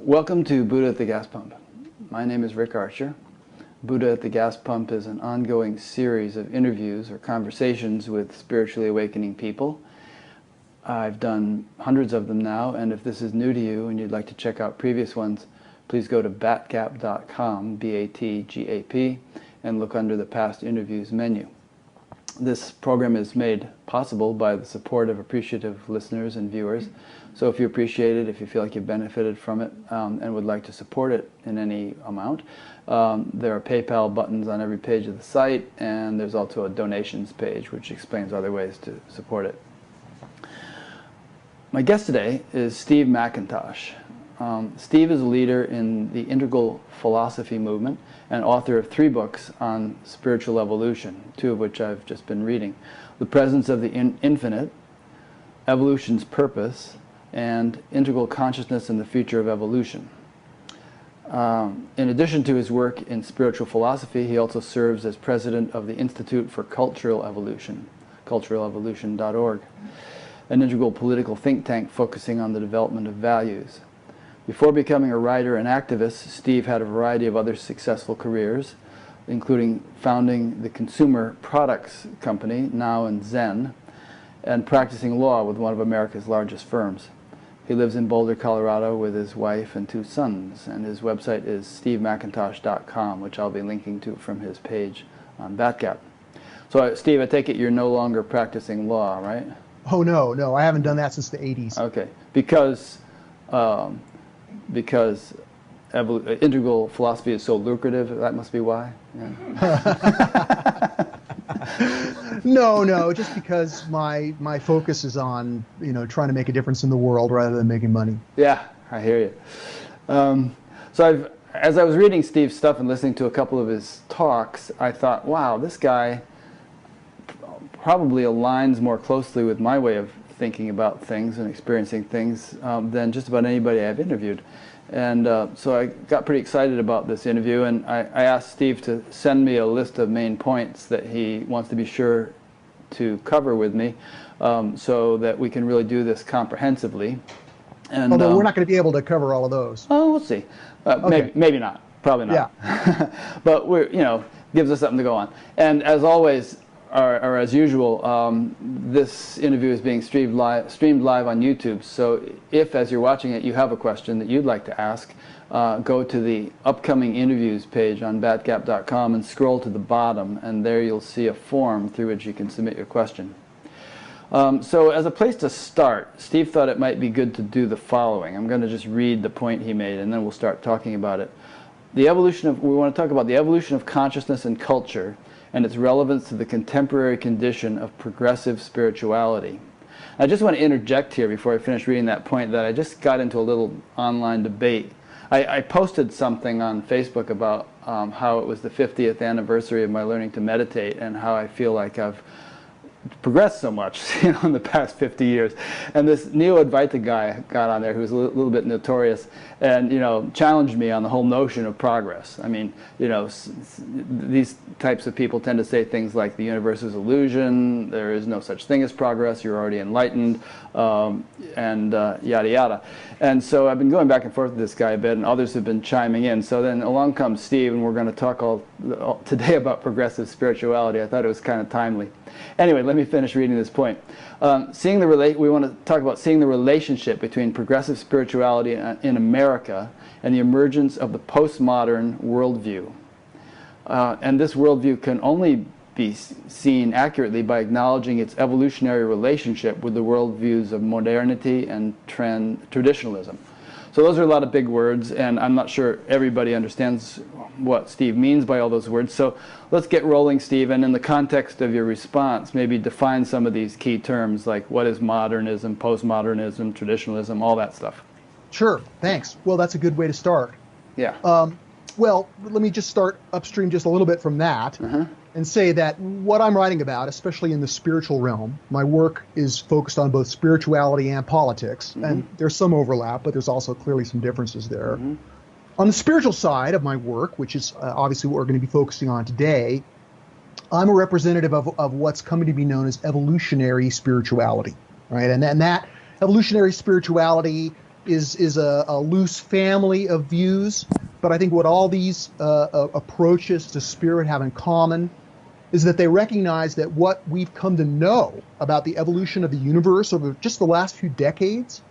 Welcome to Buddha at the Gas Pump. My name is Rick Archer. Buddha at the Gas Pump is an ongoing series of interviews or conversations with spiritually awakening people. I've done hundreds of them now, and if this is new to you and you'd like to check out previous ones, please go to batgap.com, B-A-T-G-A-P, and look under the Past Interviews menu. This program is made possible by the support of appreciative listeners and viewers. So if you appreciate it, if you feel like you've benefited from it and would like to support it in any amount, there are PayPal buttons on every page of the site, and there's also a donations page which explains other ways to support it. My guest today is Steve McIntosh. Steve is a leader in the integral philosophy movement and author of 3 books on spiritual evolution, 2 of which I've just been reading: The Presence of the Infinite, Evolution's Purpose, and Integral Consciousness and the Future of Evolution. In addition to his work in spiritual philosophy, he also serves as president of the Institute for Cultural Evolution, culturalevolution.org, an integral political think tank focusing on the development of values. Before becoming a writer and activist, Steve had a variety of other successful careers, including founding the consumer products company, Now and Zen, and practicing law with one of America's largest firms. He lives in Boulder, Colorado with his wife and 2 sons, and his website is stevemcintosh.com, which I'll be linking to from his page on Batgap. So, Steve, I take it you're no longer practicing law, right? Oh, no, I haven't done that since the 80s. Okay, because integral philosophy is so lucrative, that must be why? Yeah. No, just because my focus is on, trying to make a difference in the world rather than making money. Yeah, I hear you. So as I was reading Steve's stuff and listening to a couple of his talks, I thought, wow, this guy probably aligns more closely with my way of thinking about things and experiencing things than just about anybody I've interviewed. And so I got pretty excited about this interview, and I asked Steve to send me a list of main points that he wants to be sure to cover with me so that we can really do this comprehensively. And, although we're not going to be able to cover all of those. Oh, we'll see. Okay. Maybe not. Probably not. Yeah. But gives us something to go on. And as always, or as usual, this interview is being streamed live on YouTube. So if, as you're watching it, you have a question that you'd like to ask, go to the upcoming interviews page on batgap.com and scroll to the bottom, and there you'll see a form through which you can submit your question. So as a place to start, Steve thought it might be good to do the following. I'm going to just read the point he made, and then we'll start talking about it. We want to talk about the evolution of consciousness and culture, and its relevance to the contemporary condition of progressive spirituality. I just want to interject here before I finish reading that point that I just got into a little online debate. I posted something on Facebook about how it was the 50th anniversary of my learning to meditate and how I feel like I've progressed so much in the past 50 years. And this Neo-Advaita guy got on there who was a little bit notorious and challenged me on the whole notion of progress. I mean, these types of people tend to say things like the universe is illusion, there is no such thing as progress, you're already enlightened, and yada yada. And so I've been going back and forth with this guy a bit, and others have been chiming in. So then along comes Steve, and we're going to talk all today about progressive spirituality. I thought it was kind of timely. Anyway, let me finish reading this point. We want to talk about seeing the relationship between progressive spirituality in America and the emergence of the postmodern worldview. And this worldview can only be seen accurately by acknowledging its evolutionary relationship with the worldviews of modernity and traditionalism. So those are a lot of big words, and I'm not sure everybody understands what Steve means by all those words. So let's get rolling, Steve, and in the context of your response, maybe define some of these key terms, like what is modernism, postmodernism, traditionalism, all that stuff. Sure, thanks. Well, that's a good way to start. Yeah. Well, let me just start upstream just a little bit from that and say that what I'm writing about, especially in the spiritual realm, my work is focused on both spirituality and politics, and there's some overlap, but there's also clearly some differences there. On the spiritual side of my work, which is obviously what we're going to be focusing on today, I'm a representative of what's coming to be known as evolutionary spirituality, right? And that evolutionary spirituality is a loose family of views, but I think what all these approaches to spirit have in common is that they recognize that what we've come to know about the evolution of the universe over just the last few decades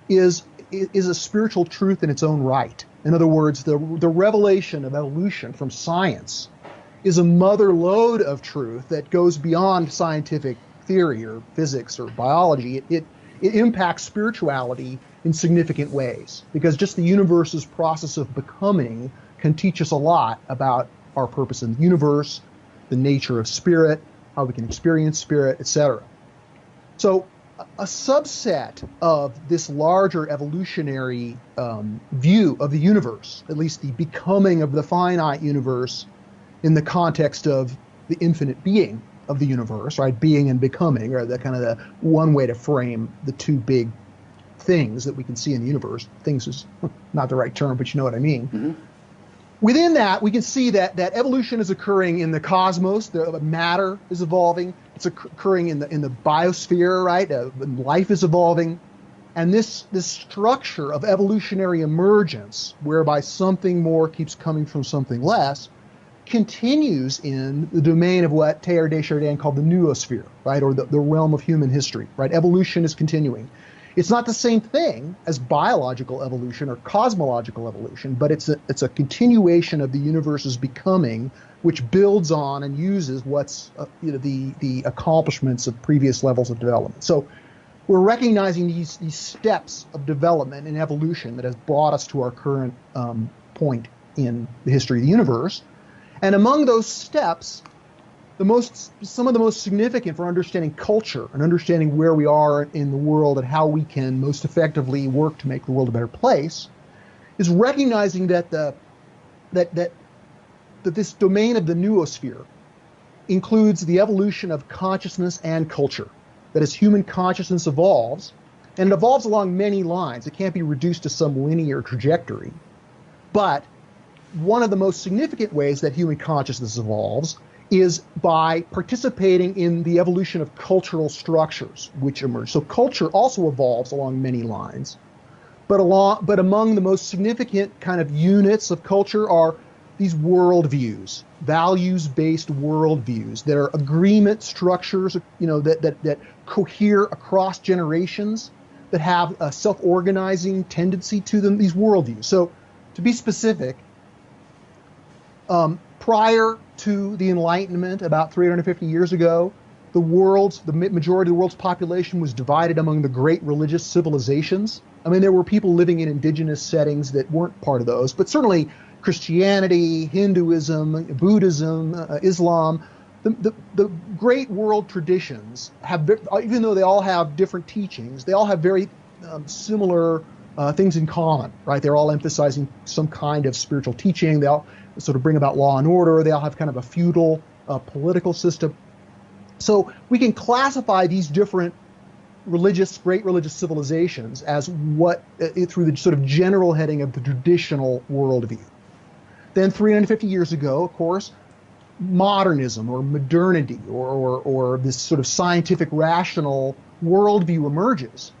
is a spiritual truth in its own right. In other words, the revelation of evolution from science is a mother lode of truth that goes beyond scientific theory or physics or biology. It impacts spirituality in significant ways, because just the universe's process of becoming can teach us a lot about our purpose in the universe, the nature of spirit, how we can experience spirit, etc. So a subset of this larger evolutionary view of the universe, at least the becoming of the finite universe in the context of the infinite being of the universe, right? Being and becoming are the kind of the one way to frame the two big things that we can see in the universe. Things is not the right term, but you know what I mean. Mm-hmm. Within that, we can see that evolution is occurring in the cosmos. The matter is evolving. It's occurring in the biosphere, right? Life is evolving. And this structure of evolutionary emergence, whereby something more keeps coming from something less, continues in the domain of what Teilhard de Chardin called the noosphere, right? Or the realm of human history, right? Evolution is continuing. It's not the same thing as biological evolution or cosmological evolution, but it's a continuation of the universe's becoming, which builds on and uses what's the accomplishments of previous levels of development. So we're recognizing these steps of development and evolution that has brought us to our current point in the history of the universe. And among those steps, some of the most significant for understanding culture and understanding where we are in the world and how we can most effectively work to make the world a better place is recognizing that this domain of the noosphere includes the evolution of consciousness and culture. That as human consciousness evolves, and it evolves along many lines, it can't be reduced to some linear trajectory, but one of the most significant ways that human consciousness evolves is by participating in the evolution of cultural structures which emerge. So culture also evolves along many lines, but among the most significant kind of units of culture are these worldviews, values-based worldviews that are agreement structures, that cohere across generations, that have a self-organizing tendency to them, these worldviews. So to be specific, prior to the Enlightenment, about 350 years ago, the majority of the world's population was divided among the great religious civilizations. I mean, there were people living in indigenous settings that weren't part of those, but certainly Christianity, Hinduism, Buddhism, Islam, the great world traditions have, even though they all have different teachings, they all have very similar things in common, right? They're all emphasizing some kind of spiritual teaching. They all sort of bring about law and order. They all have kind of a feudal political system. So we can classify these different great religious civilizations as through the sort of general heading of the traditional worldview. Then 350 years ago, of course, modernism or modernity or this sort of scientific rational worldview emerges.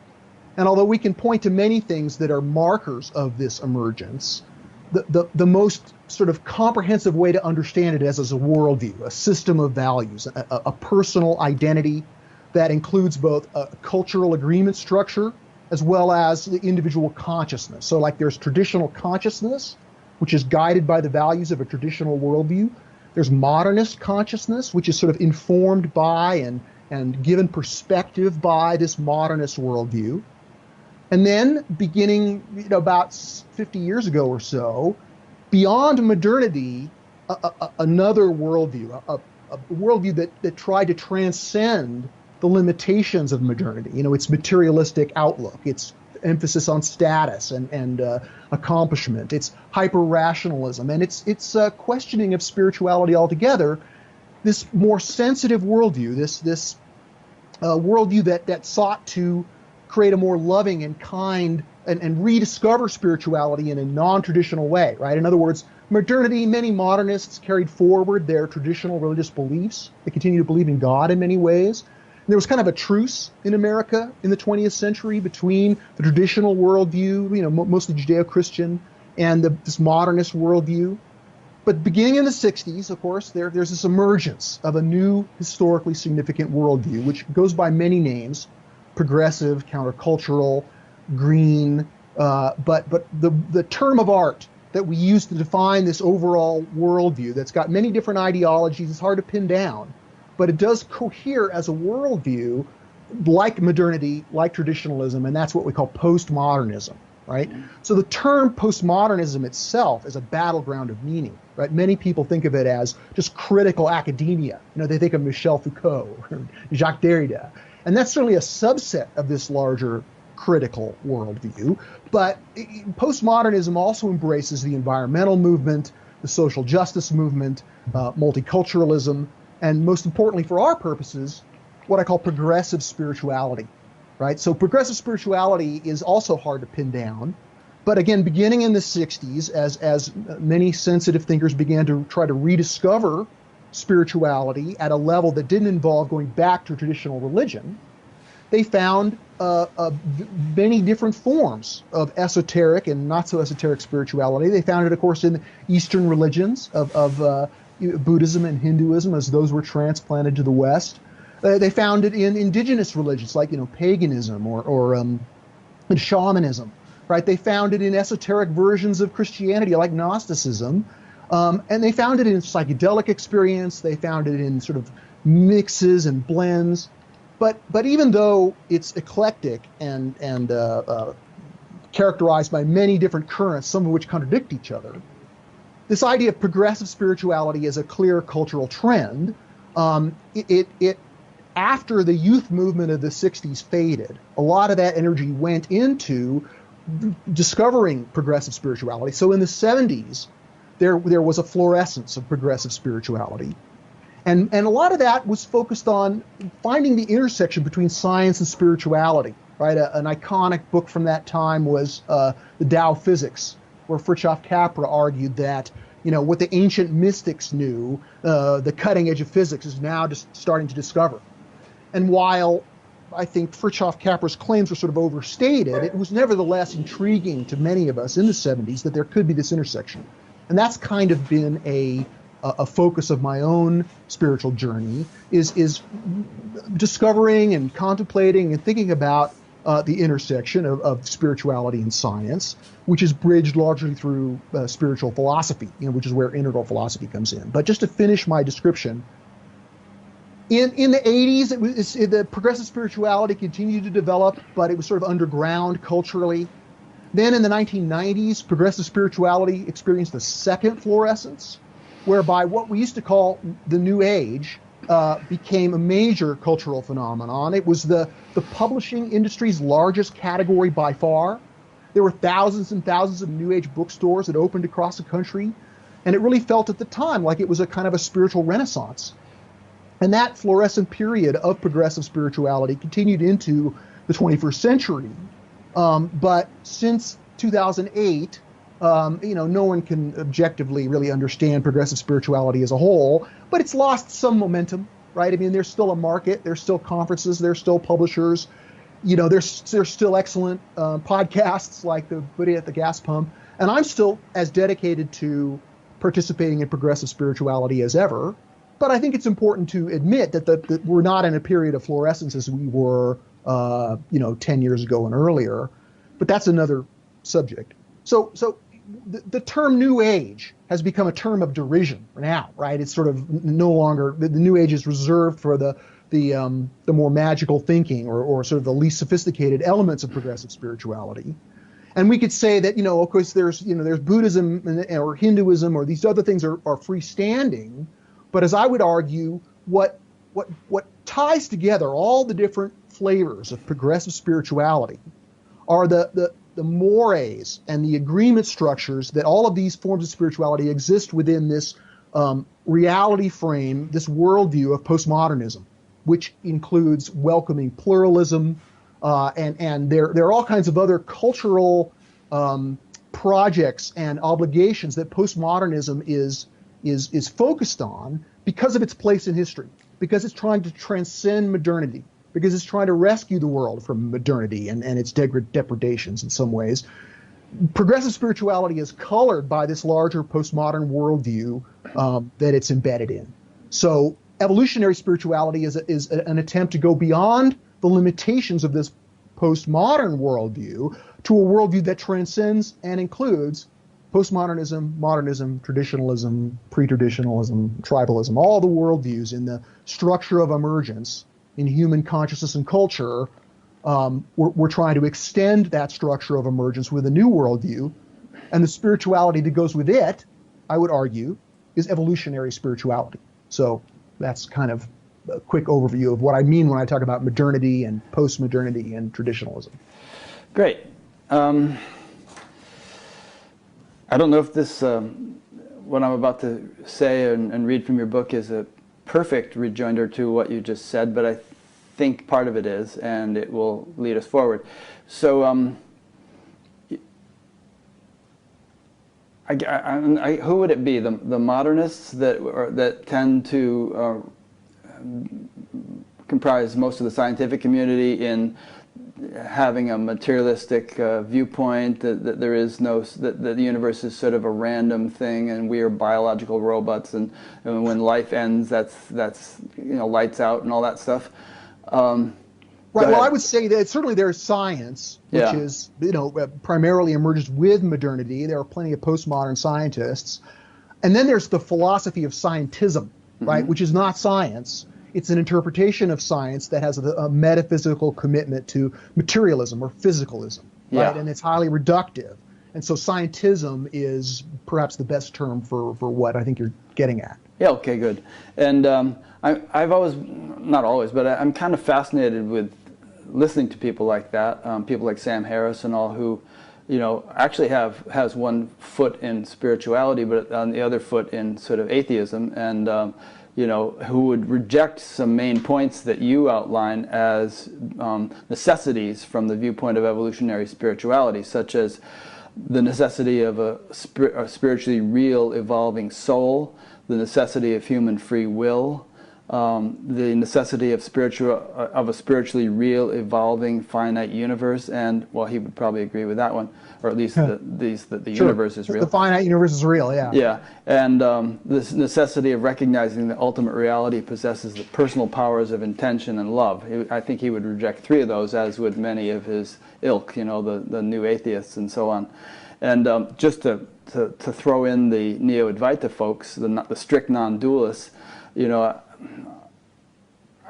And although we can point to many things that are markers of this emergence, the most sort of comprehensive way to understand it is as a worldview, a system of values, a personal identity that includes both a cultural agreement structure as well as the individual consciousness. So like there's traditional consciousness, which is guided by the values of a traditional worldview. There's modernist consciousness, which is sort of informed by and given perspective by this modernist worldview. And then beginning about 50 years ago or so, beyond modernity, another worldview, a worldview that tried to transcend the limitations of modernity, its materialistic outlook, its emphasis on status and accomplishment, its hyper-rationalism, and its questioning of spirituality altogether, this more sensitive worldview, this worldview that sought to create a more loving and kind and rediscover spirituality in a non-traditional way, right? In other words, modernity, many modernists carried forward their traditional religious beliefs. They continue to believe in God in many ways. There was kind of a truce in America in the 20th century between the traditional worldview, mostly Judeo-Christian, and this modernist worldview. But beginning in the 60s, of course, there's this emergence of a new historically significant worldview, which goes by many names: progressive, countercultural, green. But the term of art that we use to define this overall worldview that's got many different ideologies is hard to pin down, but it does cohere as a worldview like modernity, like traditionalism, and that's what we call postmodernism, right? So the term postmodernism itself is a battleground of meaning, right? Many people think of it as just critical academia. They think of Michel Foucault or Jacques Derrida, and that's certainly a subset of this larger critical worldview. But postmodernism also embraces the environmental movement, the social justice movement, multiculturalism, and most importantly for our purposes, what I call progressive spirituality, right? So progressive spirituality is also hard to pin down. But again, beginning in the 60s, as many sensitive thinkers began to try to rediscover spirituality at a level that didn't involve going back to traditional religion, they found many different forms of esoteric and not so esoteric spirituality. They found it, of course, in Eastern religions of Buddhism and Hinduism, as those were transplanted to the West. They found it in indigenous religions like paganism or in shamanism, right? They found it in esoteric versions of Christianity like Gnosticism, and they found it in psychedelic experience. They found it in sort of mixes and blends. But even though it's eclectic and characterized by many different currents, some of which contradict each other, this idea of progressive spirituality is a clear cultural trend. After the youth movement of the 60s faded, a lot of that energy went into discovering progressive spirituality. So in the 70s, there was a florescence of progressive spirituality. And a lot of that was focused on finding the intersection between science and spirituality, right? An iconic book from that time was the Tao Physics, where Fritjof Capra argued that, what the ancient mystics knew, the cutting edge of physics is now just starting to discover. And while I think Fritjof Capra's claims were sort of overstated, it was nevertheless intriguing to many of us in the 70s that there could be this intersection. And that's kind of been a focus of my own spiritual journey, is discovering and contemplating and thinking about the intersection of spirituality and science, which is bridged largely through spiritual philosophy, which is where integral philosophy comes in. But just to finish my description, in the 80s, the progressive spirituality continued to develop, but it was sort of underground culturally. Then in the 1990s, progressive spirituality experienced a second fluorescence, whereby what we used to call the New Age became a major cultural phenomenon. It was the publishing industry's largest category by far. There were thousands and thousands of New Age bookstores that opened across the country, and it really felt at the time like it was a kind of a spiritual renaissance. And that fluorescent period of progressive spirituality continued into the 21st century. But since 2008, no one can objectively really understand progressive spirituality as a whole, but it's lost some momentum, right? I mean, there's still a market, there's still conferences, there's still publishers, there's still excellent podcasts like the Buddha at the Gas Pump, and I'm still as dedicated to participating in progressive spirituality as ever. But I think it's important to admit that we're not in a period of fluorescence as we were, 10 years ago and earlier. But that's another subject. So the term New Age has become a term of derision now, right? It's sort of no longer, the New Age is reserved for the more magical thinking or sort of the least sophisticated elements of progressive spirituality. And we could say that, of course, there's Buddhism or Hinduism or these other things are freestanding. But as I would argue, what ties together all the different flavors of progressive spirituality are the mores and the agreement structures that all of these forms of spirituality exist within this reality frame, this worldview of postmodernism, which includes welcoming pluralism, and there are all kinds of other cultural projects and obligations that postmodernism is focused on because of its place in history, because it's trying to transcend modernity, because it's trying to rescue the world from modernity and its depredations in some ways. Progressive spirituality is colored by this larger postmodern worldview that it's embedded in. So evolutionary spirituality is an attempt to go beyond the limitations of this postmodern worldview to a worldview that transcends and includes postmodernism, modernism, traditionalism, pre-traditionalism, tribalism, all the worldviews in the structure of emergence in human consciousness and culture. We're trying to extend that structure of emergence with a new worldview, and the spirituality that goes with it, I would argue, is evolutionary spirituality. So that's kind of a quick overview of what I mean when I talk about modernity and postmodernity and traditionalism. Great. I don't know if this, what I'm about to say and read from your book is a perfect rejoinder to what you just said, but I think part of it is, and it will lead us forward. So who would it be? The modernists that tend to comprise most of the scientific community in having a materialistic viewpoint, that there is no, that the universe is sort of a random thing and we are biological robots, and when life ends, that's lights out and all that stuff. Right. Well, I would say that certainly there's science, which is primarily emerges with modernity. There are plenty of postmodern scientists, and then there's the philosophy of scientism, right, which is not science. It's an interpretation of science that has a metaphysical commitment to materialism or physicalism, right? And it's highly reductive. And so scientism is perhaps the best term for what I think you're getting at. Yeah, okay, good. And I've always, not always, but I'm kind of fascinated with listening to people like that, people like Sam Harris and all, who actually has one foot in spirituality, but on the other foot in sort of atheism, and who would reject some main points that you outline as necessities from the viewpoint of evolutionary spirituality, such as the necessity of a spiritually real evolving soul, the necessity of human free will, the necessity of a spiritually real evolving finite universe, and well, he would probably agree with that one, or at least the universe is real. The finite universe is real, yeah. Yeah, and this necessity of recognizing that ultimate reality possesses the personal powers of intention and love. I think he would reject three of those, as would many of his ilk, the new atheists and so on. And just to throw in the Neo-Advaita folks, the strict non-dualists,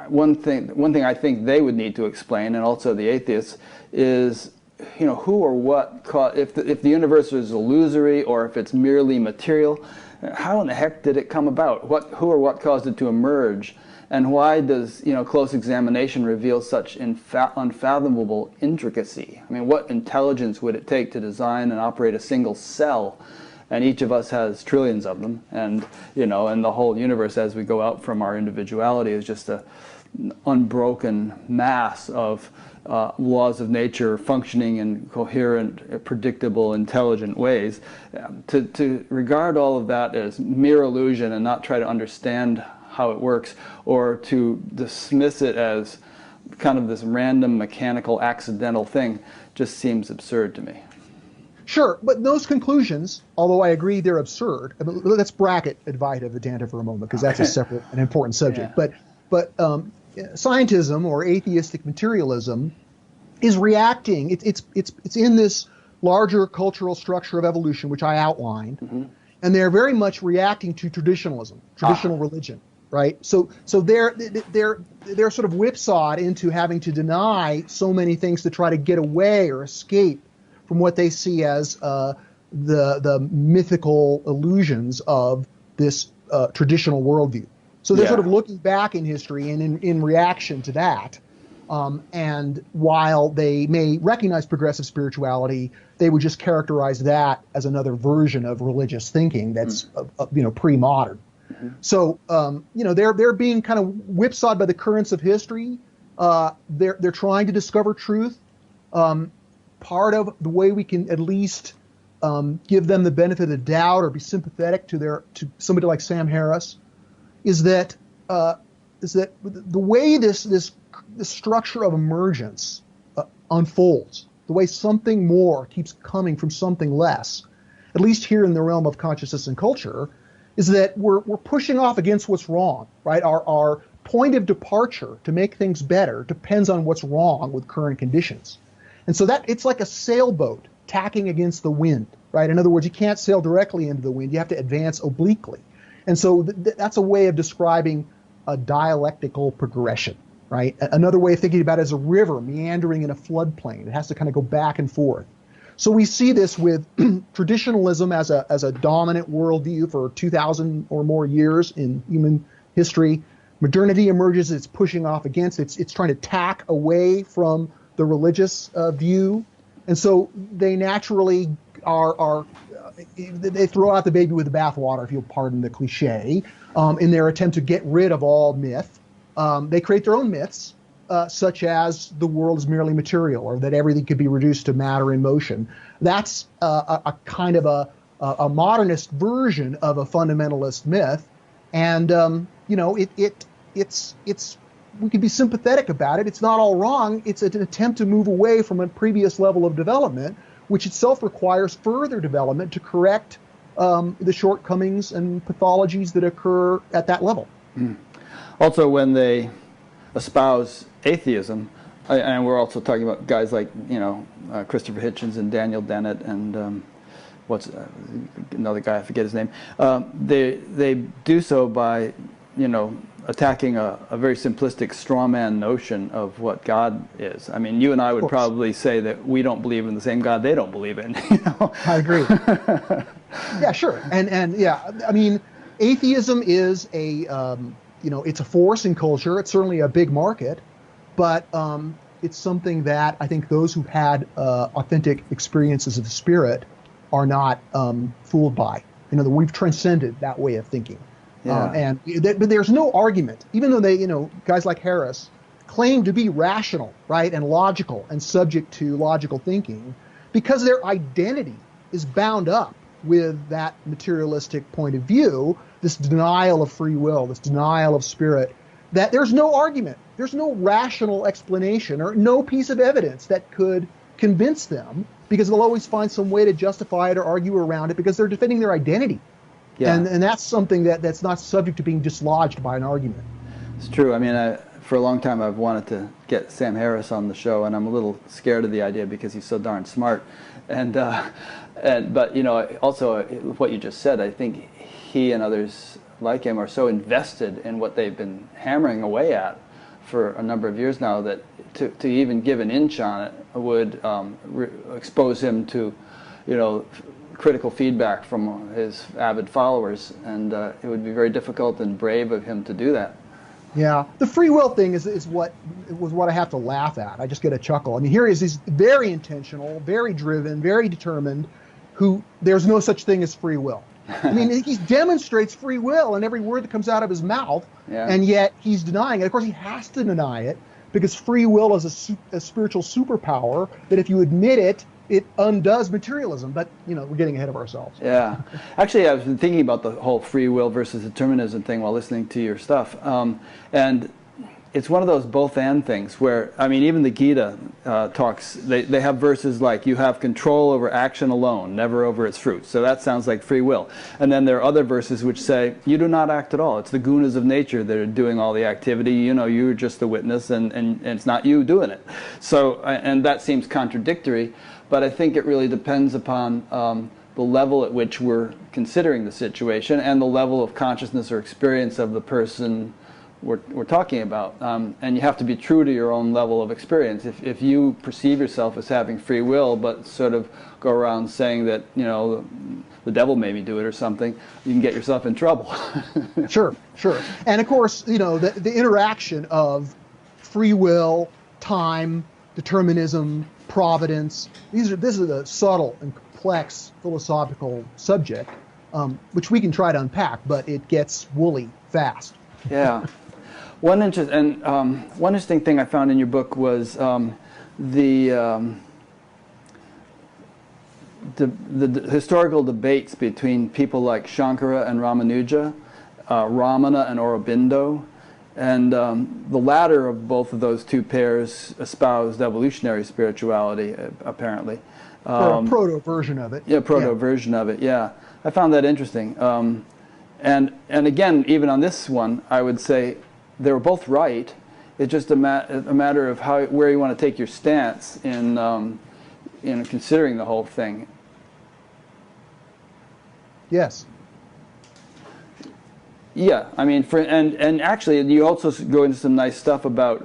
one thing I think they would need to explain, and also the atheists, is who or what if the universe is illusory, or if it's merely material, how in the heck did it come about? Who or what caused it to emerge? And why does close examination reveal such unfathomable intricacy? I mean, what intelligence would it take to design and operate a single cell? And each of us has trillions of them, and and the whole universe, as we go out from our individuality, is just an unbroken mass of laws of nature functioning in coherent, predictable, intelligent ways. To regard all of that as mere illusion and not try to understand how it works, or to dismiss it as kind of this random, mechanical, accidental thing, just seems absurd to me. Sure, but those conclusions, although I agree they're absurd, let's bracket Advaita Vedanta for a moment, because that's a separate and important subject. Yeah. But scientism or atheistic materialism is reacting. It's in this larger cultural structure of evolution, which I outlined, and they're very much reacting to traditionalism, traditional religion, right? So they're sort of whipsawed into having to deny so many things to try to get away or escape from what they see as the mythical illusions of this traditional worldview. So they're sort of looking back in history and in reaction to that. And while they may recognize progressive spirituality, they would just characterize that as another version of religious thinking that's pre-modern. So they're being kind of whipsawed by the currents of history. They're trying to discover truth. Part of the way we can at least give them the benefit of the doubt or be sympathetic to somebody like Sam Harris is that the way this the structure of emergence unfolds, the way something more keeps coming from something less, at least here in the realm of consciousness and culture, is that we're pushing off against what's wrong, right? Our point of departure to make things better depends on what's wrong with current conditions. And so that it's like a sailboat tacking against the wind, right? In other words, you can't sail directly into the wind. You have to advance obliquely. And so that's a way of describing a dialectical progression, right? Another way of thinking about it is a river meandering in a floodplain. It has to kind of go back and forth. So we see this with traditionalism as a dominant worldview for 2,000 or more years in human history. Modernity emerges, it's pushing off against, it's trying to tack away from the religious view. And so they naturally they throw out the baby with the bathwater, if you'll pardon the cliche, in their attempt to get rid of all myth. They create their own myths, such as the world is merely material, or that everything could be reduced to matter in motion. That's a kind of a modernist version of a fundamentalist myth, and it's we can be sympathetic about it. It's not all wrong. It's an attempt to move away from a previous level of development, which itself requires further development to correct the shortcomings and pathologies that occur at that level. Mm. Also, when they espouse atheism, and we're also talking about guys like Christopher Hitchens and Daniel Dennett and what's another guy, I forget his name. They do so by attacking a very simplistic straw man notion of what God is. I mean, you and I would probably say that we don't believe in the same God they don't believe in. I agree. Yeah, sure. And yeah, I mean, atheism is it's a force in culture. It's certainly a big market, but it's something that I think those who've had authentic experiences of the spirit are not fooled by. We've transcended that way of thinking. Yeah. But there's no argument, even though guys like Harris claim to be rational, right, and logical and subject to logical thinking, because their identity is bound up with that materialistic point of view, this denial of free will, this denial of spirit, that there's no argument, there's no rational explanation or no piece of evidence that could convince them, because they'll always find some way to justify it or argue around it because they're defending their identity. Yeah. And that's something that's not subject to being dislodged by an argument. It's true. I mean, for a long time I've wanted to get Sam Harris on the show, and I'm a little scared of the idea because he's so darn smart. But also what you just said, I think he and others like him are so invested in what they've been hammering away at for a number of years now that to even give an inch on it would expose him to, critical feedback from his avid followers, and it would be very difficult and brave of him to do that. Yeah, the free will thing is what I have to laugh at. I just get a chuckle. I mean, here he's very intentional, very driven, very determined, who there's no such thing as free will. I mean, he demonstrates free will in every word that comes out of his mouth, and yet he's denying it. Of course, he has to deny it because free will is a spiritual superpower that if you admit it, it undoes materialism. But, we're getting ahead of ourselves. Yeah. Actually, I've been thinking about the whole free will versus determinism thing while listening to your stuff. And it's one of those both-and things where, I mean, even the Gita talks, they have verses like, you have control over action alone, never over its fruit. So that sounds like free will. And then there are other verses which say, you do not act at all. It's the gunas of nature that are doing all the activity. You're just the witness, and it's not you doing it. So, and that seems contradictory, but I think it really depends upon the level at which we're considering the situation and the level of consciousness or experience of the person we're talking about, and you have to be true to your own level of experience. If you perceive yourself as having free will, but sort of go around saying that the devil made me do it or something, you can get yourself in trouble. Sure. And of course, the interaction of free will, time, determinism, providence. This is a subtle and complex philosophical subject, which we can try to unpack, but it gets woolly fast. Yeah. One interesting thing I found in your book was the historical debates between people like Shankara and Ramanuja, Ramana and Aurobindo, And the latter of both of those two pairs espoused evolutionary spirituality, apparently. Or a proto-version of it. Yeah, proto-version of it, yeah. I found that interesting. And again, even on this one, I would say they were both right. It's just a matter of where you want to take your stance in considering the whole thing. Yes. Yeah, I mean, and actually, you also go into some nice stuff about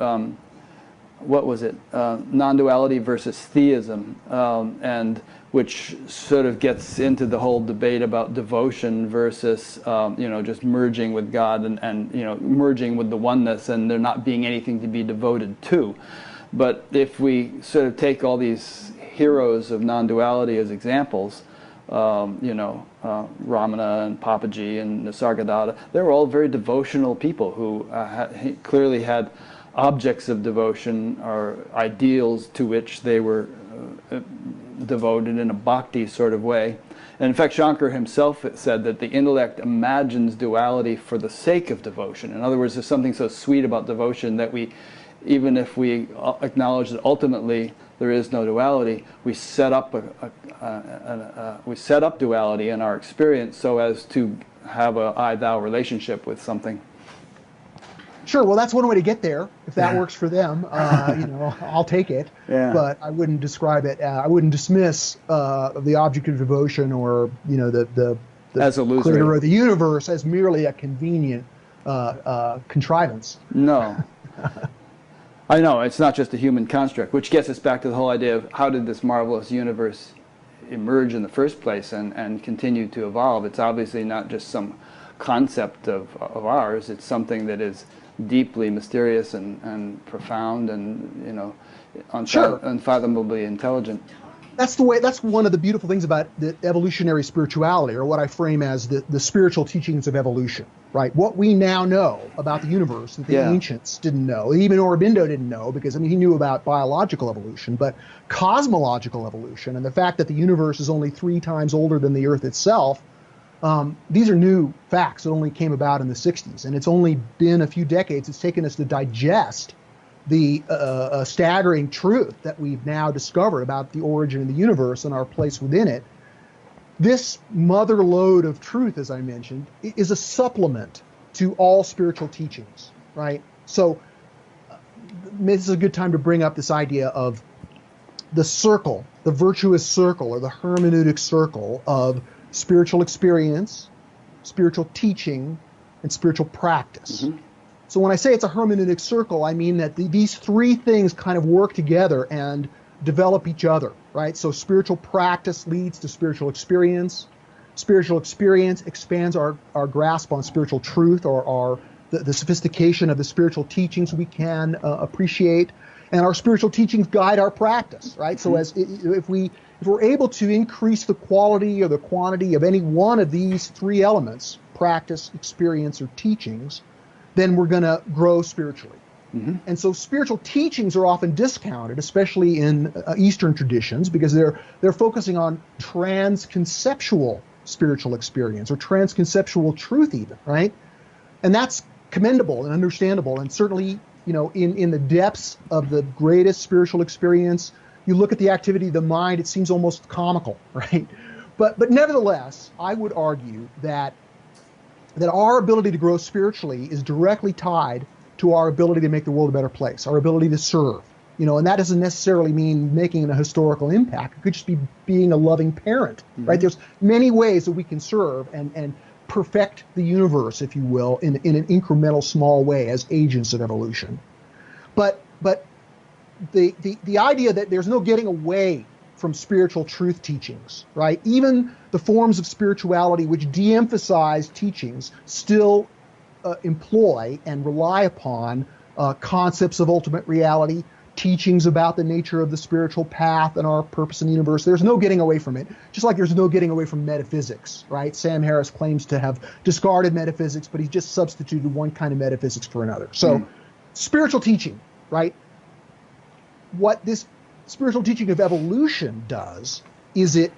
what was it, non-duality versus theism, and which sort of gets into the whole debate about devotion versus just merging with God and merging with the oneness, and there not being anything to be devoted to. But if we sort of take all these heroes of non-duality as examples, Ramana and Papaji and Nisargadatta, they were all very devotional people who clearly had objects of devotion or ideals to which they were devoted in a bhakti sort of way. And in fact, Shankar himself said that the intellect imagines duality for the sake of devotion. In other words, there's something so sweet about devotion that even if we acknowledge that ultimately there is no duality, we set up duality in our experience so as to have a I-thou relationship with something. Sure. Well, that's one way to get there. If that works for them, I'll take it. Yeah. But I wouldn't describe it. I wouldn't dismiss the object of devotion or the as illusory, creator of the universe as merely a convenient contrivance. No. I know, it's not just a human construct, which gets us back to the whole idea of how did this marvelous universe emerge in the first place and continue to evolve. It's obviously not just some concept of ours. It's something that is deeply mysterious and profound and unfathomably intelligent. That's one of the beautiful things about the evolutionary spirituality, or what I frame as the spiritual teachings of evolution, right? What we now know about the universe that the ancients didn't know, even Aurobindo didn't know, because he knew about biological evolution, but cosmological evolution and the fact that the universe is only 3 times older than the Earth itself, these are new facts that only came about in the 60s, and it's only been a few decades it's taken us to digest the staggering truth that we've now discovered about the origin of the universe and our place within it. This mother lode of truth, as I mentioned, is a supplement to all spiritual teachings, right? So this is a good time to bring up this idea of the circle, the virtuous circle, or the hermeneutic circle of spiritual experience, spiritual teaching, and spiritual practice. Mm-hmm. So when I say it's a hermeneutic circle, I mean that these 3 things kind of work together and develop each other, right? So spiritual practice leads to spiritual experience. Spiritual experience expands our grasp on spiritual truth, or the sophistication of the spiritual teachings we can appreciate. And our spiritual teachings guide our practice, right? Mm-hmm. So if we're able to increase the quality or the quantity of any one of these 3 elements, practice, experience, or teachings, then we're going to grow spiritually. Mm-hmm. And so spiritual teachings are often discounted, especially in Eastern traditions, because they're focusing on transconceptual spiritual experience, or transconceptual truth even, right? And that's commendable and understandable, and certainly, in the depths of the greatest spiritual experience, you look at the activity of the mind, it seems almost comical, right? But nevertheless, I would argue that our ability to grow spiritually is directly tied to our ability to make the world a better place, our ability to serve. And that doesn't necessarily mean making a historical impact. It could just be being a loving parent, mm-hmm. right? There's many ways that we can serve and perfect the universe, if you will, in an incremental, small way as agents of evolution. But the idea that there's no getting away from spiritual truth teachings, right? Even the forms of spirituality which de-emphasize teachings still employ and rely upon concepts of ultimate reality, teachings about the nature of the spiritual path and our purpose in the universe. There's no getting away from it, just like there's no getting away from metaphysics, right? Sam Harris claims to have discarded metaphysics, but he's just substituted one kind of metaphysics for another. So spiritual teaching, right? What this spiritual teaching of evolution does is it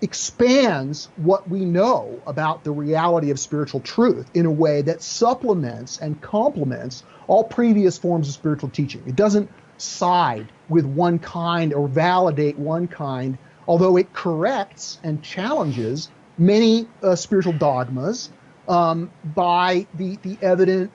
expands what we know about the reality of spiritual truth in a way that supplements and complements all previous forms of spiritual teaching. It doesn't side with one kind or validate one kind, although it corrects and challenges many spiritual dogmas by the evident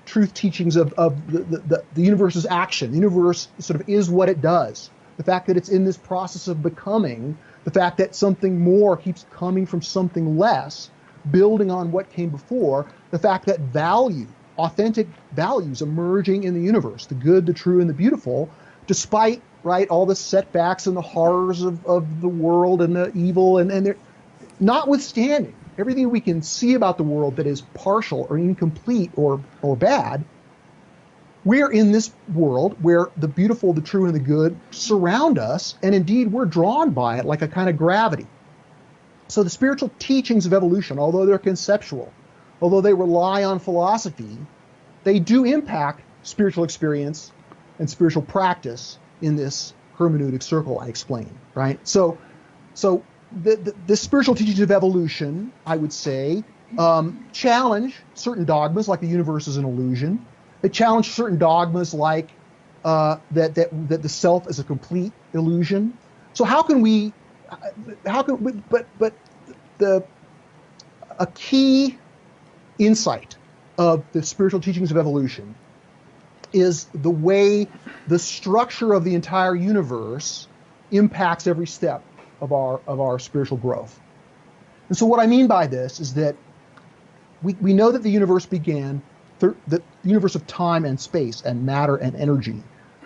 truth teachings of the universe's action. The universe sort of is what it does. The fact that it's in this process of becoming, the fact that something more keeps coming from something less, building on what came before, the fact that value, authentic values emerging in the universe, the good, the true, and the beautiful, despite, right, all the setbacks and the horrors of the world and the evil, and they're notwithstanding everything we can see about the world that is partial or incomplete or bad. We're in this world where the beautiful, the true, and the good surround us, and indeed we're drawn by it like a kind of gravity. So the spiritual teachings of evolution, although they're conceptual, although they rely on philosophy, they do impact spiritual experience and spiritual practice in this hermeneutic circle I explained, right? So the spiritual teachings of evolution, I would say, challenge certain dogmas like the universe is an illusion. They challenge certain dogmas like that the self is a complete illusion. So a key insight of the spiritual teachings of evolution is the way the structure of the entire universe impacts every step of our spiritual growth. And so what I mean by this is that we know that the universe began, the universe of time and space and matter and energy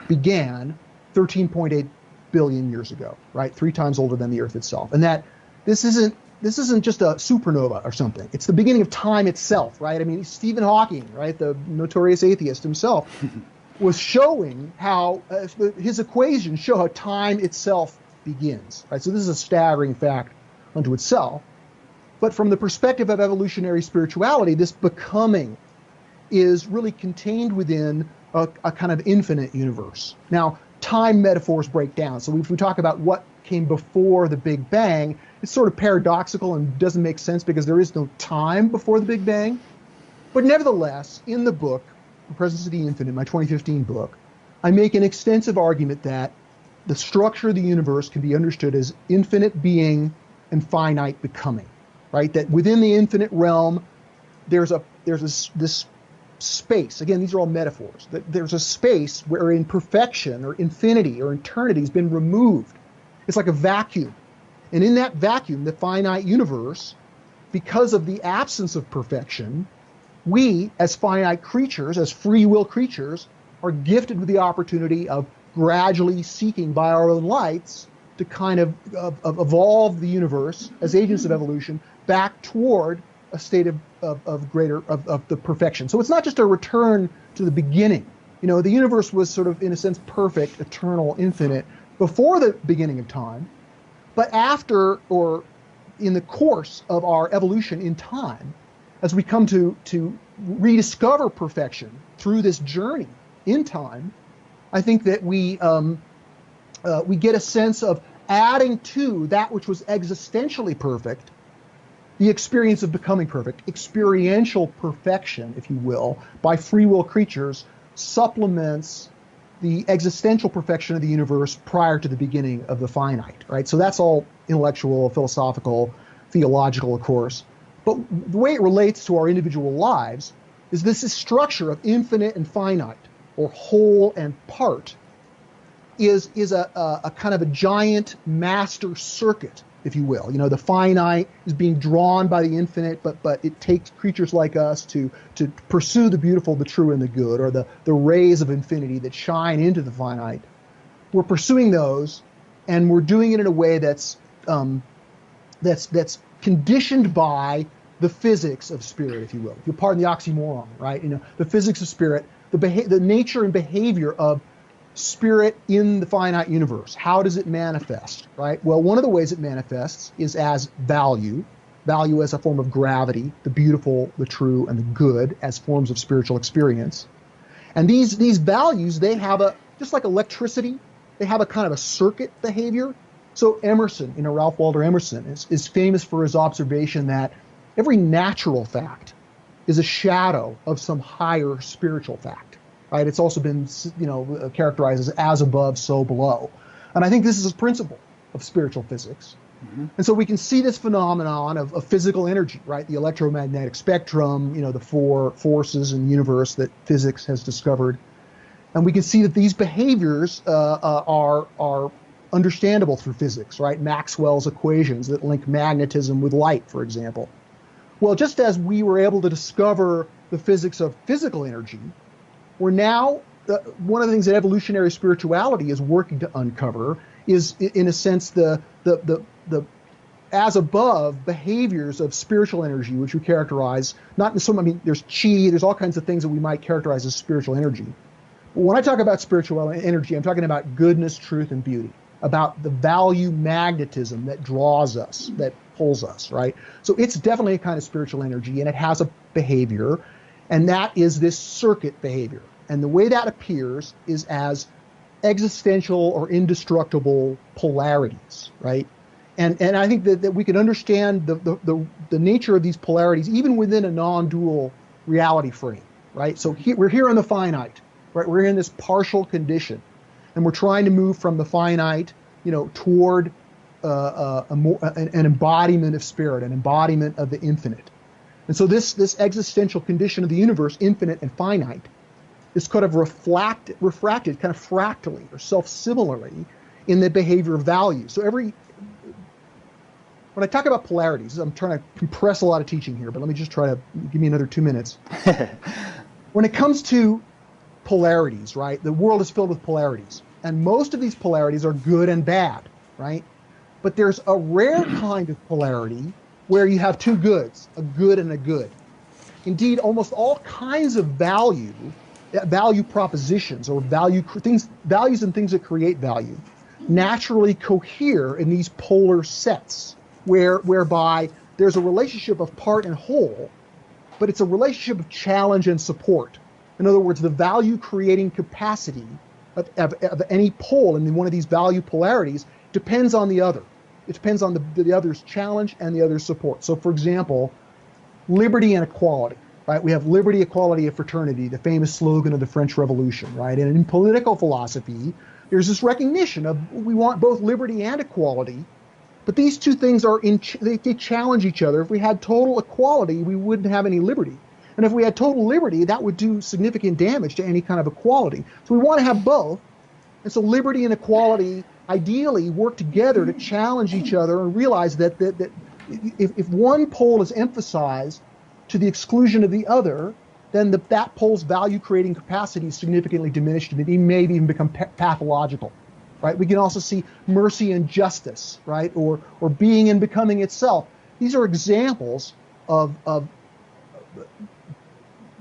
began 13.8 billion years ago, right? 3 times older than the Earth itself. And that this isn't just a supernova or something. It's the beginning of time itself, right? I mean, Stephen Hawking, right, the notorious atheist himself, was showing how his equations show how time itself begins, right? So this is a staggering fact unto itself. But from the perspective of evolutionary spirituality, this becoming is really contained within a kind of infinite universe. Now, time metaphors break down. So if we talk about what came before the Big Bang, it's sort of paradoxical and doesn't make sense because there is no time before the Big Bang. But nevertheless, in the book, The Presence of the Infinite, my 2015 book, I make an extensive argument that the structure of the universe can be understood as infinite being and finite becoming, right? That within the infinite realm, there's this space. Again, these are all metaphors. That there's a space where imperfection or infinity or eternity has been removed. It's like a vacuum. And in that vacuum, the finite universe, because of the absence of perfection, we, as finite creatures, as free will creatures, are gifted with the opportunity of gradually seeking by our own lights to kind of evolve the universe as agents of evolution back toward a state of the perfection. So it's not just a return to the beginning. You know, the universe was sort of, in a sense, perfect, eternal, infinite before the beginning of time, but after or in the course of our evolution in time, as we come to rediscover perfection through this journey in time, I think that we get a sense of adding to that which was existentially perfect, the experience of becoming perfect, experiential perfection, if you will, by free will creatures, supplements the existential perfection of the universe prior to the beginning of the finite, right? So that's all intellectual, philosophical, theological, of course. But the way it relates to our individual lives is this structure of infinite and finite, or whole and part, is a kind of a giant master circuit, if you will. You know, the finite is being drawn by the infinite, but it takes creatures like us to pursue the beautiful, the true, and the good, or the rays of infinity that shine into the finite. We're pursuing those, and we're doing it in a way that's conditioned by the physics of spirit, if you will. If you'll pardon the oxymoron, right? You know, the physics of spirit, the nature and behavior of spirit in the finite universe. How does it manifest, right? Well, one of the ways it manifests is as value as a form of gravity, the beautiful, the true, and the good as forms of spiritual experience. And these values, they have just like electricity, they have a kind of a circuit behavior. So Emerson, Ralph Waldo Emerson, is famous for his observation that every natural fact is a shadow of some higher spiritual fact, right? It's also been, characterized as above, so below. And I think this is a principle of spiritual physics. And so we can see this phenomenon of physical energy, right? The electromagnetic spectrum, the four forces in the universe that physics has discovered. And we can see that these behaviors are understandable through physics, right? Maxwell's equations that link magnetism with light, for example. Well, just as we were able to discover the physics of physical energy, we're now, one of the things that evolutionary spirituality is working to uncover is, in a sense, the as above behaviors of spiritual energy, which we characterize, not in some, there's chi, there's all kinds of things that we might characterize as spiritual energy. But when I talk about spiritual energy, I'm talking about goodness, truth, and beauty, about the value magnetism that draws us, that pulls us, right? So it's definitely a kind of spiritual energy, and it has a behavior, and that is this circuit behavior. And the way that appears is as existential or indestructible polarities, right? And I think that we can understand the nature of these polarities even within a non-dual reality frame, right? So we're here in the finite, right? We're in this partial condition, and we're trying to move from the finite, toward an embodiment of spirit, an embodiment of the infinite. And so this existential condition of the universe, infinite and finite, is kind of refracted kind of fractally or self-similarly in the behavior of value. So when I talk about polarities, I'm trying to compress a lot of teaching here, but let me just try to give me another 2 minutes. When it comes to polarities, right, the world is filled with polarities, and most of these polarities are good and bad, right? But there's a rare kind of polarity where you have two goods, a good and a good. Indeed, almost all kinds of value propositions or values and things that create value naturally cohere in these polar sets whereby there's a relationship of part and whole, but it's a relationship of challenge and support. In other words, the value creating capacity of any pole in one of these value polarities depends on the other. It depends on the other's challenge and the other's support. So for example, liberty and equality. Right? We have liberty, equality, and fraternity, the famous slogan of the French Revolution, right? And in political philosophy, there's this recognition of we want both liberty and equality, but these two things they challenge each other. If we had total equality, we wouldn't have any liberty. And if we had total liberty, that would do significant damage to any kind of equality. So we want to have both. And so liberty and equality ideally work together to challenge each other and realize that if one pole is emphasized to the exclusion of the other, then that pole's value-creating capacity is significantly diminished, and it may even become pathological, right? We can also see mercy and justice, right, or being and becoming itself. These are examples of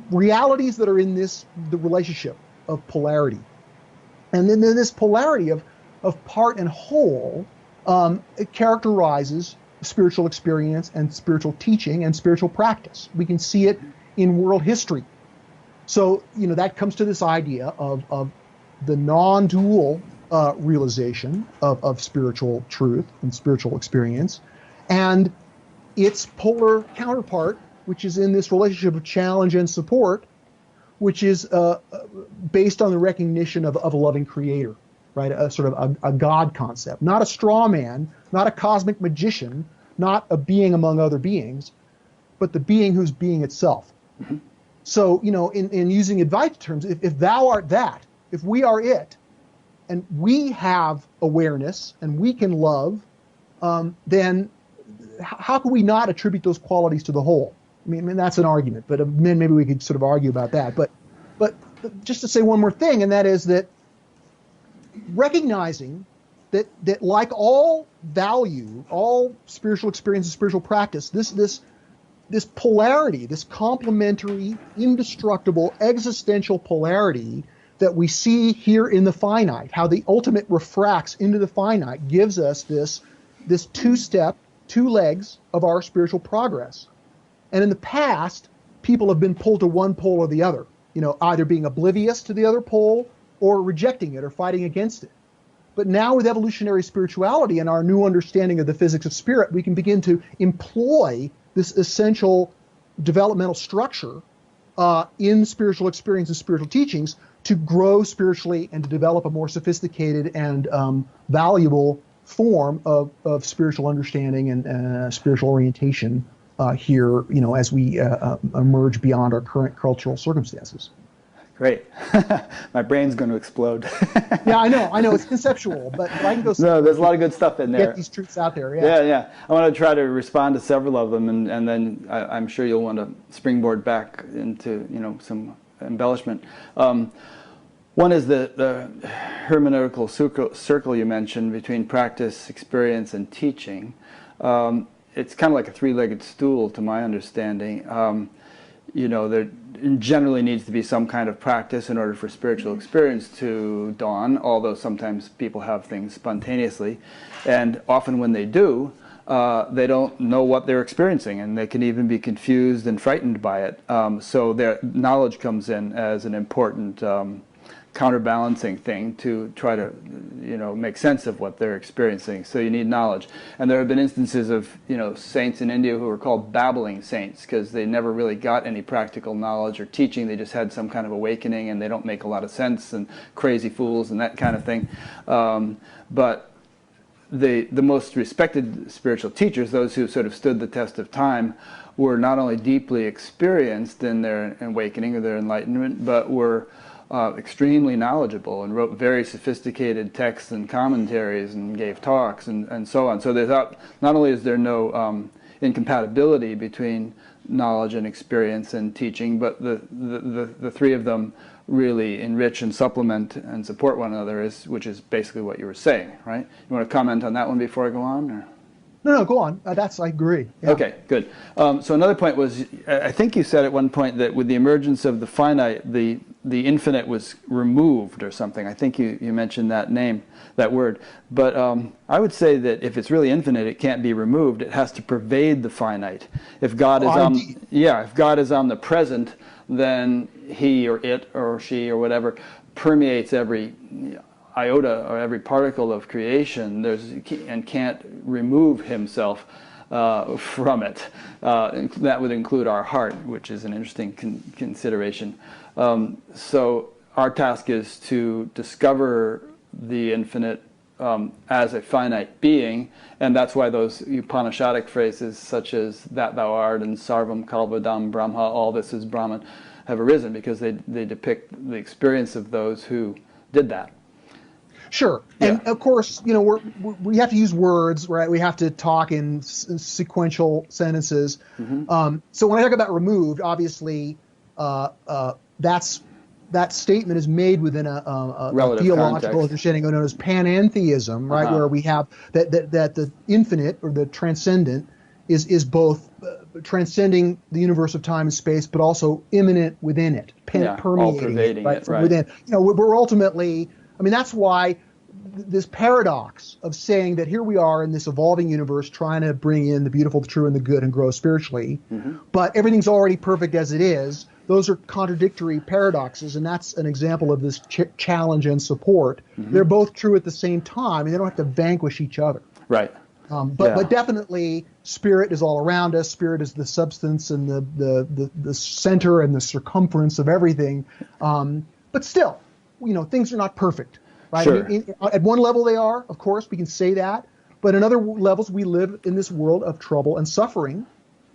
realities that are in the relationship of polarity. And then this polarity of part and whole, it characterizes spiritual experience and spiritual teaching and spiritual practice. We can see it in world history. So, that comes to this idea of the non-dual realization of spiritual truth and spiritual experience, and its polar counterpart, which is in this relationship of challenge and support, which is based on the recognition of a loving creator, right? A sort of a God concept, not a straw man, not a cosmic magician, not a being among other beings, but the being who's being itself. Mm-hmm. So, in using Advaita terms, if thou art that, if we are it, and we have awareness and we can love, then how can we not attribute those qualities to the whole? I mean that's an argument, but then maybe we could sort of argue about that. But just to say one more thing, and that is that recognizing that like all value, all spiritual experience and spiritual practice, this polarity, this complementary, indestructible, existential polarity that we see here in the finite, how the ultimate refracts into the finite, gives us this two legs of our spiritual progress. And in the past, people have been pulled to one pole or the other, either being oblivious to the other pole or rejecting it or fighting against it. But now with evolutionary spirituality and our new understanding of the physics of spirit, we can begin to employ this essential developmental structure in spiritual experience and spiritual teachings to grow spiritually and to develop a more sophisticated and valuable form of spiritual understanding and spiritual orientation here, as we emerge beyond our current cultural circumstances. Great. My brain's going to explode. Yeah, I know. It's conceptual, but I can go. No, there's a lot of good stuff in there. Get these truths out there. Yeah. I want to try to respond to several of them, and then I'm sure you'll want to springboard back into some embellishment. One is the hermeneutical circle you mentioned between practice, experience, and teaching. It's kind of like a three-legged stool, to my understanding. There generally needs to be some kind of practice in order for spiritual experience to dawn, although sometimes people have things spontaneously. And often when they do, they don't know what they're experiencing, and they can even be confused and frightened by it. So their knowledge comes in as an important counterbalancing thing to try to make sense of what they're experiencing. So you need knowledge. And there have been instances of saints in India who were called babbling saints because they never really got any practical knowledge or teaching. They just had some kind of awakening, and they don't make a lot of sense, and crazy fools and that kind of thing. But the most respected spiritual teachers, those who sort of stood the test of time, were not only deeply experienced in their awakening or their enlightenment, but were extremely knowledgeable and wrote very sophisticated texts and commentaries and gave talks and so on. So there's not only is there no incompatibility between knowledge and experience and teaching, but the three of them really enrich and supplement and support one another, which is basically what you were saying, right? You want to comment on that one before I go on? Or? No, go on. I agree. Yeah. Okay, good. So another point was, I think you said at one point that with the emergence of the finite, the infinite was removed or something. I think you mentioned that word. But I would say that if it's really infinite, it can't be removed. It has to pervade the finite. If God is omnipresent, then he or it or she or whatever permeates every iota or every particle of creation, and can't remove himself from it. That would include our heart, which is an interesting consideration. So our task is to discover the infinite as a finite being, and that's why those Upanishadic phrases such as "that thou art" and "Sarvam Kalvadam Brahma," all this is Brahman, have arisen because they depict the experience of those who did that. Sure, and of course, we have to use words, right? We have to talk in sequential sentences. Mm-hmm. So when I talk about removed, obviously, that statement is made within a theological context. Understanding known as panentheism, right? Where we have that the infinite or the transcendent is both transcending the universe of time and space, but also immanent within it, permeating it, right? From within. We're ultimately. I mean, that's why this paradox of saying that here we are in this evolving universe trying to bring in the beautiful, the true, and the good and grow spiritually, but everything's already perfect as it is. Those are contradictory paradoxes, and that's an example of this challenge and support. They're both true at the same time, and they don't have to vanquish each other. Right. But definitely, spirit is all around us. Spirit is the substance and the center and the circumference of everything. But still, things are not perfect, right? Sure. I mean, at one level they are, of course, we can say that. But in other levels, we live in this world of trouble and suffering.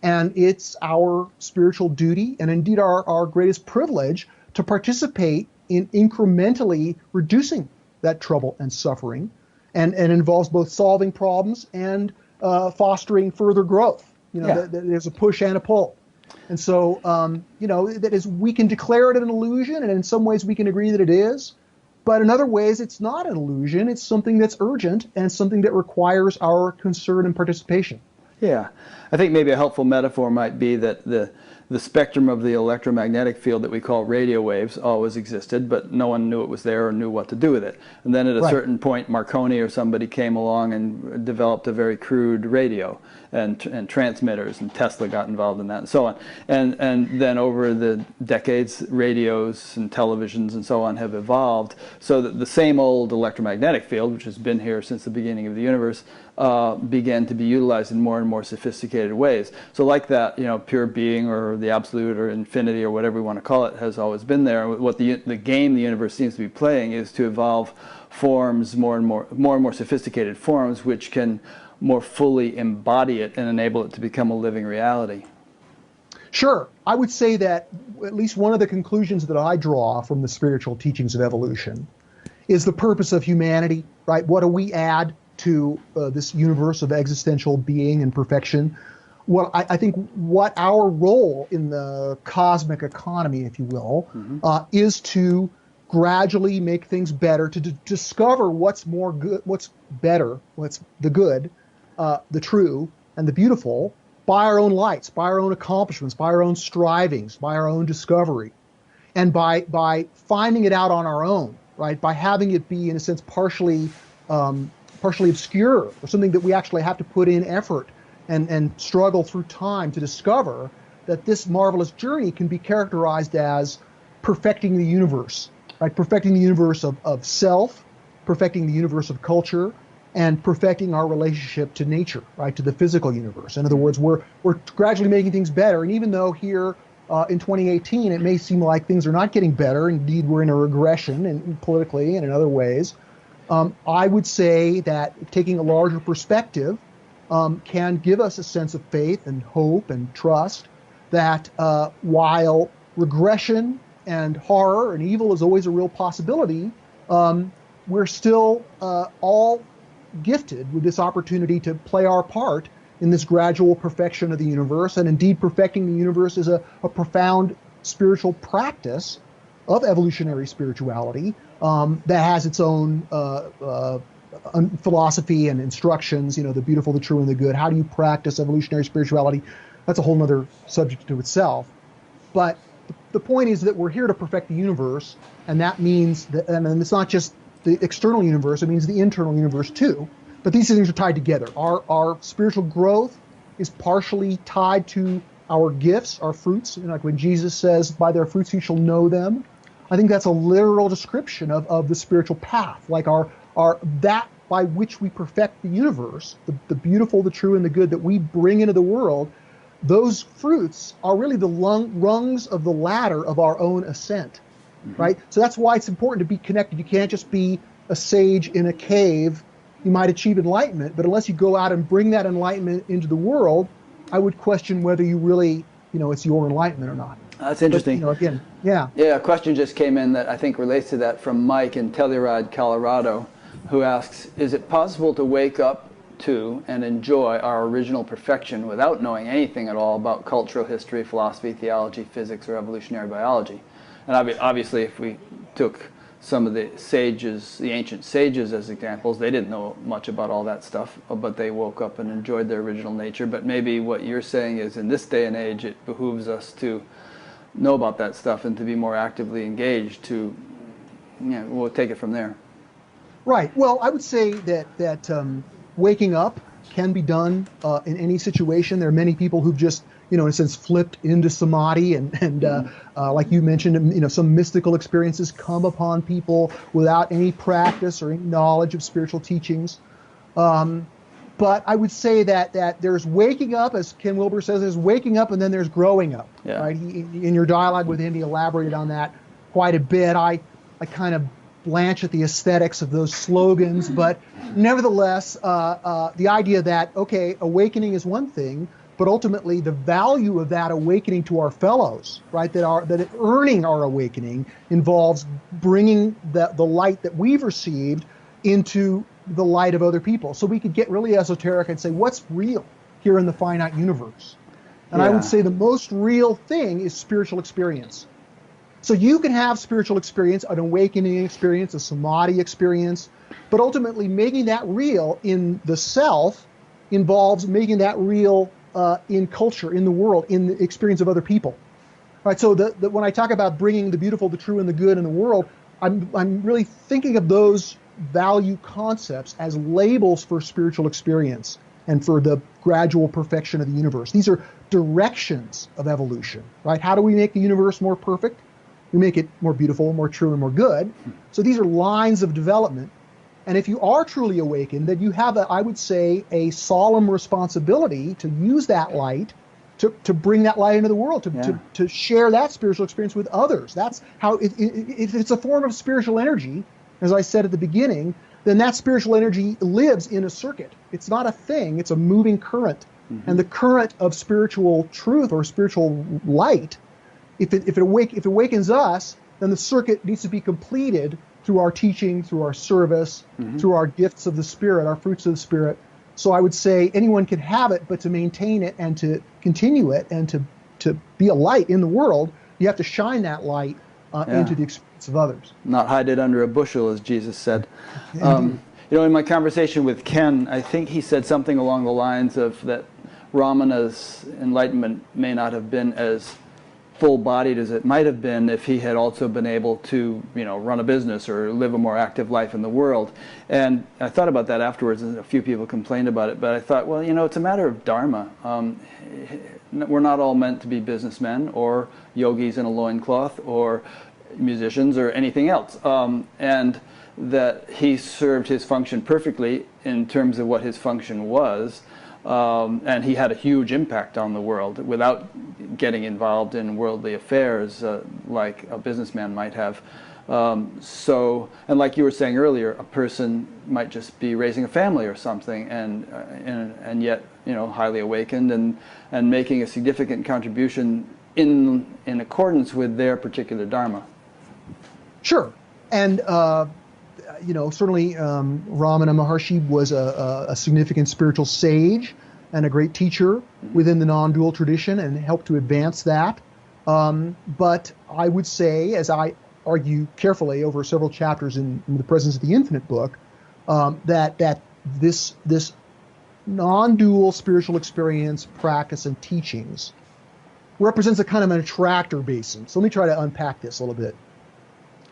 And it's our spiritual duty and indeed our greatest privilege to participate in incrementally reducing that trouble and suffering. And involves both solving problems and fostering further growth. There's a push and a pull. And so, that is, we can declare it an illusion, and in some ways we can agree that it is. But in other ways, it's not an illusion. It's something that's urgent and something that requires our concern and participation. Yeah. I think maybe a helpful metaphor might be that the the spectrum of the electromagnetic field that we call radio waves always existed, but no one knew it was there or knew what to do with it. And then at a certain point, Marconi or somebody came along and developed a very crude radio and transmitters, and Tesla got involved in that and so on. And then over the decades, radios and televisions and so on have evolved so that the same old electromagnetic field, which has been here since the beginning of the universe, began to be utilized in more and more sophisticated ways. So like that, pure being or the absolute or infinity or whatever we want to call it has always been there. What the game the universe seems to be playing is to evolve forms, more and more sophisticated forms, which can more fully embody it and enable it to become a living reality. Sure. I would say that at least one of the conclusions that I draw from the spiritual teachings of evolution is the purpose of humanity, right? What do we add to this universe of existential being and perfection? Well, I think what our role in the cosmic economy, if you will, is to gradually make things better, to discover what's more good, what's better, what's the good, the true, and the beautiful by our own lights, by our own accomplishments, by our own strivings, by our own discovery, and by finding it out on our own, right? By having it be, in a sense, partially obscure, or something that we actually have to put in effort and struggle through time to discover, that this marvelous journey can be characterized as perfecting the universe, right? Perfecting the universe of self, perfecting the universe of culture, and perfecting our relationship to nature, right, to the physical universe. In other words, we're gradually making things better. And even though here in 2018 it may seem like things are not getting better, indeed we're in a regression, and politically and in other ways, I would say that taking a larger perspective can give us a sense of faith and hope and trust that while regression and horror and evil is always a real possibility, we're still all gifted with this opportunity to play our part in this gradual perfection of the universe. And indeed, perfecting the universe is a profound spiritual practice of evolutionary spirituality that has its own philosophy and instructions, the beautiful, the true, and the good. How do you practice evolutionary spirituality? That's a whole other subject to itself. But the point is that we're here to perfect the universe, and that means that, and it's not just the external universe, it means the internal universe too. But these things are tied together. Our spiritual growth is partially tied to our gifts, our fruits. Like when Jesus says, by their fruits you shall know them. I think that's a literal description of the spiritual path, like our that by which we perfect the universe, the beautiful, the true, and the good that we bring into the world. Those fruits are really the rungs of the ladder of our own ascent. Right? So that's why it's important to be connected. You can't just be a sage in a cave. You might achieve enlightenment, but unless you go out and bring that enlightenment into the world, I would question whether you really, it's your enlightenment or not. That's interesting. But, again, yeah. Yeah, a question just came in that I think relates to that from Mike in Telluride, Colorado, who asks, is it possible to wake up to and enjoy our original perfection without knowing anything at all about cultural history, philosophy, theology, physics, or evolutionary biology? And obviously, if we took some of the sages, the ancient sages as examples, they didn't know much about all that stuff, but they woke up and enjoyed their original nature. But maybe what you're saying is in this day and age, it behooves us to know about that stuff and to be more actively engaged to, we'll take it from there. Right. Well, I would say that waking up can be done in any situation. There are many people who've just, in a sense, flipped into samadhi, and like you mentioned, some mystical experiences come upon people without any practice or any knowledge of spiritual teachings. But I would say that there's waking up, as Ken Wilber says, there's waking up and then there's growing up. Yeah. Right? In your dialogue with him, he elaborated on that quite a bit. I kind of blanch at the aesthetics of those slogans, but nevertheless, the idea that, okay, awakening is one thing, but ultimately the value of that awakening to our fellows, right, that earning our awakening involves bringing the light that we've received into the light of other people. So we could get really esoteric and say, what's real here in the finite universe? And I would say the most real thing is spiritual experience. So you can have spiritual experience, an awakening experience, a samadhi experience, but ultimately making that real in the self involves making that real in culture, in the world, in the experience of other people. Right. So when I talk about bringing the beautiful, the true, and the good in the world, I'm really thinking of those value concepts as labels for spiritual experience and for the gradual perfection of the universe. These are directions of evolution, right? How do we make the universe more perfect? We make it more beautiful, more true, and more good. So these are lines of development. And if you are truly awakened, then you have, I would say, a solemn responsibility to use that light to bring that light into the world, to share that spiritual experience with others. That's how, if it's a form of spiritual energy, as I said at the beginning, then that spiritual energy lives in a circuit. It's not a thing, it's a moving current. Mm-hmm. And the current of spiritual truth or spiritual light, if it awakens us, then the circuit needs to be completed through our teaching, through our service, mm-hmm. through our gifts of the Spirit, our fruits of the Spirit. So I would say anyone can have it, but to maintain it and to continue it and to be a light in the world, you have to shine that light into the experience of others. Not hide it under a bushel, as Jesus said. You know, in my conversation with Ken, I think he said something along the lines of that Ramana's enlightenment may not have been as full-bodied as it might have been if he had also been able to, you know, run a business or live a more active life in the world. And I thought about that afterwards, and a few people complained about it, but I thought, well, you know, it's a matter of dharma. We're not all meant to be businessmen or yogis in a loincloth or musicians or anything else. And that he served his function perfectly in terms of what his function was. And he had a huge impact on the world without getting involved in worldly affairs like a businessman might have. So, and like you were saying earlier, a person might just be raising a family or something, and yet, you know, highly awakened and making a significant contribution in accordance with their particular dharma. Sure, and you know, certainly Ramana Maharshi was a significant spiritual sage and a great teacher within the non-dual tradition and helped to advance that. But I would say, as I argue carefully over several chapters in the Presence of the Infinite book, that this non-dual spiritual experience, practice, and teachings represents a kind of an attractor basin. So let me try to unpack this a little bit.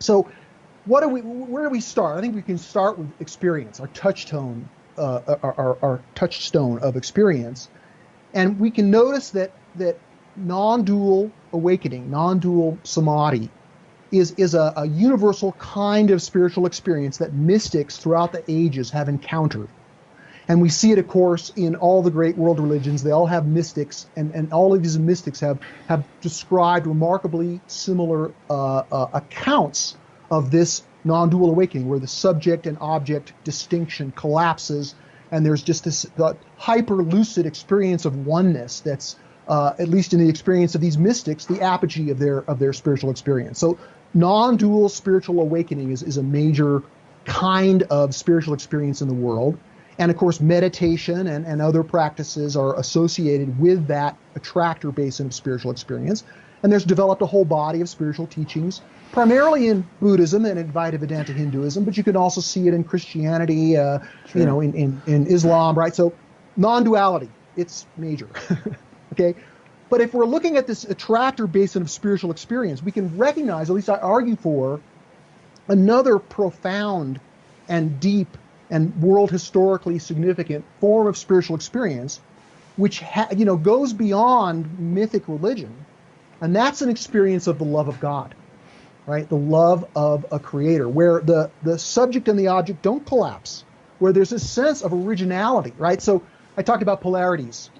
So where do we start? I think we can start with experience, our touchstone of experience, and we can notice that non-dual awakening, non-dual samadhi, is a universal kind of spiritual experience that mystics throughout the ages have encountered. And we see it, of course, in all the great world religions. They all have mystics, and all of these mystics have described remarkably similar accounts of this non-dual awakening, where the subject and object distinction collapses, and there's just this hyper-lucid experience of oneness that's, at least in the experience of these mystics, the apogee of their spiritual experience. So non-dual spiritual awakening is a major kind of spiritual experience in the world. And of course, meditation and other practices are associated with that attractor basin of spiritual experience. And there's developed a whole body of spiritual teachings, primarily in Buddhism and Advaita Vedanta Hinduism, but you can also see it in Christianity, sure. You know, in Islam, right? So non-duality, it's major, okay? But if we're looking at this attractor basin of spiritual experience, we can recognize, at least I argue for, another profound and deep and world historically significant form of spiritual experience, which goes beyond mythic religion, and that's an experience of the love of God, right? The love of a creator, where the subject and the object don't collapse, where there's a sense of originality, right? So I talked about polarities,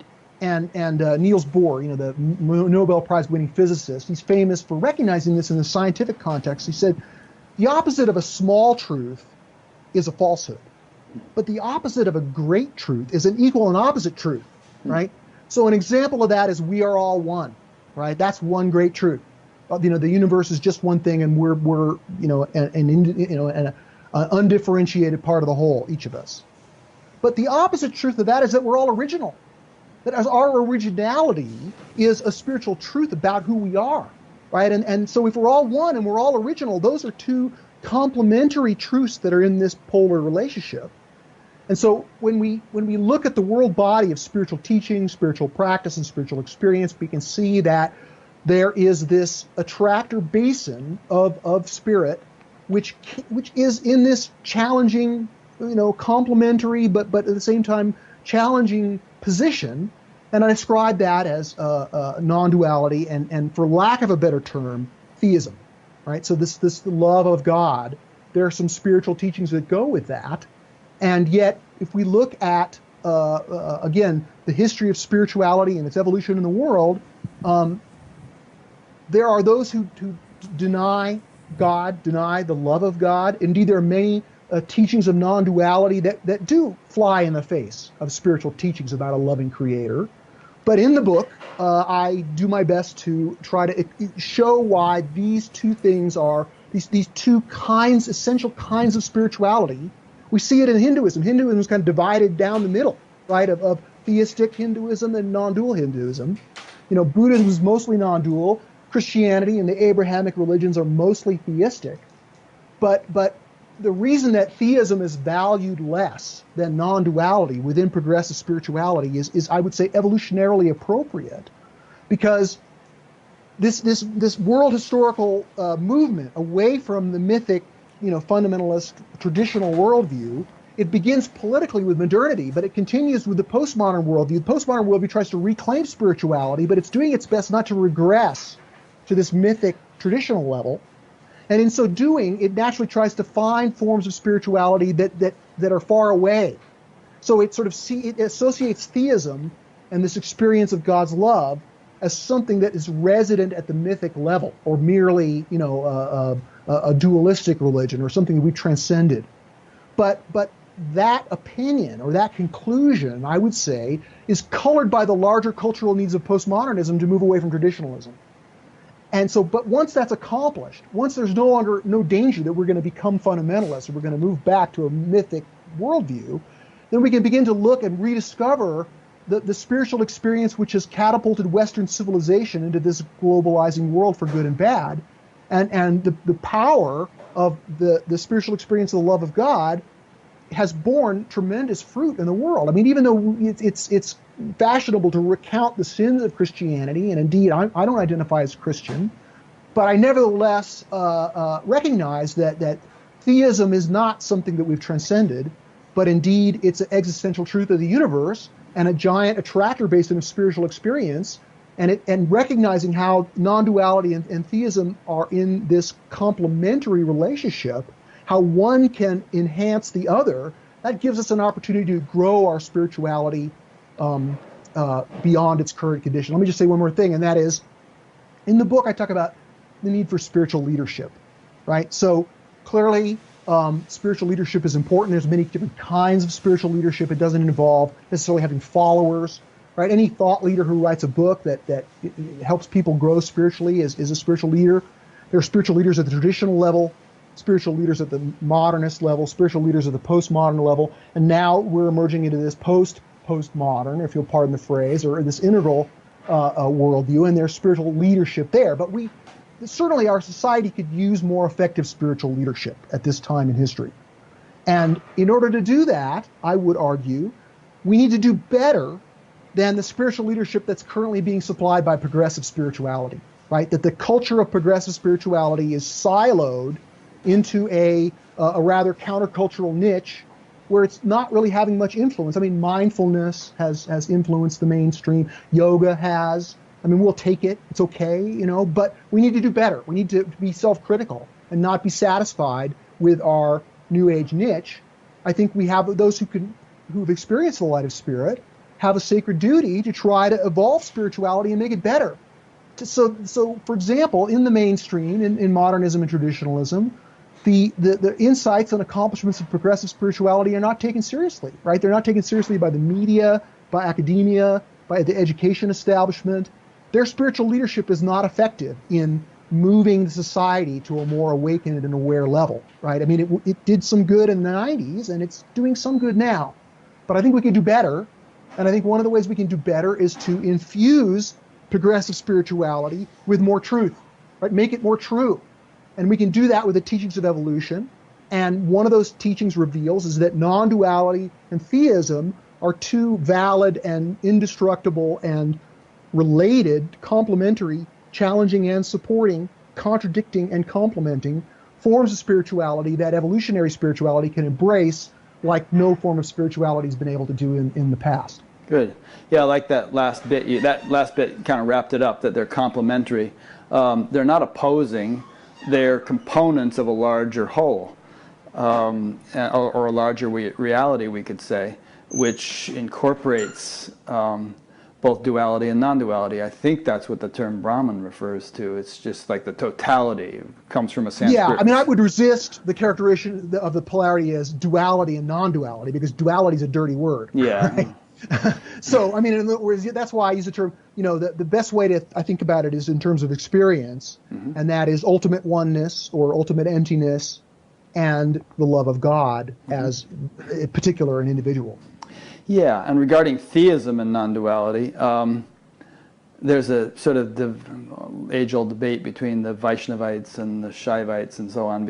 and Niels Bohr, you know, the Nobel Prize winning physicist, he's famous for recognizing this in the scientific context. He said, the opposite of a small truth is a falsehood. But the opposite of a great truth is an equal and opposite truth, right? So an example of that is we are all one, right? That's one great truth. You know, the universe is just one thing, and we're you know, an undifferentiated part of the whole, each of us. But the opposite truth of that is that we're all original. That as our originality is a spiritual truth about who we are, right? And so if we're all one and we're all original, those are two complementary truths that are in this polar relationship. And so when we look at the world body of spiritual teaching, spiritual practice, and spiritual experience, we can see that there is this attractor basin of spirit, which is in this challenging, complementary, but at the same time challenging position. And I describe that as non-duality and for lack of a better term, theism, right? So this love of God, there are some spiritual teachings that go with that. And yet, if we look at, again, the history of spirituality and its evolution in the world, there are those who deny God, deny the love of God. Indeed, there are many teachings of non-duality that do fly in the face of spiritual teachings about a loving creator. But in the book, I do my best to try to show why these two things are, these two essential kinds of spirituality. We see it in Hinduism. Hinduism is kind of divided down the middle, right, of theistic Hinduism and non-dual Hinduism. Buddhism is mostly non-dual. Christianity and the Abrahamic religions are mostly theistic. But the reason that theism is valued less than non-duality within progressive spirituality is I would say evolutionarily appropriate, because this world historical movement away from the mythic, fundamentalist traditional worldview, it begins politically with modernity, but it continues with the postmodern worldview. The postmodern worldview tries to reclaim spirituality, but it's doing its best not to regress to this mythic traditional level. And in so doing, it naturally tries to find forms of spirituality that are far away. So it it associates theism and this experience of God's love as something that is resident at the mythic level, or merely, a dualistic religion, or something that we transcended. But that opinion or that conclusion, I would say, is colored by the larger cultural needs of postmodernism to move away from traditionalism. And so, but once that's accomplished, once there's no danger that we're going to become fundamentalists or we're going to move back to a mythic worldview, then we can begin to look and rediscover the spiritual experience which has catapulted Western civilization into this globalizing world for good and bad, and the power of the spiritual experience of the love of God has borne tremendous fruit in the world. I mean, even though it's fashionable to recount the sins of Christianity, and indeed I don't identify as Christian, but I nevertheless recognize that theism is not something that we've transcended, but indeed it's an existential truth of the universe and a giant attractor basin of spiritual experience, and recognizing how non-duality and theism are in this complementary relationship, how one can enhance the other, that gives us an opportunity to grow our spirituality beyond its current condition. Let me just say one more thing, and that is, in the book I talk about the need for spiritual leadership, right? So clearly spiritual leadership is important. There's many different kinds of spiritual leadership. It doesn't involve necessarily having followers, right? Any thought leader who writes a book that helps people grow spiritually is a spiritual leader. There are spiritual leaders at the traditional level, spiritual leaders at the modernist level, spiritual leaders at the postmodern level, and now we're emerging into this postmodern, if you'll pardon the phrase, or this integral worldview, and there's spiritual leadership there. But certainly our society could use more effective spiritual leadership at this time in history. And in order to do that, I would argue, we need to do better than the spiritual leadership that's currently being supplied by progressive spirituality, right? That the culture of progressive spirituality is siloed into a rather countercultural niche where it's not really having much influence. I mean, mindfulness has influenced the mainstream. Yoga has. I mean, we'll take it. It's okay, but we need to do better. We need to be self-critical and not be satisfied with our New Age niche. I think we have those who've experienced the light of spirit have a sacred duty to try to evolve spirituality and make it better. So for example, in the mainstream, in modernism and traditionalism, the insights and accomplishments of progressive spirituality are not taken seriously, right? They're not taken seriously by the media, by academia, by the education establishment. Their spiritual leadership is not effective in moving the society to a more awakened and aware level, right? I mean, it did some good in the 90s, and it's doing some good now. But I think we can do better, and I think one of the ways we can do better is to infuse progressive spirituality with more truth, right? Make it more true. And we can do that with the teachings of evolution. And one of those teachings reveals is that non-duality and theism are two valid and indestructible and related, complementary challenging and supporting, contradicting and complementing forms of spirituality that evolutionary spirituality can embrace like no form of spirituality has been able to do in the past. Good. Yeah, I like that last bit. That last bit kind of wrapped it up, that they're complementary. They're not opposing. They're components of a larger whole, or a larger reality, we could say, which incorporates both duality and non-duality. I think that's what the term Brahman refers to. It's just like the totality. It comes from a Sanskrit. Yeah, I mean, I would resist the characterization of the polarity as duality and non-duality, because duality is a dirty word. Yeah. Right? So, I mean, in other words, that's why I use the term, the best way to I think about it is in terms of experience, and that is ultimate oneness or ultimate emptiness and the love of God as a particular and individual. Yeah, and regarding theism and non-duality, there's a sort of age-old debate between the Vaishnavites and the Shaivites and so on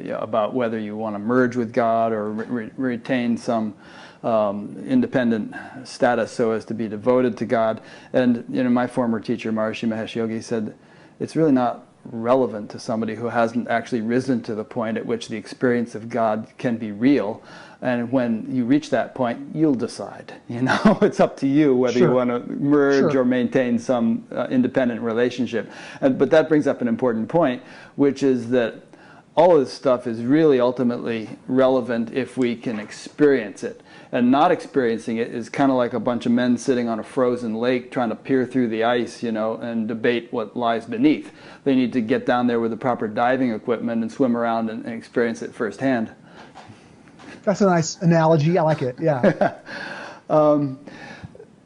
about whether you want to merge with God or retain some independent status so as to be devoted to God. And my former teacher, Maharshi Mahesh Yogi, said it's really not relevant to somebody who hasn't actually risen to the point at which the experience of God can be real. And when you reach that point, you'll decide. It's up to you whether you want to merge or maintain some independent relationship. But that brings up an important point, which is that all of this stuff is really ultimately relevant if we can experience it. And not experiencing it is kind of like a bunch of men sitting on a frozen lake trying to peer through the ice, and debate what lies beneath. They need to get down there with the proper diving equipment and swim around and experience it firsthand. That's a nice analogy. I like it. Yeah.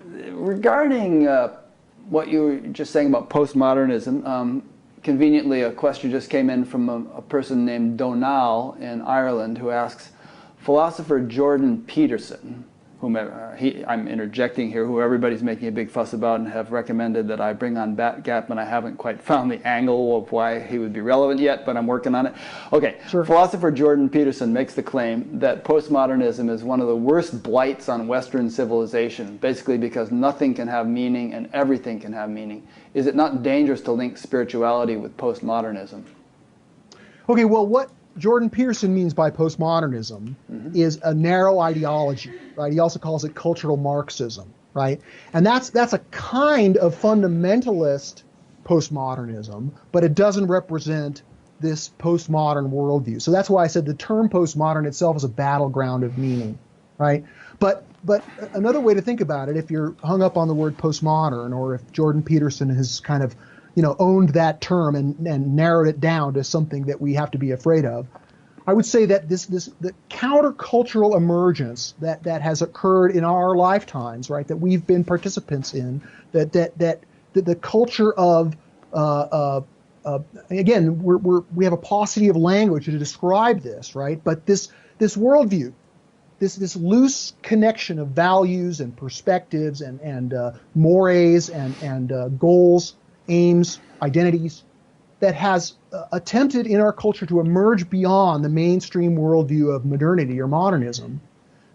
Regarding what you were just saying about postmodernism, conveniently a question just came in from a person named Donal in Ireland who asks, philosopher Jordan Peterson, whom I'm interjecting here, who everybody's making a big fuss about and have recommended that I bring on Batgap, and I haven't quite found the angle of why he would be relevant yet, but I'm working on it. Okay, sure. Philosopher Jordan Peterson makes the claim that postmodernism is one of the worst blights on Western civilization, basically because nothing can have meaning and everything can have meaning. Is it not dangerous to link spirituality with postmodernism? Okay, well, what Jordan Peterson means by postmodernism is a narrow ideology, right? He also calls it cultural Marxism, right? And that's a kind of fundamentalist postmodernism, but it doesn't represent this postmodern worldview. So that's why I said the term postmodern itself is a battleground of meaning, right? But another way to think about it, if you're hung up on the word postmodern, or if Jordan Peterson has kind of owned that term and narrowed it down to something that we have to be afraid of, I would say that the countercultural emergence that has occurred in our lifetimes, right, that we've been participants in, that the culture of again, we have a paucity of language to describe this, right? But this worldview, this loose connection of values and perspectives and mores and goals, aims, identities, that has attempted in our culture to emerge beyond the mainstream worldview of modernity or modernism,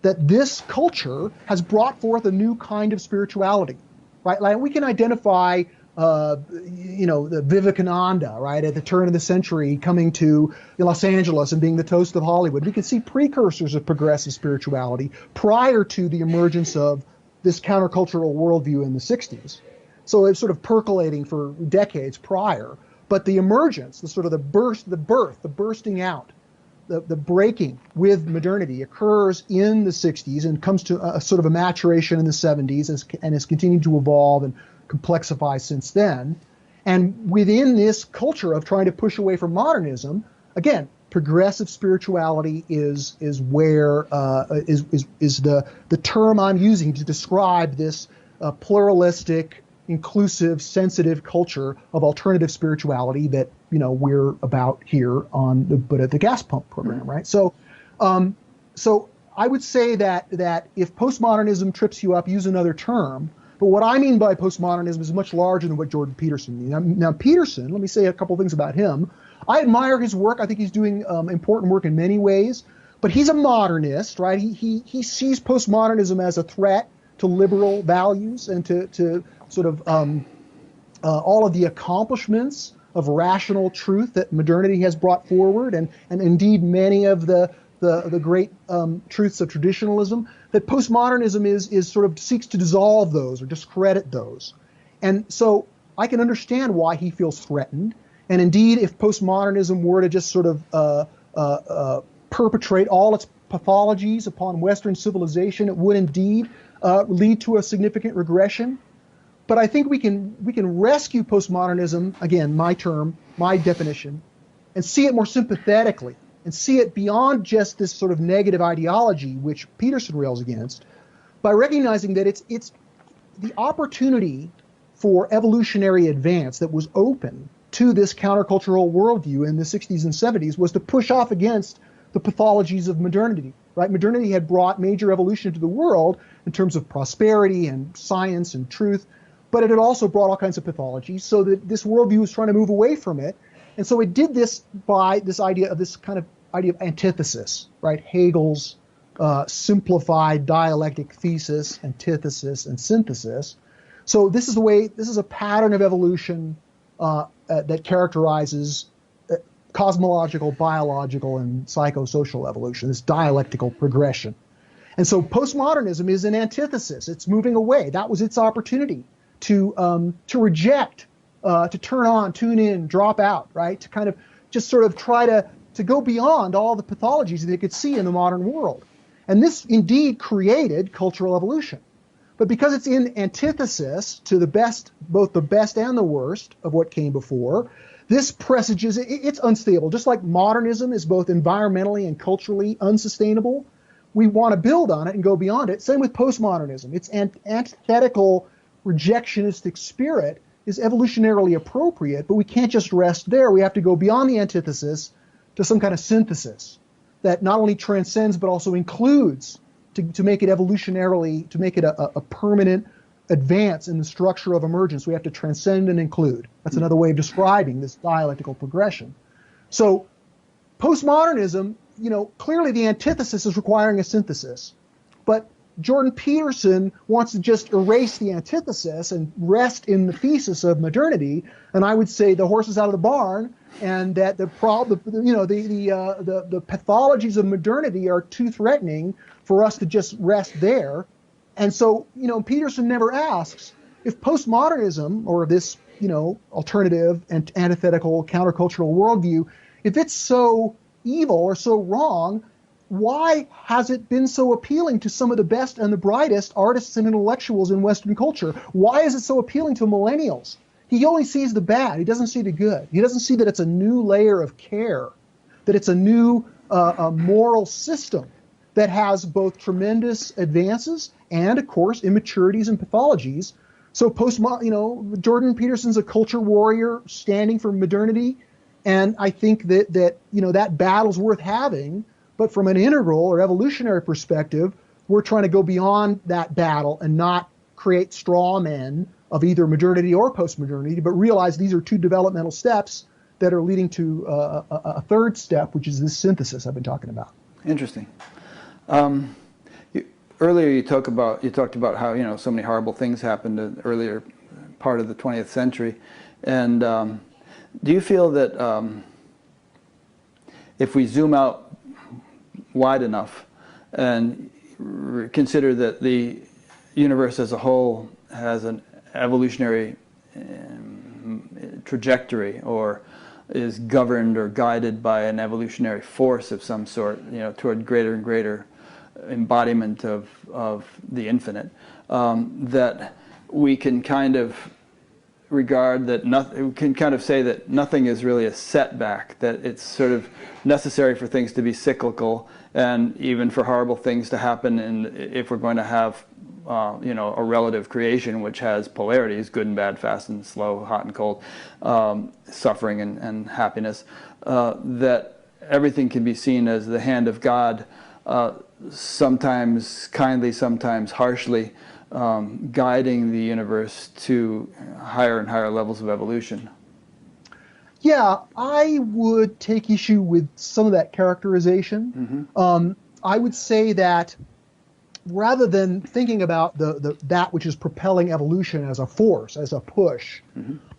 that this culture has brought forth a new kind of spirituality, right? Like we can identify, the Vivekananda, right, at the turn of the century coming to Los Angeles and being the toast of Hollywood. We can see precursors of progressive spirituality prior to the emergence of this countercultural worldview in the 60s. So it's sort of percolating for decades prior. But the emergence, the bursting out, the breaking with modernity occurs in the 60s and comes to a sort of a maturation in the 70s and has continued to evolve and complexify since then. And within this culture of trying to push away from modernism, again, progressive spirituality is where is the term I'm using to describe this pluralistic, inclusive, sensitive culture of alternative spirituality that we're about here on the Buddha at the Gas Pump program, right? So I would say that if postmodernism trips you up, use another term. But what I mean by postmodernism is much larger than what Jordan Peterson means. Now Peterson, let me say a couple things about him. I admire his work. I think he's doing important work in many ways. But he's a modernist, right? He sees postmodernism as a threat to liberal values and to sort of all of the accomplishments of rational truth that modernity has brought forward, and indeed many of the great truths of traditionalism, that postmodernism is sort of seeks to dissolve those or discredit those. And so I can understand why he feels threatened. And indeed, if postmodernism were to just sort of perpetrate all its pathologies upon Western civilization, it would indeed lead to a significant regression. But I think we can rescue postmodernism, again, my term, my definition, and see it more sympathetically, and see it beyond just this sort of negative ideology which Peterson rails against, by recognizing that it's the opportunity for evolutionary advance that was open to this countercultural worldview in the 60s and 70s was to push off against the pathologies of modernity, right? Modernity had brought major evolution to the world in terms of prosperity and science and truth, but it had also brought all kinds of pathologies, so that this worldview was trying to move away from it. And so it did this by this idea of antithesis, right? Hegel's simplified dialectic thesis, antithesis, and synthesis. So this is a pattern of evolution that characterizes cosmological, biological, and psychosocial evolution, this dialectical progression. And so postmodernism is an antithesis. It's moving away. That was its opportunity to reject, to turn on, tune in, drop out, right? To kind of just sort of try to go beyond all the pathologies that they could see in the modern world. And this indeed created cultural evolution. But because it's in antithesis to the best, both the best and the worst of what came before, this presages, it's unstable. Just like modernism is both environmentally and culturally unsustainable, we want to build on it and go beyond it. Same with postmodernism. Its antithetical, rejectionistic spirit is evolutionarily appropriate, but we can't just rest there. We have to go beyond the antithesis to some kind of synthesis that not only transcends but also includes, to make it evolutionarily, to make it a permanent advance in the structure of emergence. We have to transcend and include. That's another way of describing this dialectical progression. So postmodernism, clearly the antithesis is requiring a synthesis, but Jordan Peterson wants to just erase the antithesis and rest in the thesis of modernity, and I would say the horse is out of the barn, and that the pathologies of modernity are too threatening for us to just rest there. And so, Peterson never asks if postmodernism, or this, alternative and antithetical countercultural worldview, if it's so evil or so wrong, why has it been so appealing to some of the best and the brightest artists and intellectuals in Western culture? Why is it so appealing to millennials? He only sees the bad. He doesn't see the good. He doesn't see that it's a new layer of care, that it's a new moral system that has both tremendous advances and, of course, immaturities and pathologies. So Jordan Peterson's a culture warrior standing for modernity, and I think that battle's worth having. But from an integral or evolutionary perspective, we're trying to go beyond that battle and not create straw men of either modernity or postmodernity, but realize these are two developmental steps that are leading to a third step, which is this synthesis I've been talking about. Interesting. Earlier you talked about how so many horrible things happened in the earlier part of the 20th century, and do you feel that if we zoom out wide enough and consider that the universe as a whole has an evolutionary trajectory, or is governed or guided by an evolutionary force of some sort, toward greater and greater embodiment of the infinite, that we can kind of regard that we can kind of say that nothing is really a setback, that it's sort of necessary for things to be cyclical, and even for horrible things to happen, and if we're going to have a relative creation which has polarities, good and bad, fast and slow, hot and cold, suffering and happiness, that everything can be seen as the hand of God, sometimes kindly, sometimes harshly, guiding the universe to higher and higher levels of evolution. Yeah, I would take issue with some of that characterization. Mm-hmm. I would say that rather than thinking about that which is propelling evolution as a force, as a push,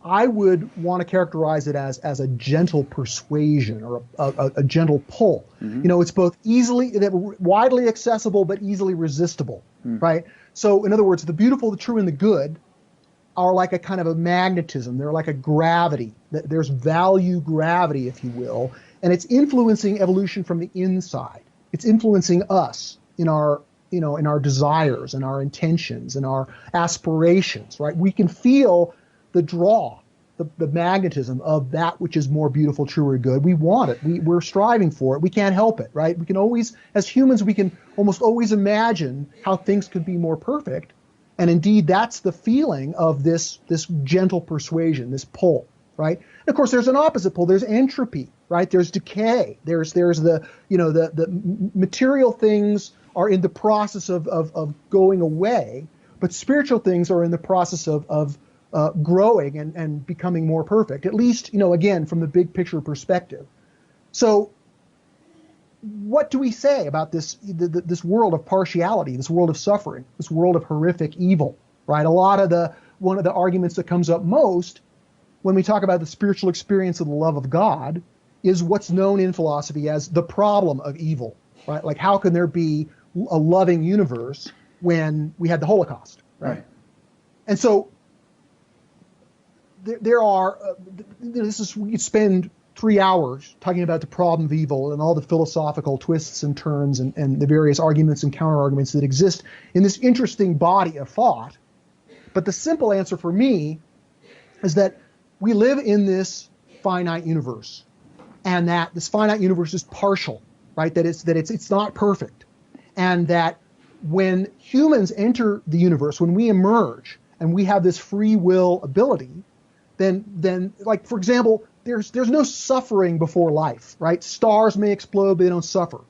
I would want to characterize it as a gentle persuasion or a gentle pull. It's both widely accessible but easily resistible, right? So in other words, the beautiful, the true, and the good are like a kind of a magnetism. They're like a gravity. There's value gravity, if you will, and it's influencing evolution from the inside. It's influencing us in our desires and our intentions and our aspirations, right? We can feel the draw, the magnetism of that which is more beautiful, true, or good. We want it. We're striving for it. We can't help it, right? We can always, as humans, we can almost always imagine how things could be more perfect. And indeed, that's the feeling of this gentle persuasion, this pull, right? And of course, there's an opposite pull. There's entropy, right? There's decay. There's the material things are in the process of going away, but spiritual things are in the process of growing and becoming more perfect, at least, again, from the big picture perspective. So what do we say about this world of partiality, this world of suffering, this world of horrific evil, right? One of the arguments that comes up most when we talk about the spiritual experience of the love of God is what's known in philosophy as the problem of evil, right? Like, how can there be a loving universe when we had the Holocaust, right? And so there are, we could spend 3 hours talking about the problem of evil and all the philosophical twists and turns and the various arguments and counter-arguments that exist in this interesting body of thought. But the simple answer for me is that we live in this finite universe, and that this finite universe is partial, right? That it's not perfect, and that when humans enter the universe, when we emerge and we have this free will ability, then like, for example, there's no suffering before life, right? Stars may explode, but they don't suffer.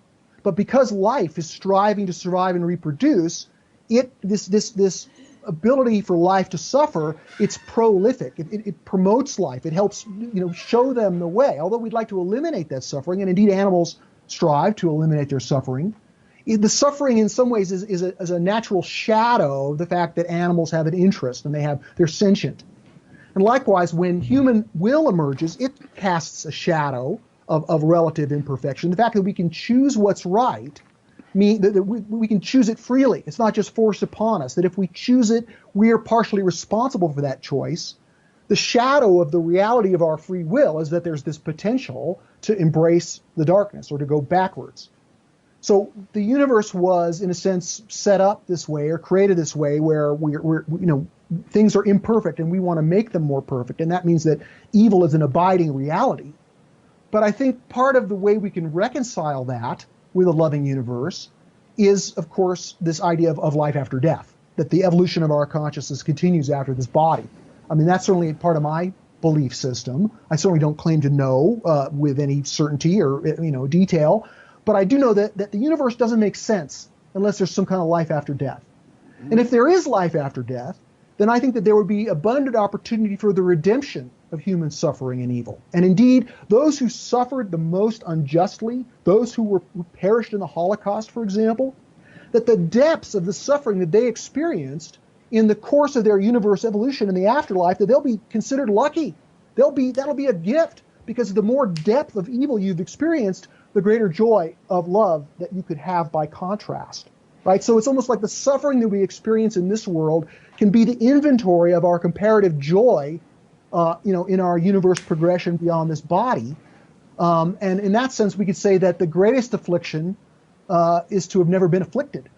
But because life is striving to survive and reproduce, this ability for life to suffer, it's prolific. It promotes life. It helps, show them the way. Although we'd like to eliminate that suffering, and indeed animals strive to eliminate their suffering. The suffering in some ways is a natural shadow of the fact that animals have an interest and they're sentient. And likewise, when human will emerges, it casts a shadow of relative imperfection. The fact that we can choose what's right means that we can choose it freely. It's not just forced upon us, that if we choose it, we are partially responsible for that choice. The shadow of the reality of our free will is that there's this potential to embrace the darkness or to go backwards. So the universe was, in a sense, set up this way or created this way where we're things are imperfect and we want to make them more perfect. And that means that evil is an abiding reality. But I think part of the way we can reconcile that with a loving universe is, of course, this idea of life after death, that the evolution of our consciousness continues after this body. I mean, that's certainly part of my belief system. I certainly don't claim to know with any certainty or detail, but I do know that the universe doesn't make sense unless there's some kind of life after death. And if there is life after death, then I think that there would be abundant opportunity for the redemption of human suffering and evil. And indeed, those who suffered the most unjustly, those who perished in the Holocaust, for example, that the depths of the suffering that they experienced in the course of their universe evolution in the afterlife, that they'll be considered lucky. That'll be a gift, because the more depth of evil you've experienced, the greater joy of love that you could have by contrast. Right? So it's almost like the suffering that we experience in this world can be the inventory of our comparative joy, in our universe progression beyond this body. And in that sense, we could say that the greatest affliction is to have never been afflicted.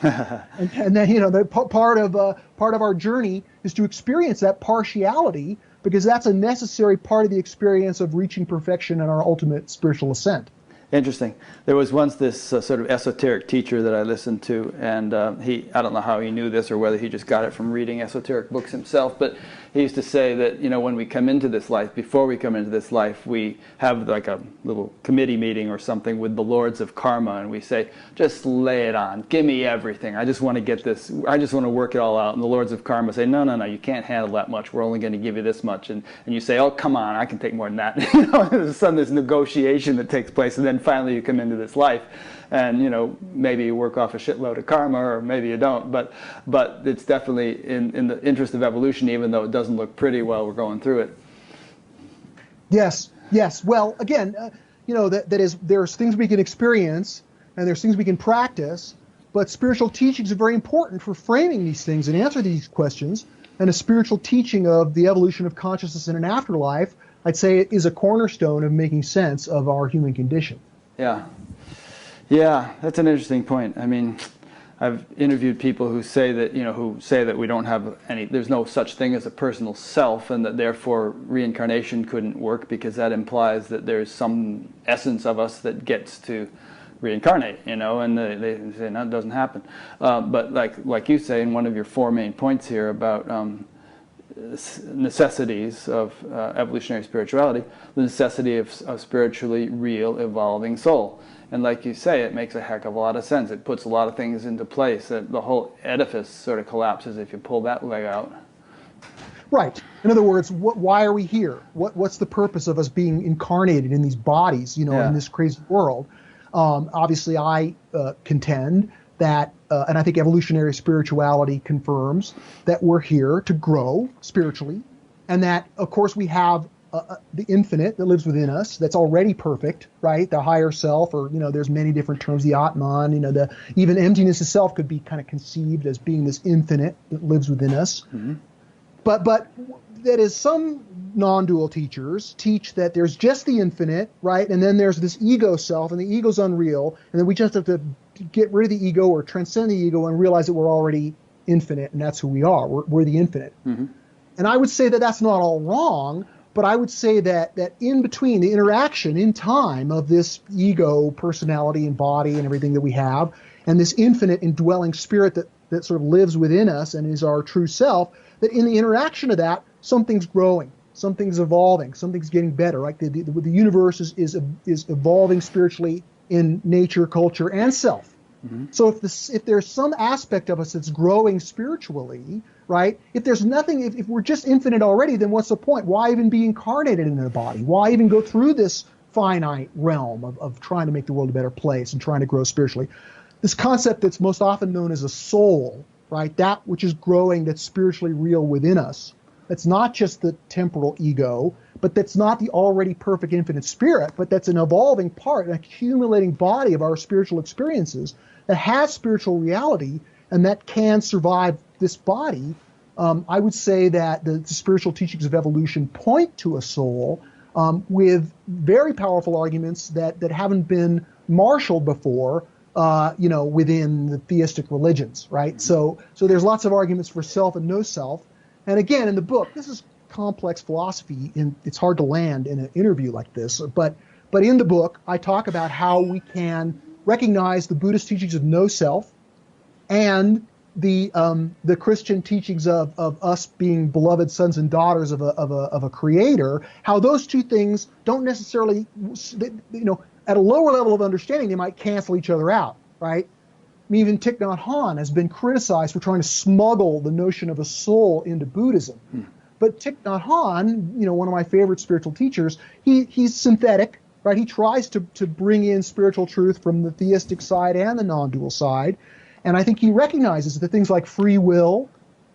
and then, part of our journey is to experience that partiality, because that's a necessary part of the experience of reaching perfection and our ultimate spiritual ascent. Interesting. There was once this sort of esoteric teacher that I listened to, and I don't know how he knew this or whether he just got it from reading esoteric books himself, but he used to say that, you know, when we come into this life, before we come into this life, we have like a little committee meeting or something with the lords of karma, and we say, just lay it on, give me everything. I just want to get this, I just want to work it all out. And the lords of karma say, no, no, no, you can't handle that much. We're only going to give you this much. And you say, oh, come on, I can take more than that. You know, there's this negotiation that takes place, and then finally you come into this life. And, you know, maybe you work off a shitload of karma, or maybe you don't. But it's definitely in the interest of evolution, even though it doesn't look pretty while we're going through it. Yes, yes. Well, again, you know, there's things we can experience, and there's things we can practice, but spiritual teachings are very important for framing these things and answering these questions. And a spiritual teaching of the evolution of consciousness in an afterlife, I'd say, it is a cornerstone of making sense of our human condition. Yeah. Yeah, that's an interesting point. I mean, I've interviewed people who say that, you know, we don't have any, there's no such thing as a personal self, and that therefore reincarnation couldn't work because that implies that there's some essence of us that gets to reincarnate, you know, and they say, no, it doesn't happen. But like you say in one of your 4 main points here about necessities of evolutionary spirituality, the necessity of spiritually real evolving soul. And like you say, it makes a heck of a lot of sense. It puts a lot of things into place. The whole edifice sort of collapses if you pull that leg out. Right. In other words, why are we here? What's the purpose of us being incarnated in these bodies, you know, in this crazy world? Obviously, I contend that, and I think evolutionary spirituality confirms that we're here to grow spiritually, and that, of course, we have the infinite that lives within us, that's already perfect, right? The higher self, or, you know, there's many different terms, the Atman, you know, even emptiness itself could be kind of conceived as being this infinite that lives within us. Mm-hmm. But that is, some non-dual teachers teach that there's just the infinite, right? And then there's this ego self, and the ego's unreal, and then we just have to get rid of the ego or transcend the ego and realize that we're already infinite, and that's who we are. We're the infinite. Mm-hmm. And I would say that that's not all wrong, but I would say that in between, the interaction in time of this ego, personality, and body and everything that we have, and this infinite indwelling spirit that sort of lives within us and is our true self, that in the interaction of that, something's growing, something's evolving, something's getting better. Right? The universe is evolving spiritually in nature, culture, and self. Mm-hmm. So if there's some aspect of us that's growing spiritually, right? If there's nothing, if we're just infinite already, then what's the point? Why even be incarnated in a body? Why even go through this finite realm of trying to make the world a better place and trying to grow spiritually? This concept that's most often known as a soul, right? That which is growing, that's spiritually real within us. That's not just the temporal ego, but that's not the already perfect infinite spirit, but that's an evolving part, an accumulating body of our spiritual experiences that has spiritual reality and that can survive this body. I would say that the spiritual teachings of evolution point to a soul with very powerful arguments that haven't been marshaled before, you know, within the theistic religions, right? So there's lots of arguments for self and no self. And again, in the book, this is complex philosophy, and it's hard to land in an interview like this. But in the book, I talk about how we can recognize the Buddhist teachings of no self and the Christian teachings of us being beloved sons and daughters of a creator. How those two things don't necessarily, you know, at a lower level of understanding, they might cancel each other out, right? I mean, even Thich Nhat Hanh has been criticized for trying to smuggle the notion of a soul into Buddhism. But Thich Nhat Hanh, you know, one of my favorite spiritual teachers, he's synthetic, right? He tries to bring in spiritual truth from the theistic side and the non-dual side. And I think he recognizes that things like free will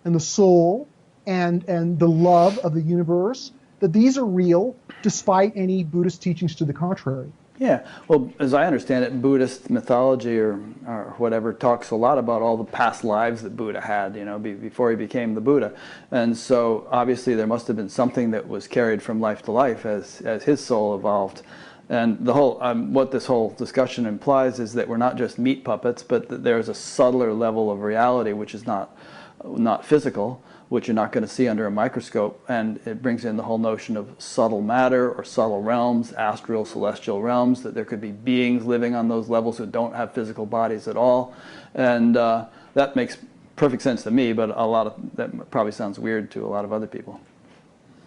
and the soul and the love of the universe, that these are real despite any Buddhist teachings to the contrary. Yeah, well, as I understand it, Buddhist mythology or whatever talks a lot about all the past lives that Buddha had, you know, before he became the Buddha. And so obviously there must have been something that was carried from life to life as his soul evolved. And the whole what this whole discussion implies is that we're not just meat puppets, but that there's a subtler level of reality which is not physical, which you're not going to see under a microscope, and it brings in the whole notion of subtle matter or subtle realms, astral, celestial realms, that there could be beings living on those levels who don't have physical bodies at all, and that makes perfect sense to me, but that probably sounds weird to a lot of other people.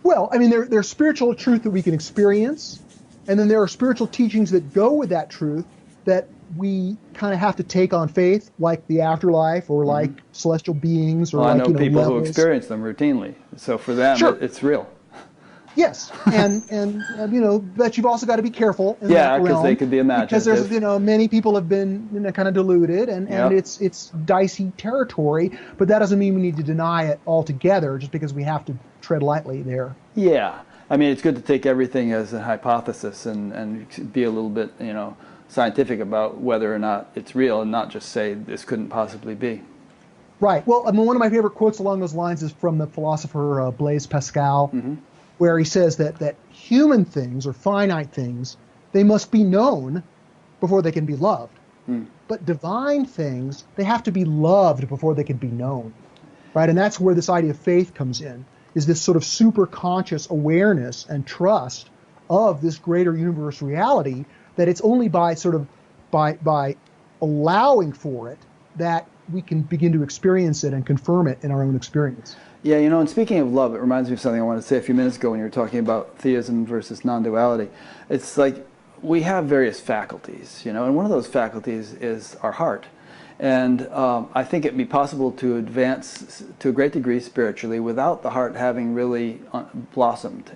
Well, I mean, there's spiritual truth that we can experience, and then there are spiritual teachings that go with that truth that we kind of have to take on faith, like the afterlife, or like celestial beings, or well, like, I know people levels. who experience them routinely, so for them, sure. It's real. Yes, and but you've also got to be careful in yeah, that realm, because they could be imaginative. Because there's many people have been kind of deluded, and it's dicey territory. But that doesn't mean we need to deny it altogether, just because we have to tread lightly there. Yeah, I mean, it's good to take everything as a hypothesis and be a little bit scientific about whether or not it's real, and not just say this couldn't possibly be. Right. Well, I mean, one of my favorite quotes along those lines is from the philosopher Blaise Pascal. Where he says that human things, or finite things, they must be known before they can be loved. But divine things, they have to be loved before they can be known. Right? And that's where this idea of faith comes in, is this sort of super conscious awareness and trust of this greater universe reality, that it's only by by allowing for it that we can begin to experience it and confirm it in our own experience. Yeah, and speaking of love, it reminds me of something I wanted to say a few minutes ago when you were talking about theism versus non-duality. It's like we have various faculties, and one of those faculties is our heart. And I think it'd be possible to advance to a great degree spiritually without the heart having really blossomed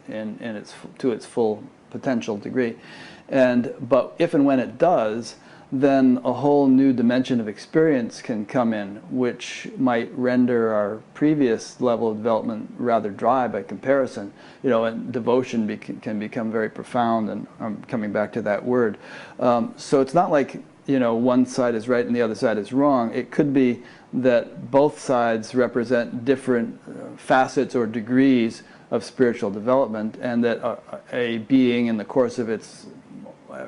to its full potential degree. But if and when it does, then a whole new dimension of experience can come in, which might render our previous level of development rather dry by comparison. And devotion can become very profound, and I'm coming back to that word. So it's not like, one side is right and the other side is wrong. It could be that both sides represent different facets or degrees of spiritual development, and that a being in the course of its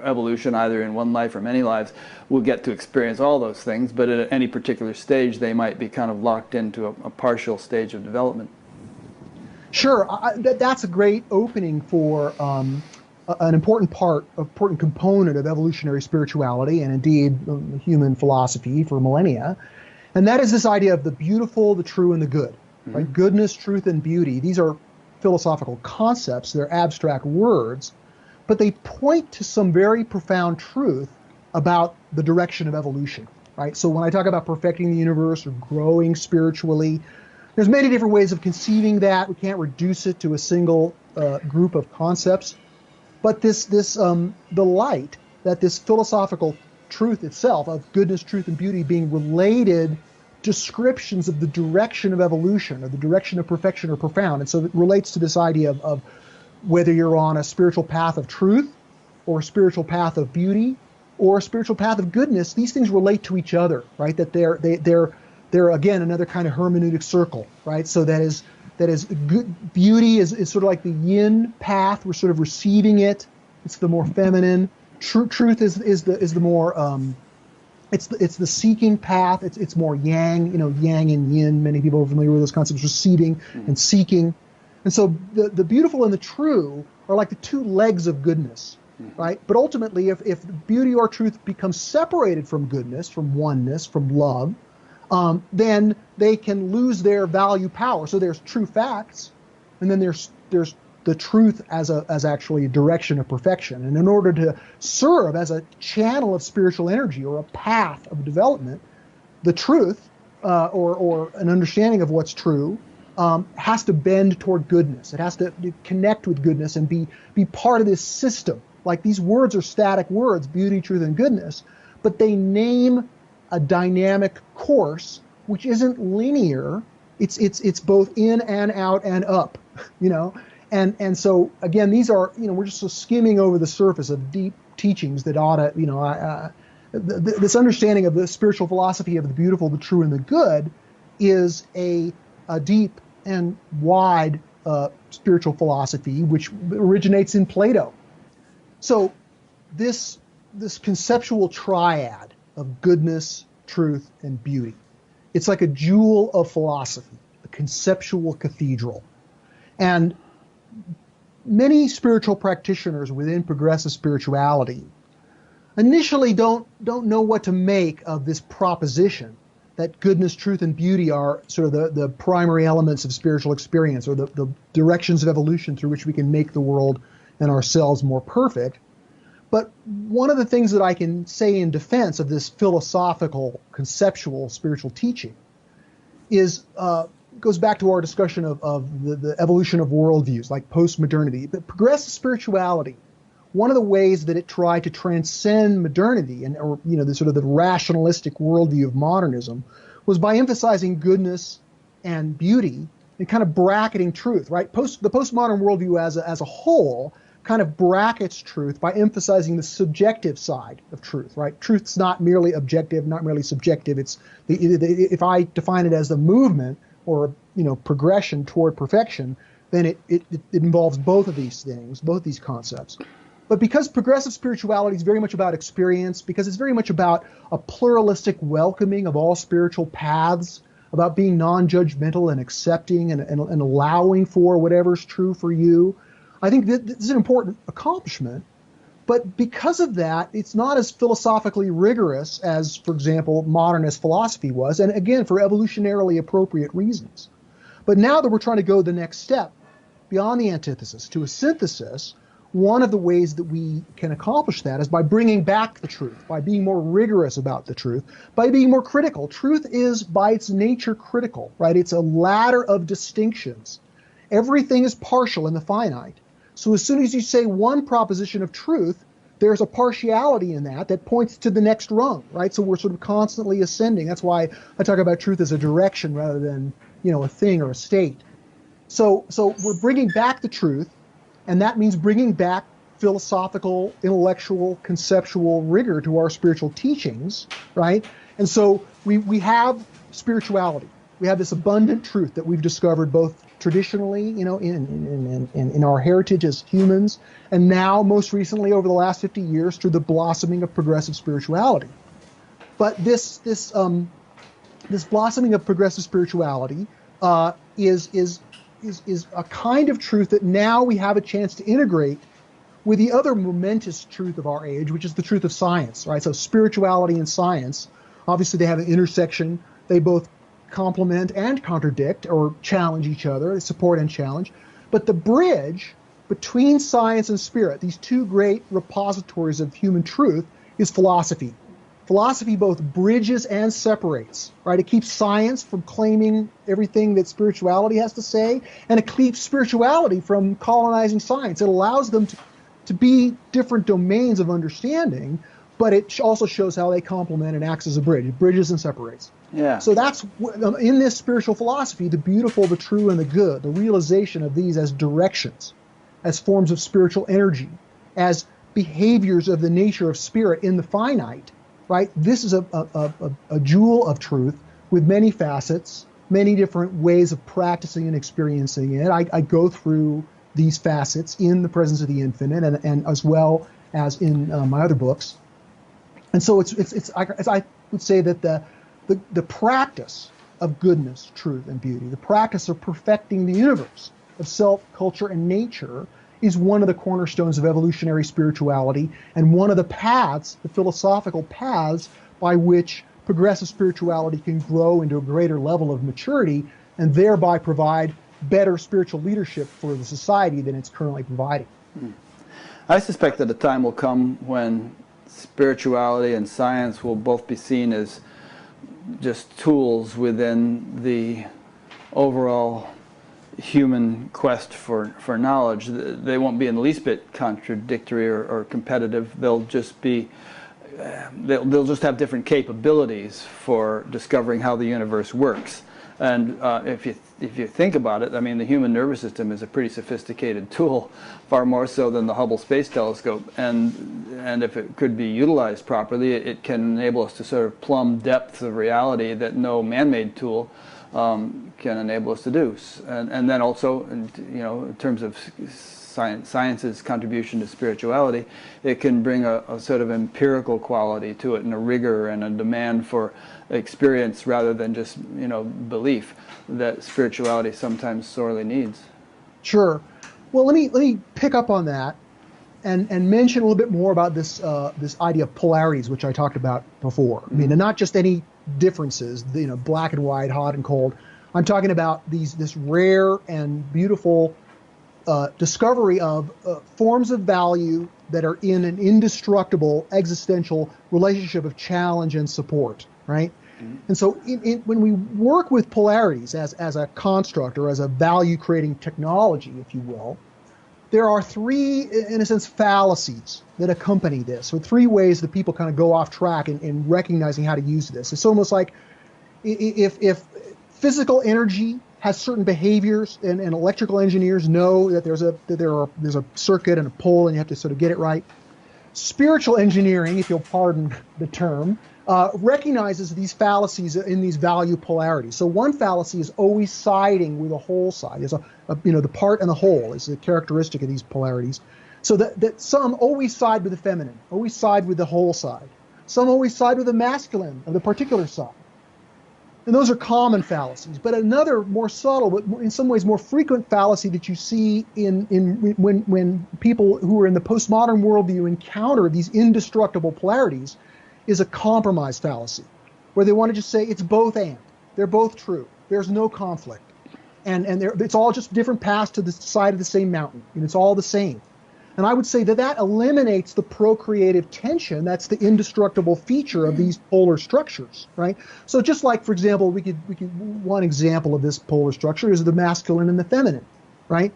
evolution, either in one life or many lives, will get to experience all those things, but at any particular stage they might be kind of locked into a partial stage of development. Sure, that's a great opening for an important component of evolutionary spirituality, and indeed human philosophy for millennia, and that is this idea of the beautiful, the true, and the good. Right? Goodness, truth, and beauty. These are philosophical concepts. They're abstract words, but they point to some very profound truth about the direction of evolution, right? So when I talk about perfecting the universe or growing spiritually, there's many different ways of conceiving that. We can't reduce it to a single group of concepts. But the light that this philosophical truth itself of goodness, truth, and beauty being related descriptions of the direction of evolution, or the direction of perfection, are profound. And so it relates to this idea of whether you're on a spiritual path of truth, or a spiritual path of beauty, or a spiritual path of goodness. These things relate to each other, right? That they're again another kind of hermeneutic circle, right? So that is good. Beauty is sort of like the yin path. We're sort of receiving it. It's the more feminine. Truth is the more it's the seeking path. It's more yang. Yang and yin. Many people are familiar with those concepts: receiving and seeking. And so the beautiful and the true are like the two legs of goodness, right? But ultimately, if beauty or truth becomes separated from goodness, from oneness, from love, then they can lose their value power. So there's true facts, and then there's the truth as actually a direction of perfection. And in order to serve as a channel of spiritual energy or a path of development, the truth or an understanding of what's true has to bend toward goodness. It has to connect with goodness and be part of this system. Like, these words are static words, beauty, truth, and goodness, but they name a dynamic course which isn't linear. It's both in and out and up, And so again, these are, we're just so skimming over the surface of deep teachings that ought to, this understanding of the spiritual philosophy of the beautiful, the true, and the good is a deep and wide spiritual philosophy which originates in Plato. So this conceptual triad of goodness, truth, and beauty, it's like a jewel of philosophy, a conceptual cathedral. And many spiritual practitioners within progressive spirituality initially don't know what to make of this proposition that goodness, truth, and beauty are sort of the primary elements of spiritual experience, or the directions of evolution through which we can make the world and ourselves more perfect. But one of the things that I can say in defense of this philosophical, conceptual spiritual teaching is goes back to our discussion of the evolution of worldviews, like postmodernity. But progressive spirituality, one of the ways that it tried to transcend modernity or the sort of the rationalistic worldview of modernism was by emphasizing goodness and beauty and kind of bracketing truth, right? The postmodern worldview as a whole kind of brackets truth by emphasizing the subjective side of truth, right? Truth's not merely objective, not merely subjective. It's if I define it as the movement or progression toward perfection, then it involves both of these things, both these concepts. But because progressive spirituality is very much about experience, because it's very much about a pluralistic welcoming of all spiritual paths, about being non-judgmental and accepting and allowing for whatever's true for you, I think that this is an important accomplishment. But because of that, it's not as philosophically rigorous as, for example, modernist philosophy was, and again, for evolutionarily appropriate reasons. But now that we're trying to go the next step, beyond the antithesis, to a synthesis, one of the ways that we can accomplish that is by bringing back the truth, by being more rigorous about the truth, by being more critical. Truth is, by its nature, critical, right? It's a ladder of distinctions. Everything is partial in the finite. So as soon as you say one proposition of truth, there's a partiality in that points to the next rung, right? So we're sort of constantly ascending. That's why I talk about truth as a direction rather than, a thing or a state. So we're bringing back the truth, and that means bringing back philosophical, intellectual, conceptual rigor to our spiritual teachings, right? And so we have spirituality. We have this abundant truth that we've discovered both traditionally, in our heritage as humans, and now most recently over the last 50 years through the blossoming of progressive spirituality. But this blossoming of progressive spirituality is a kind of truth that now we have a chance to integrate with the other momentous truth of our age, which is the truth of science, right? So spirituality and science, obviously they have an intersection. They both complement and contradict or challenge each other. They support and challenge. But the bridge between science and spirit, these two great repositories of human truth, is philosophy. Philosophy both bridges and separates, right? It keeps science from claiming everything that spirituality has to say, and it keeps spirituality from colonizing science. It allows them to be different domains of understanding, but it also shows how they complement and acts as a bridge. It bridges and separates. Yeah. So that's, in this spiritual philosophy, the beautiful, the true, and the good, the realization of these as directions, as forms of spiritual energy, as behaviors of the nature of spirit in the finite, right? This is a jewel of truth with many facets, many different ways of practicing and experiencing it. I go through these facets in The Presence of the Infinite and as well as in my other books. And so I would say that the practice of goodness, truth, and beauty, the practice of perfecting the universe of self, culture, and nature is one of the cornerstones of evolutionary spirituality and one of the paths, the philosophical paths, by which progressive spirituality can grow into a greater level of maturity and thereby provide better spiritual leadership for the society than it's currently providing. I suspect that a time will come when spirituality and science will both be seen as just tools within the overall human quest for knowledge. They won't be in the least bit contradictory or competitive. They'll just be they'll just have different capabilities for discovering how the universe works. And if you think about it, I mean, the human nervous system is a pretty sophisticated tool, far more so than the Hubble Space Telescope. And if it could be utilized properly, it can enable us to sort of plumb depths of reality that no man-made tool can enable us to do. And then also, in terms of science's contribution to spirituality, it can bring a sort of empirical quality to it and a rigor and a demand for experience rather than just belief that spirituality sometimes sorely needs. Sure. Well, let me pick up on that and mention a little bit more about this idea of polarities, which I talked about before. I mean, and not just any differences, black and white, hot and cold. I'm talking about this rare and beautiful discovery of forms of value that are in an indestructible existential relationship of challenge and support, right? Mm-hmm. And so when we work with polarities as a construct or as a value-creating technology, if you will, there are three, in a sense, fallacies that accompany this, or three ways that people kind of go off track in recognizing how to use this. It's almost like if physical energy has certain behaviors, and electrical engineers know that there's a circuit and a pole, and you have to sort of get it right. Spiritual engineering, if you'll pardon the term, recognizes these fallacies in these value polarities. So one fallacy is always siding with the whole side. There's the part and the whole is a characteristic of these polarities. So that some always side with the feminine, always side with the whole side. Some always side with the masculine of the particular side. And those are common fallacies. But another more subtle, but in some ways more frequent fallacy that you see when people who are in the postmodern worldview encounter these indestructible polarities is a compromise fallacy, where they want to just say it's both and. They're both true. There's no conflict. And it's all just different paths to the side of the same mountain. And it's all the same. And I would say that eliminates the procreative tension. That's the indestructible feature of these polar structures, right? So just like, for example, one example of this polar structure is the masculine and the feminine, right?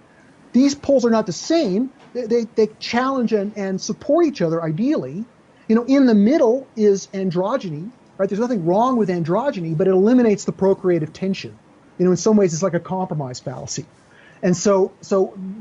These poles are not the same. They challenge and support each other ideally. In the middle is androgyny, right? There's nothing wrong with androgyny, but it eliminates the procreative tension. In some ways, it's like a compromise fallacy. And so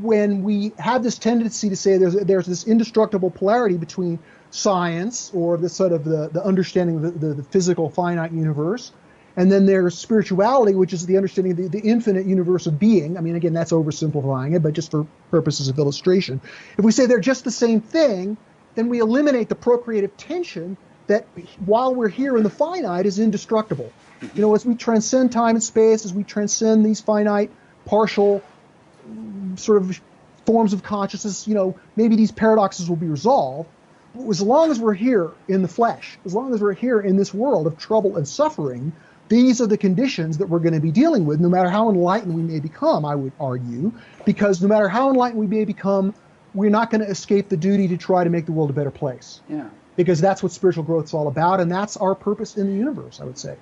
when we have this tendency to say there's this indestructible polarity between science, or the sort of the understanding of the physical finite universe, and then there's spirituality, which is the understanding of the infinite universe of being. I mean, again, that's oversimplifying it, but just for purposes of illustration. If we say they're just the same thing, then we eliminate the procreative tension that, while we're here in the finite, is indestructible. As we transcend time and space, as we transcend these finite, partial sort of forms of consciousness, maybe these paradoxes will be resolved. But as long as we're here in the flesh, as long as we're here in this world of trouble and suffering, these are the conditions that we're going to be dealing with, no matter how enlightened we may become, I would argue, because no matter how enlightened we may become, we're not going to escape the duty to try to make the world a better place. Yeah. Because that's what spiritual growth is all about, and that's our purpose in the universe, I would say.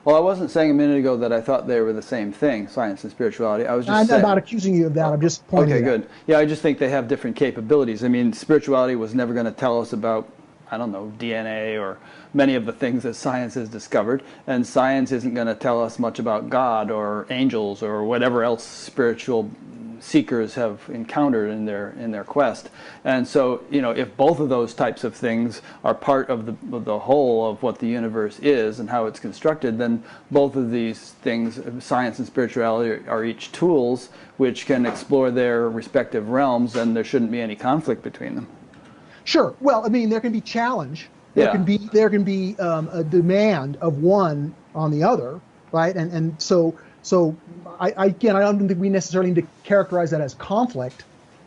Well, I wasn't saying a minute ago that I thought they were the same thing, science and spirituality. I was just I'm not accusing you of that. I'm just pointing out. Okay, good. Yeah, I just think they have different capabilities. I mean, spirituality was never going to tell us about, I don't know, DNA or many of the things that science has discovered, and science isn't going to tell us much about God or angels or whatever else spiritual seekers have encountered in their quest. And so, if both of those types of things are part of the whole of what the universe is and how it's constructed, then both of these things, science and spirituality, are each tools which can explore their respective realms, and there shouldn't be any conflict between them. Will Well, I mean, there can be challenge. There can be a demand of one on the other, right? And so I don't think we necessarily need to characterize that as conflict,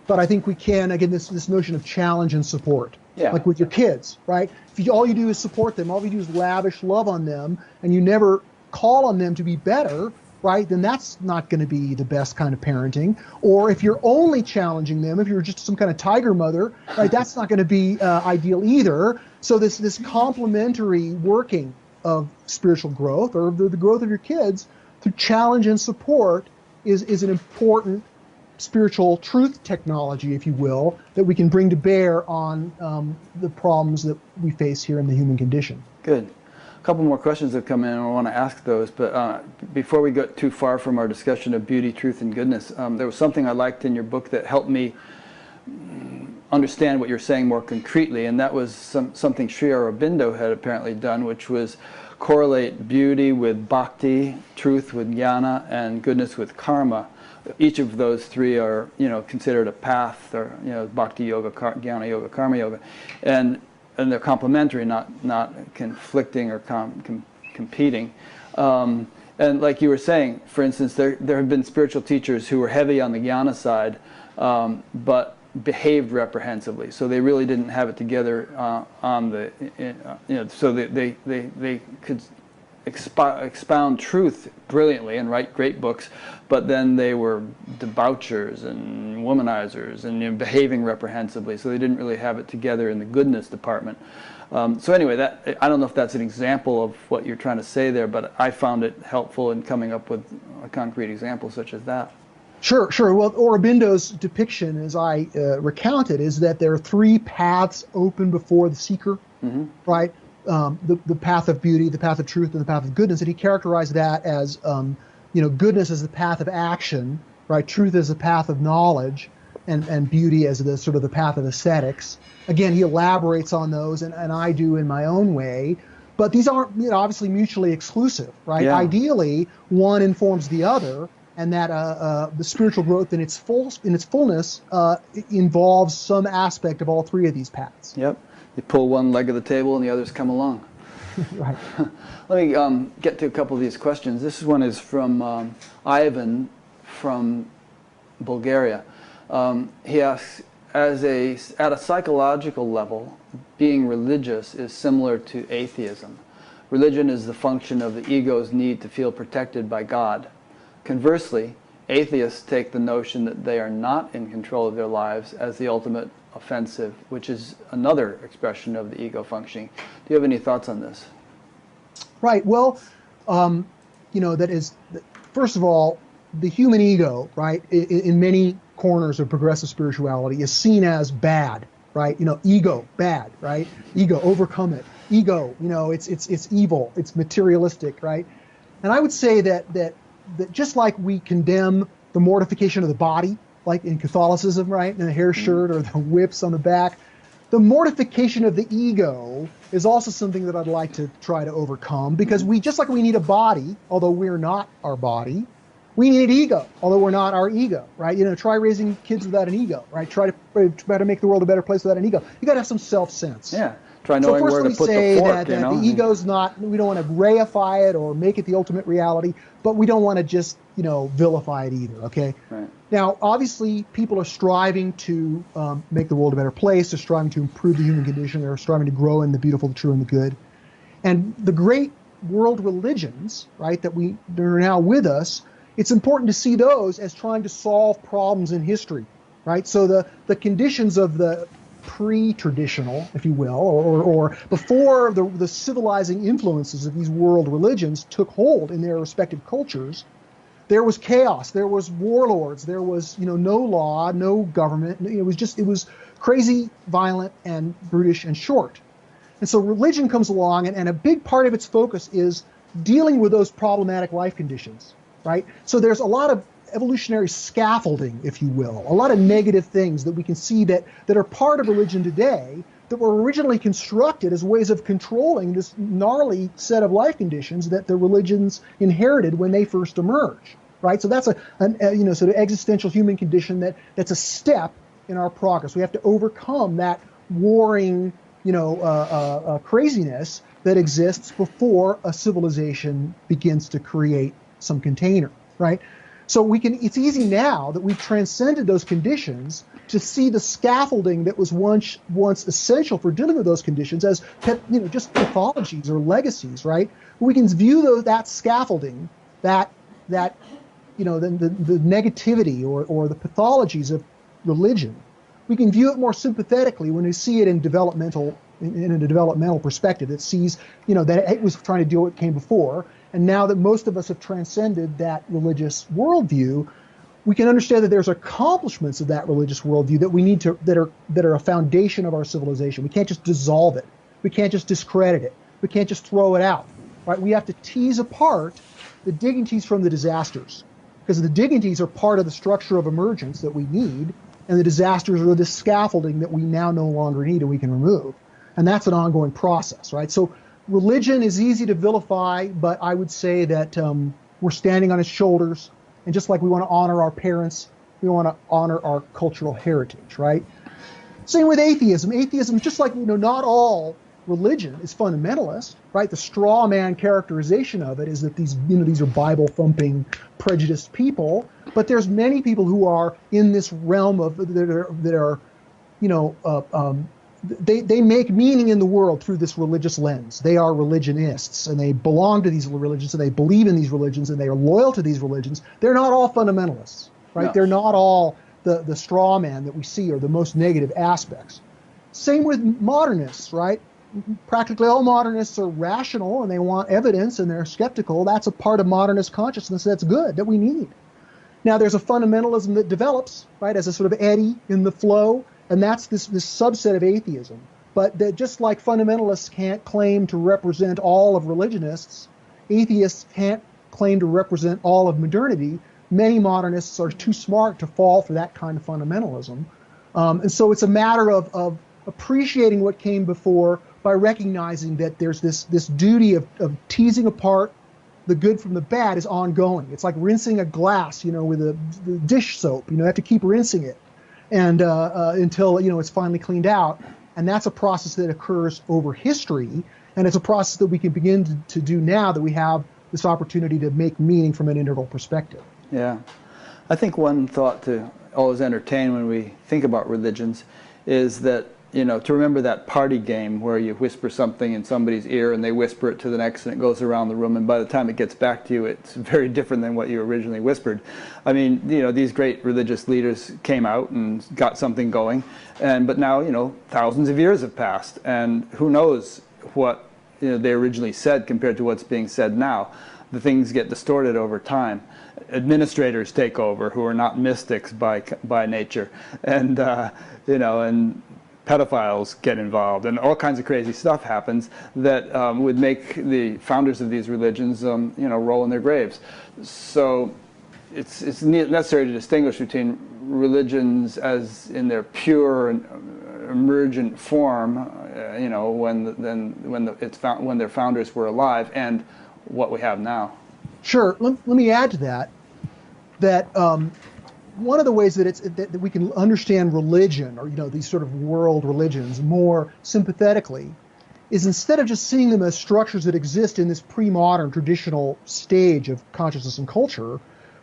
but I think we can, again, this notion of challenge and support. Yeah. Like with your kids, right? If all you do is support them, all you do is lavish love on them, and you never call on them to be better, right, then that's not going to be the best kind of parenting. Or if you're only challenging them, if you're just some kind of tiger mother, right, that's not going to be ideal either. So this complementary working of spiritual growth, or the growth of your kids, through challenge and support is an important spiritual truth technology, if you will, that we can bring to bear on the problems that we face here in the human condition. Good. A couple more questions have come in, and I want to ask those. But before we get too far from our discussion of beauty, truth, and goodness, there was something I liked in your book that helped me understand what you're saying more concretely, and that was something Sri Aurobindo had apparently done, which was correlate beauty with bhakti, truth with jnana, and goodness with karma. Each of those three are, considered a path, or bhakti yoga, jnana yoga, karma yoga, and they're complementary, not conflicting or competing. And like you were saying, for instance, there have been spiritual teachers who were heavy on the jnana side, but behaved reprehensibly. So they really didn't have it together on the, so they could expound truth brilliantly and write great books, but then they were debauchers and womanizers and behaving reprehensibly, so they didn't really have it together in the goodness department. So anyway, I don't know if that's an example of what you're trying to say there, but I found it helpful in coming up with a concrete example such as that. Sure, sure. Well, Aurobindo's depiction, as I recounted, is that there are three paths open before the seeker, right? The path of beauty, the path of truth, and the path of goodness. And he characterized that as, goodness as the path of action, right? Truth as the path of knowledge, and beauty as the sort of the path of aesthetics. Again, he elaborates on those, and I do in my own way. But these aren't, obviously mutually exclusive, right? Yeah. Ideally, one informs the other, and that the spiritual growth in its fullness involves some aspect of all three of these paths. Yep. You pull one leg of the table and the others come along. Right. Let me get to a couple of these questions. This one is from Ivan from Bulgaria. He asks, at a psychological level, being religious is similar to atheism. Religion is the function of the ego's need to feel protected by God. Conversely, atheists take the notion that they are not in control of their lives as the ultimate offensive, which is another expression of the ego functioning. Do you have any thoughts on this? Right. Well, first of all, the human ego, right, in many corners of progressive spirituality is seen as bad, right? Ego, bad, right? Ego, overcome it. Ego, it's evil, it's materialistic, right? And I would say that just like we condemn the mortification of the body, like in Catholicism, right, and the hair shirt or the whips on the back, the mortification of the ego is also something that I'd like to try to overcome, because just like we need a body, although we're not our body, we need ego, although we're not our ego, right? Try raising kids without an ego, right? Try to make the world a better place without an ego. You got to have some self-sense. Yeah. Try knowing where to put the fork, the ego's not, we don't want to reify it or make it the ultimate reality, but we don't want to just, vilify it either, okay? Right. Now, obviously, people are striving to make the world a better place. They're striving to improve the human condition. They're striving to grow in the beautiful, the true, and the good. And the great world religions, right, that are now with us, it's important to see those as trying to solve problems in history, right? So the conditions of the pre-traditional, if you will, or before the civilizing influences of these world religions took hold in their respective cultures, there was chaos, there was warlords, there was no law, no government. It was crazy, violent, and brutish and short. And so religion comes along, and a big part of its focus is dealing with those problematic life conditions, right? So there's a lot of evolutionary scaffolding, if you will, a lot of negative things that we can see that are part of religion today that were originally constructed as ways of controlling this gnarly set of life conditions that the religions inherited when they first emerged, right? So that's a sort of existential human condition that's a step in our progress. We have to overcome that warring, craziness that exists before a civilization begins to create some container, right? So it's easy now that we've transcended those conditions to see the scaffolding that was once essential for dealing with those conditions as just pathologies or legacies, right? We can view that scaffolding, the negativity or the pathologies of religion. We can view it more sympathetically when we see it in a developmental perspective that sees that it was trying to deal with what came before. And now that most of us have transcended that religious worldview, we can understand that there's accomplishments of that religious worldview that we need to that are a foundation of our civilization. We can't just dissolve it. We can't just discredit it. We can't just throw it out. Right? We have to tease apart the dignities from the disasters, because the dignities are part of the structure of emergence that we need, and the disasters are the scaffolding that we now no longer need and we can remove. And that's an ongoing process, right? So religion is easy to vilify, but I would say that we're standing on its shoulders, and just like we want to honor our parents, we want to honor our cultural heritage, right? Same with atheism. Atheism is just like, not all religion is fundamentalist, right? The straw man characterization of it is that these are Bible-thumping, prejudiced people, but there's many people who are in this realm of that are they make meaning in the world through this religious lens. They are religionists, and they belong to these religions, and they believe in these religions, and they are loyal to these religions. They're not all fundamentalists, right? No. They're not all the straw man that we see, or the most negative aspects. Same with modernists, right? Practically all modernists are rational, and they want evidence, and they're skeptical. That's a part of modernist consciousness that's good, that we need. Now, there's a fundamentalism that develops, right, as a sort of eddy in the flow, and that's this subset of atheism. But that just like fundamentalists can't claim to represent all of religionists, atheists can't claim to represent all of modernity. Many modernists are too smart to fall for that kind of fundamentalism. And so it's a matter of appreciating what came before by recognizing that there's this duty of teasing apart the good from the bad is ongoing. It's like rinsing a glass, with the dish soap. You have to keep rinsing it and until it's finally cleaned out. And that's a process that occurs over history, and it's a process that we can begin to do now that we have this opportunity to make meaning from an integral perspective. Yeah. I think one thought to always entertain when we think about religions is that, to remember that party game where you whisper something in somebody's ear and they whisper it to the next and it goes around the room, and by the time it gets back to you, it's very different than what you originally whispered. I mean, these great religious leaders came out and got something going, but now, thousands of years have passed, and who knows what they originally said compared to what's being said now. The things get distorted over time. Administrators take over who are not mystics by nature, and and pedophiles get involved, and all kinds of crazy stuff happens that would make the founders of these religions, roll in their graves. So it's necessary to distinguish between religions as in their pure and emergent form, when their founders were alive, and what we have now. Sure. Let me add to that one of the ways that we can understand religion, or these sort of world religions, more sympathetically, is instead of just seeing them as structures that exist in this pre-modern traditional stage of consciousness and culture,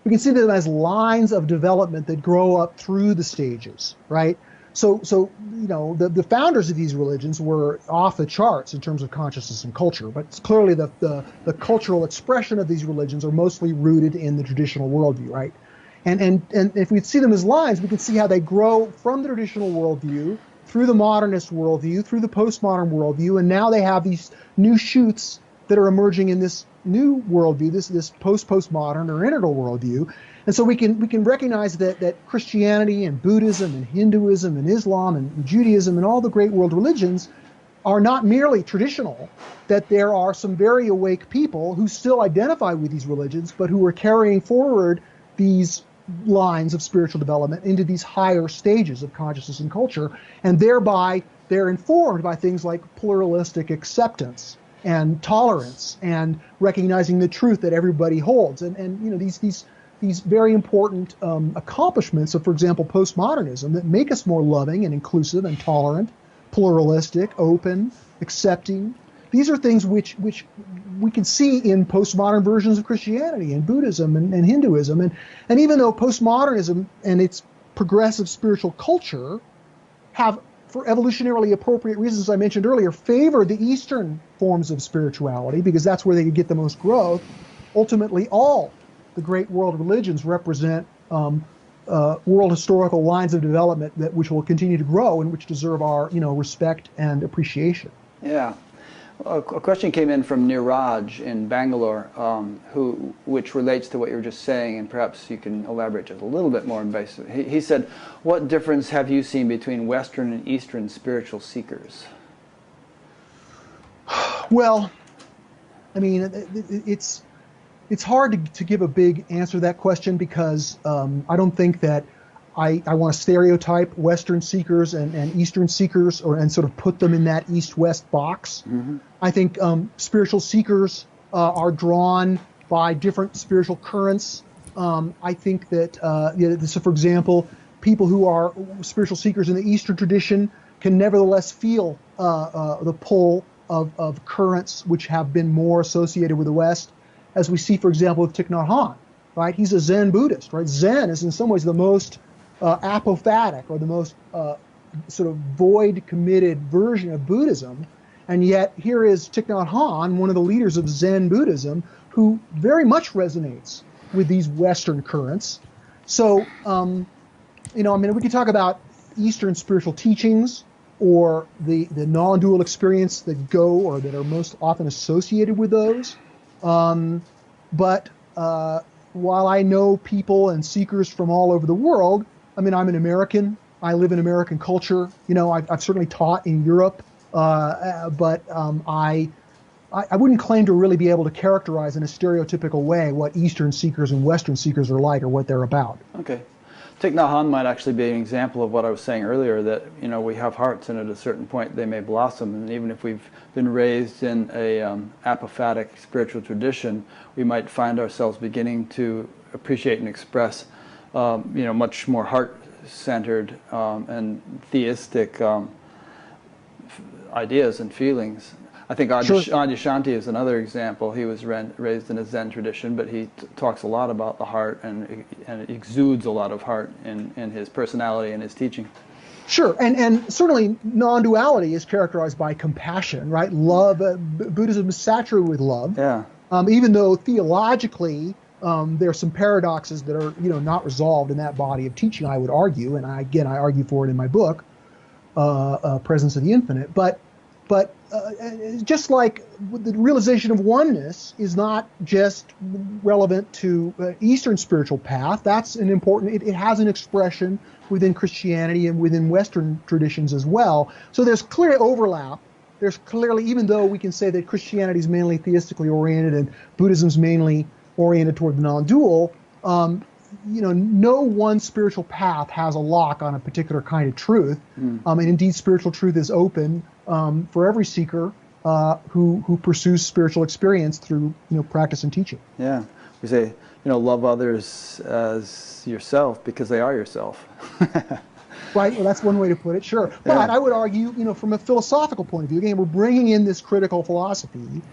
we can see them as lines of development that grow up through the stages, right? So the founders of these religions were off the charts in terms of consciousness and culture, but it's clearly the cultural expression of these religions are mostly rooted in the traditional worldview, right? And if we see them as lines, we can see how they grow from the traditional worldview through the modernist worldview, through the postmodern worldview, and now they have these new shoots that are emerging in this new worldview, this postmodern or integral worldview. And so we can recognize that Christianity and Buddhism and Hinduism and Islam and Judaism and all the great world religions are not merely traditional, that there are some very awake people who still identify with these religions, but who are carrying forward these lines of spiritual development into these higher stages of consciousness and culture, and thereby they're informed by things like pluralistic acceptance and tolerance and recognizing the truth that everybody holds, and these very important accomplishments of, for example, postmodernism that make us more loving and inclusive and tolerant, pluralistic, open, accepting. These are things which we can see in postmodern versions of Christianity and Buddhism and Hinduism. And even though postmodernism and its progressive spiritual culture have, for evolutionarily appropriate reasons I mentioned earlier, favored the Eastern forms of spirituality because that's where they could get the most growth, ultimately all the great world religions represent world historical lines of development which will continue to grow and which deserve our respect and appreciation. Yeah. A question came in from Niraj in Bangalore, which relates to what you were just saying, and perhaps you can elaborate just a little bit more. He said, "What difference have you seen between Western and Eastern spiritual seekers?" Well, I mean, it's hard to give a big answer to that question because I don't think that I want to stereotype Western seekers and Eastern seekers and sort of put them in that East-West box. Mm-hmm. I think spiritual seekers are drawn by different spiritual currents. I think that, so for example, people who are spiritual seekers in the Eastern tradition can nevertheless feel the pull of currents which have been more associated with the West, as we see, for example, with Thich Nhat Hanh, right? He's a Zen Buddhist, right? Zen is in some ways the most apophatic or the most sort of void committed version of Buddhism. And yet here is Thich Nhat Hanh, one of the leaders of Zen Buddhism, who very much resonates with these Western currents. So, we can talk about Eastern spiritual teachings or the non-dual experience that go or that are most often associated with those. But while I know people and seekers from all over the world, I'm an American. I live in American culture. I've certainly taught in Europe, but I wouldn't claim to really be able to characterize in a stereotypical way what Eastern seekers and Western seekers are like or what they're about. Okay. Thich Nhat Hanh might actually be an example of what I was saying earlier, that we have hearts, and at a certain point they may blossom. And even if we've been raised in a apophatic spiritual tradition, we might find ourselves beginning to appreciate and express, much more heart-centered and theistic ideas and feelings. I think Adyashanti is another example. He was raised in a Zen tradition, but he talks a lot about the heart and exudes a lot of heart in his personality and his teaching. Sure, and certainly non-duality is characterized by compassion, right? Love. Buddhism is saturated with love. Yeah. Even though theologically there are some paradoxes that are not resolved in that body of teaching, I would argue, and I argue for it in my book, Presence of the Infinite. But just like the realization of oneness is not just relevant to Eastern spiritual path, that's an important, it has an expression within Christianity and within Western traditions as well. So there's clear overlap. There's clearly, even though we can say that Christianity is mainly theistically oriented and Buddhism is mainly oriented toward the non-dual, no one spiritual path has a lock on a particular kind of truth. And indeed, spiritual truth is open for every seeker who pursues spiritual experience through practice and teaching. Yeah, we say love others as yourself because they are yourself. Right. Well, that's one way to put it. Sure. But Yeah. I would argue, from a philosophical point of view, again, we're bringing in this critical philosophy, and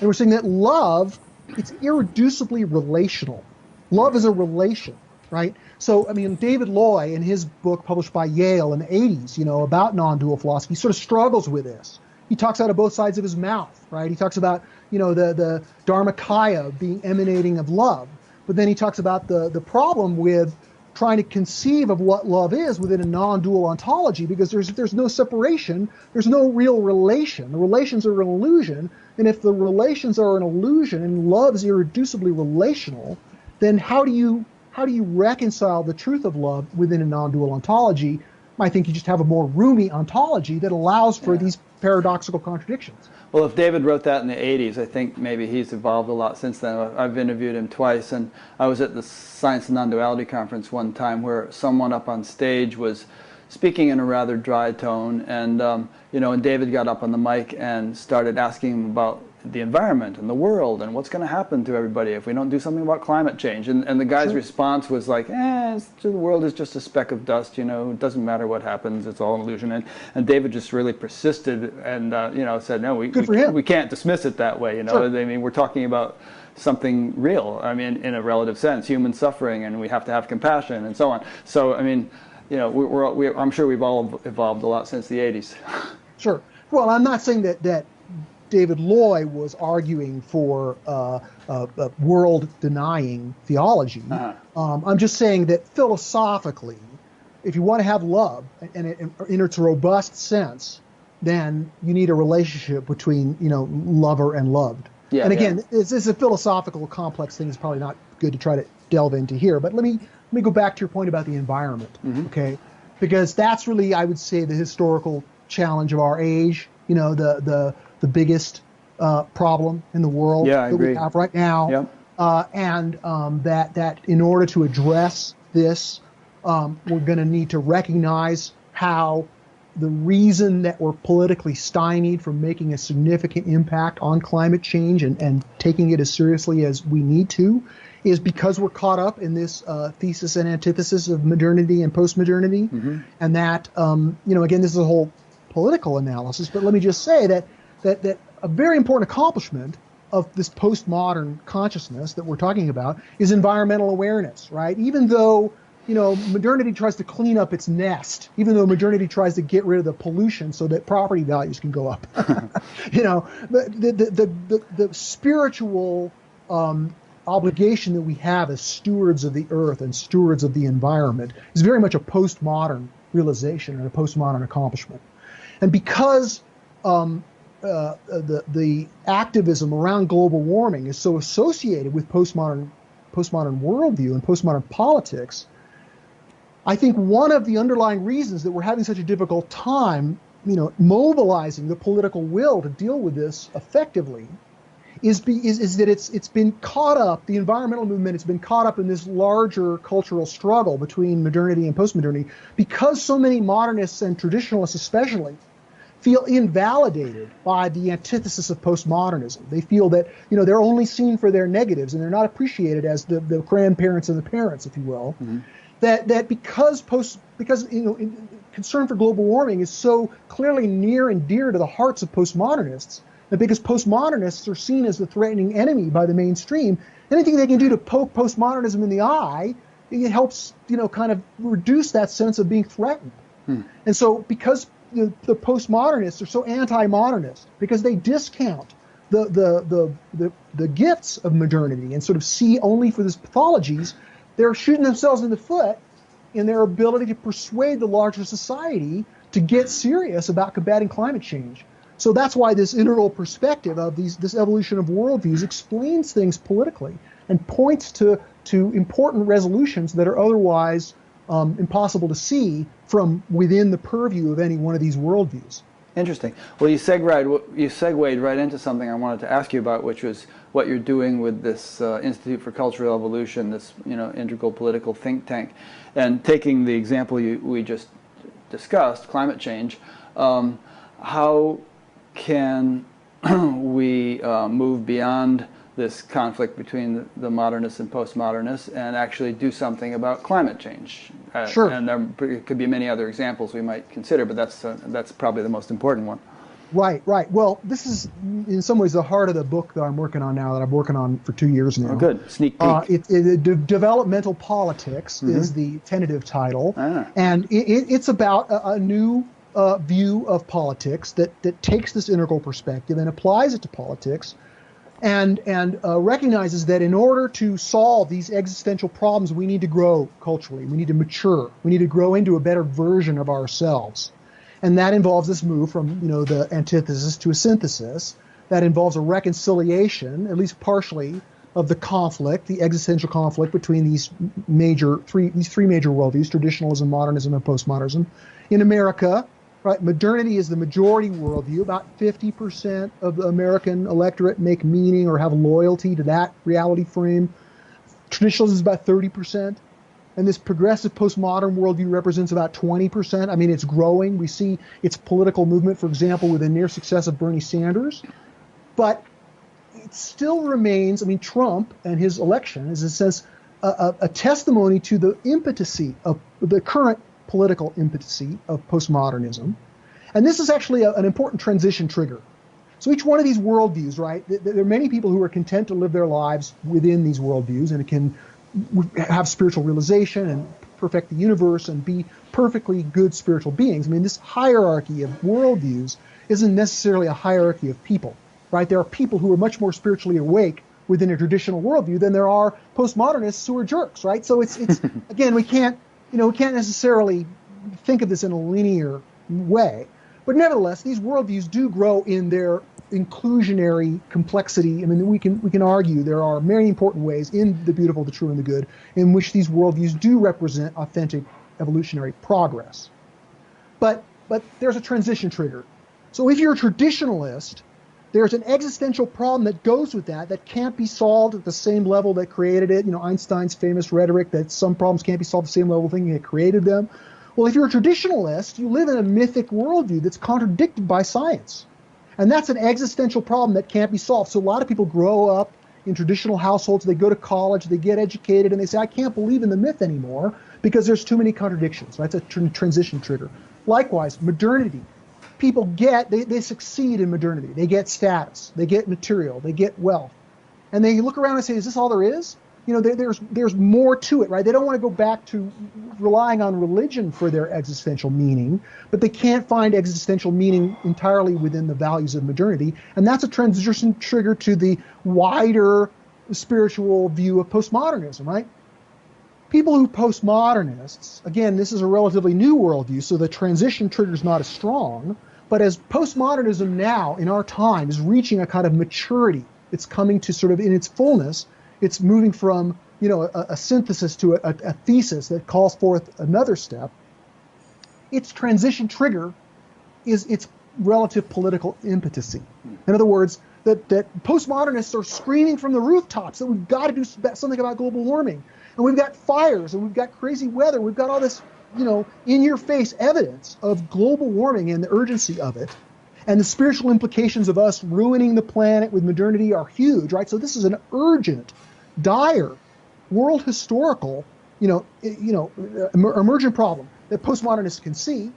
we're saying that love, it's irreducibly relational. Love is a relation, right? So, David Loy, in his book published by Yale in the 80s, about non-dual philosophy, sort of struggles with this. He talks out of both sides of his mouth, right? He talks about, the Dharmakaya being emanating of love. But then he talks about the problem with trying to conceive of what love is within a non-dual ontology, because there's no separation, there's no real relation. The relations are an illusion, and if the relations are an illusion and love is irreducibly relational, then how do you reconcile the truth of love within a non-dual ontology? I think you just have a more roomy ontology that allows for these paradoxical contradictions. Well, if David wrote that in the 80s, I think maybe he's evolved a lot since then. I've interviewed him twice, and I was at the Science and Nonduality conference one time where someone up on stage was speaking in a rather dry tone, and and David got up on the mic and started asking him about the environment and the world and what's going to happen to everybody if we don't do something about climate change. And the guy's response was like, the world is just a speck of dust, it doesn't matter what happens, it's all an illusion. And David just really persisted and, said, no, we can't dismiss it that way, Sure. we're talking about something real, in a relative sense, human suffering, and we have to have compassion and so on. So, I'm sure we've all evolved a lot since the 80s. Sure. Well, I'm not saying that David Loy was arguing for world-denying theology. I'm just saying that philosophically, if you want to have love in its robust sense, then you need a relationship between lover and loved. Yeah, and again, it's a philosophical, complex thing. It's probably not good to try to delve into here. But let me go back to your point about the environment, okay? Because that's really, I would say, the historical challenge of our age. The biggest problem in the world that we have right now, and that in order to address this, we're going to need to recognize how the reason that we're politically stymied from making a significant impact on climate change and taking it as seriously as we need to is because we're caught up in this thesis and antithesis of modernity and postmodernity, and that again, this is a whole political analysis, but let me just say that a very important accomplishment of this postmodern consciousness that we're talking about is environmental awareness, right? Even though, modernity tries to clean up its nest, even though modernity tries to get rid of the pollution so that property values can go up. The spiritual obligation that we have as stewards of the earth and stewards of the environment is very much a postmodern realization and a postmodern accomplishment. And because the activism around global warming is so associated with postmodern worldview and postmodern politics, I think one of the underlying reasons that we're having such a difficult time, mobilizing the political will to deal with this effectively is that it's been caught up, the environmental movement has been caught up in this larger cultural struggle between modernity and postmodernity, because so many modernists and traditionalists especially feel invalidated by the antithesis of postmodernism. They feel that they're only seen for their negatives and they're not appreciated as the grandparents of the parents, if you will. Mm-hmm. That because concern for global warming is so clearly near and dear to the hearts of postmodernists, that because postmodernists are seen as the threatening enemy by the mainstream, anything they can do to poke postmodernism in the eye, it helps kind of reduce that sense of being threatened. And so because the postmodernists are so anti-modernist, because they discount the gifts of modernity and sort of see only for these pathologies, they're shooting themselves in the foot in their ability to persuade the larger society to get serious about combating climate change. So that's why this integral perspective of this evolution of worldviews explains things politically and points to important resolutions that are otherwise impossible to see from within the purview of any one of these worldviews. Interesting. Well, you segued right into something I wanted to ask you about, which was what you're doing with this Institute for Cultural Evolution, this integral political think tank, and taking the example we just discussed, climate change. How can we move beyond this conflict between the modernists and postmodernists and actually do something about climate change? Sure. And there could be many other examples we might consider, but that's probably the most important one. Right. Well, this is in some ways the heart of the book that I'm working on now, that I'm working on for 2 years now. Oh, good. Sneak peek. Developmental Politics is the tentative title, and it's about a new view of politics that takes this integral perspective and applies it to politics, and recognizes that in order to solve these existential problems, we need to grow culturally, we need to mature, we need to grow into a better version of ourselves. And that involves this move from the antithesis to a synthesis. That involves a reconciliation, at least partially, of the conflict, the existential conflict between these three major worldviews: traditionalism, modernism, and postmodernism. In America, right, modernity is the majority worldview. About 50% of the American electorate make meaning or have loyalty to that reality frame. Traditionalism is about 30%. And this progressive postmodern worldview represents about 20%. I mean, it's growing. We see its political movement, for example, with the near success of Bernie Sanders. But it still remains, Trump and his election is, in a sense, a testimony to the impotency of the current political impotency of postmodernism. And this is actually an important transition trigger. So each one of these worldviews, right, there are many people who are content to live their lives within these worldviews and can have spiritual realization and perfect the universe and be perfectly good spiritual beings. This hierarchy of worldviews isn't necessarily a hierarchy of people, right? There are people who are much more spiritually awake within a traditional worldview than there are postmodernists who are jerks, right? So it's again, we can't necessarily think of this in a linear way, but nevertheless, these worldviews do grow in their inclusionary complexity. We can argue there are many important ways in the beautiful, the true, and the good in which these worldviews do represent authentic evolutionary progress. But there's a transition trigger. So if you're a traditionalist, there's an existential problem that goes with that can't be solved at the same level that created it. Einstein's famous rhetoric that some problems can't be solved at the same level thing that created them. Well, if you're a traditionalist, you live in a mythic worldview that's contradicted by science. And that's an existential problem that can't be solved. So a lot of people grow up in traditional households, they go to college, they get educated, and they say, I can't believe in the myth anymore because there's too many contradictions. That's a transition trigger. Likewise, modernity. People they succeed in modernity. They get status, they get material, they get wealth. And they look around and say, is this all there is? there's more to it, right? They don't want to go back to relying on religion for their existential meaning, but they can't find existential meaning entirely within the values of modernity, and that's a transition trigger to the wider spiritual view of postmodernism, right? People who postmodernists, again, this is a relatively new worldview, so the transition trigger is not as strong, but as postmodernism now, in our time, is reaching a kind of maturity, it's coming to sort of in its fullness, it's moving from, a synthesis to a thesis that calls forth another step. Its transition trigger is its relative political impotency. In other words, that postmodernists are screaming from the rooftops that we've got to do something about global warming. And we've got fires, and we've got crazy weather, we've got all this, in-your-face evidence of global warming and the urgency of it. And the spiritual implications of us ruining the planet with modernity are huge, right? So this is an urgent, dire, world historical, emergent problem that postmodernists can see,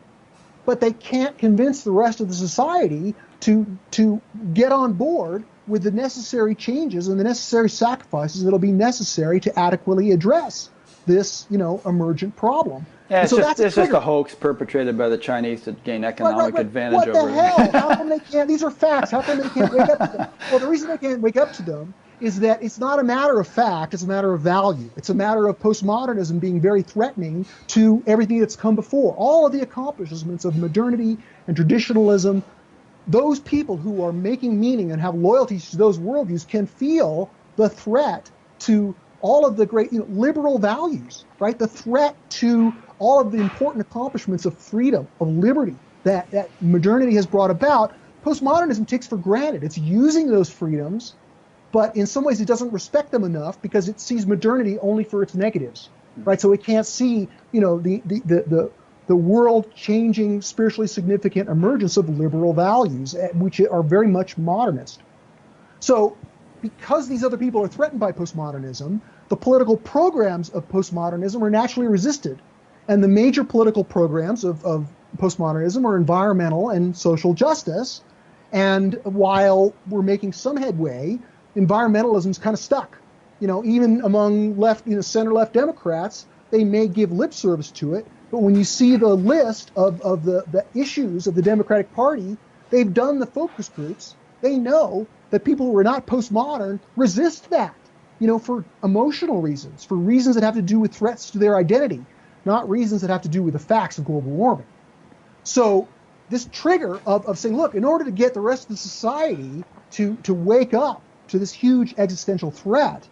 but they can't convince the rest of the society to get on board with the necessary changes and the necessary sacrifices that'll be necessary to adequately address this, emergent problem. Yeah, it's just a hoax perpetrated by the Chinese to gain economic advantage over it. What the hell? How come they can't? These are facts. How come they can't wake up to them? Well, the reason they can't wake up to them is that it's not a matter of fact, it's a matter of value. It's a matter of postmodernism being very threatening to everything that's come before. All of the accomplishments of modernity and traditionalism, those people who are making meaning and have loyalties to those worldviews can feel the threat to all of the great liberal values, right? The threat to all of the important accomplishments of freedom, of liberty that modernity has brought about. Postmodernism takes for granted. It's using those freedoms, but in some ways it doesn't respect them enough because it sees modernity only for its negatives, right? So it can't see, the world-changing, spiritually significant emergence of liberal values, which are very much modernist. So because these other people are threatened by postmodernism, the political programs of postmodernism are naturally resisted. And the major political programs of postmodernism are environmental and social justice. And while we're making some headway, environmentalism's kind of stuck. Even among center-left Democrats, they may give lip service to it. But when you see the list of the issues of the Democratic Party, they've done the focus groups. They know that people who are not postmodern resist that, for emotional reasons, for reasons that have to do with threats to their identity, not reasons that have to do with the facts of global warming. So this trigger of saying, look, in order to get the rest of the society to wake up to this huge existential threat,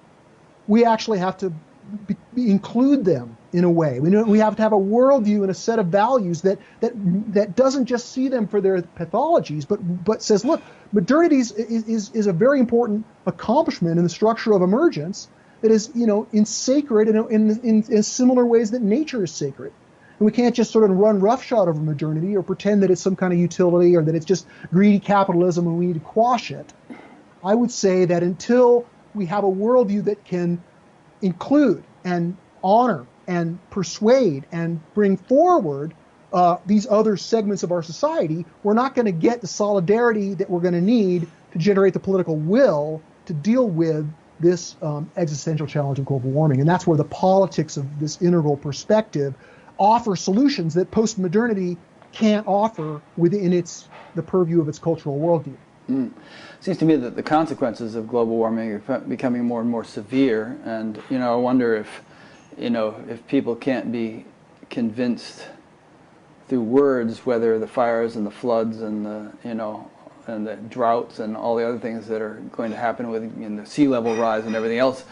we actually have to include them in a way. We have to have a worldview and a set of values that doesn't just see them for their pathologies, but says, look, modernity is a very important accomplishment in the structure of emergence that is, in sacred in similar ways that nature is sacred. And we can't just sort of run roughshod over modernity or pretend that it's some kind of utility or that it's just greedy capitalism and we need to quash it. I would say that until we have a worldview that can include and honor and persuade and bring forward these other segments of our society, we're not going to get the solidarity that we're going to need to generate the political will to deal with this existential challenge of global warming. And that's where the politics of this integral perspective offer solutions that postmodernity can't offer within the purview of its cultural worldview. Seems to me that the consequences of global warming are becoming more and more severe, and I wonder if people can't be convinced through words whether the fires and the floods and the droughts and all the other things that are going to happen with the sea level rise and everything else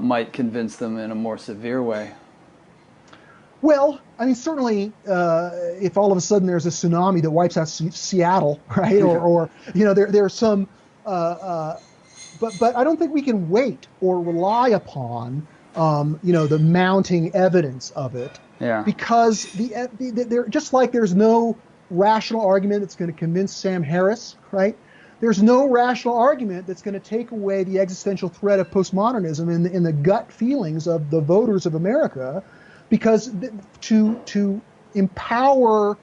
might convince them in a more severe way. Well, I mean, certainly, if all of a sudden there's a tsunami that wipes out Seattle, right, or there's some, but I don't think we can wait or rely upon, the mounting evidence of it, because they're just like there's no rational argument that's going to convince Sam Harris, right? There's no rational argument that's going to take away the existential threat of postmodernism in the gut feelings of the voters of America. Because to empower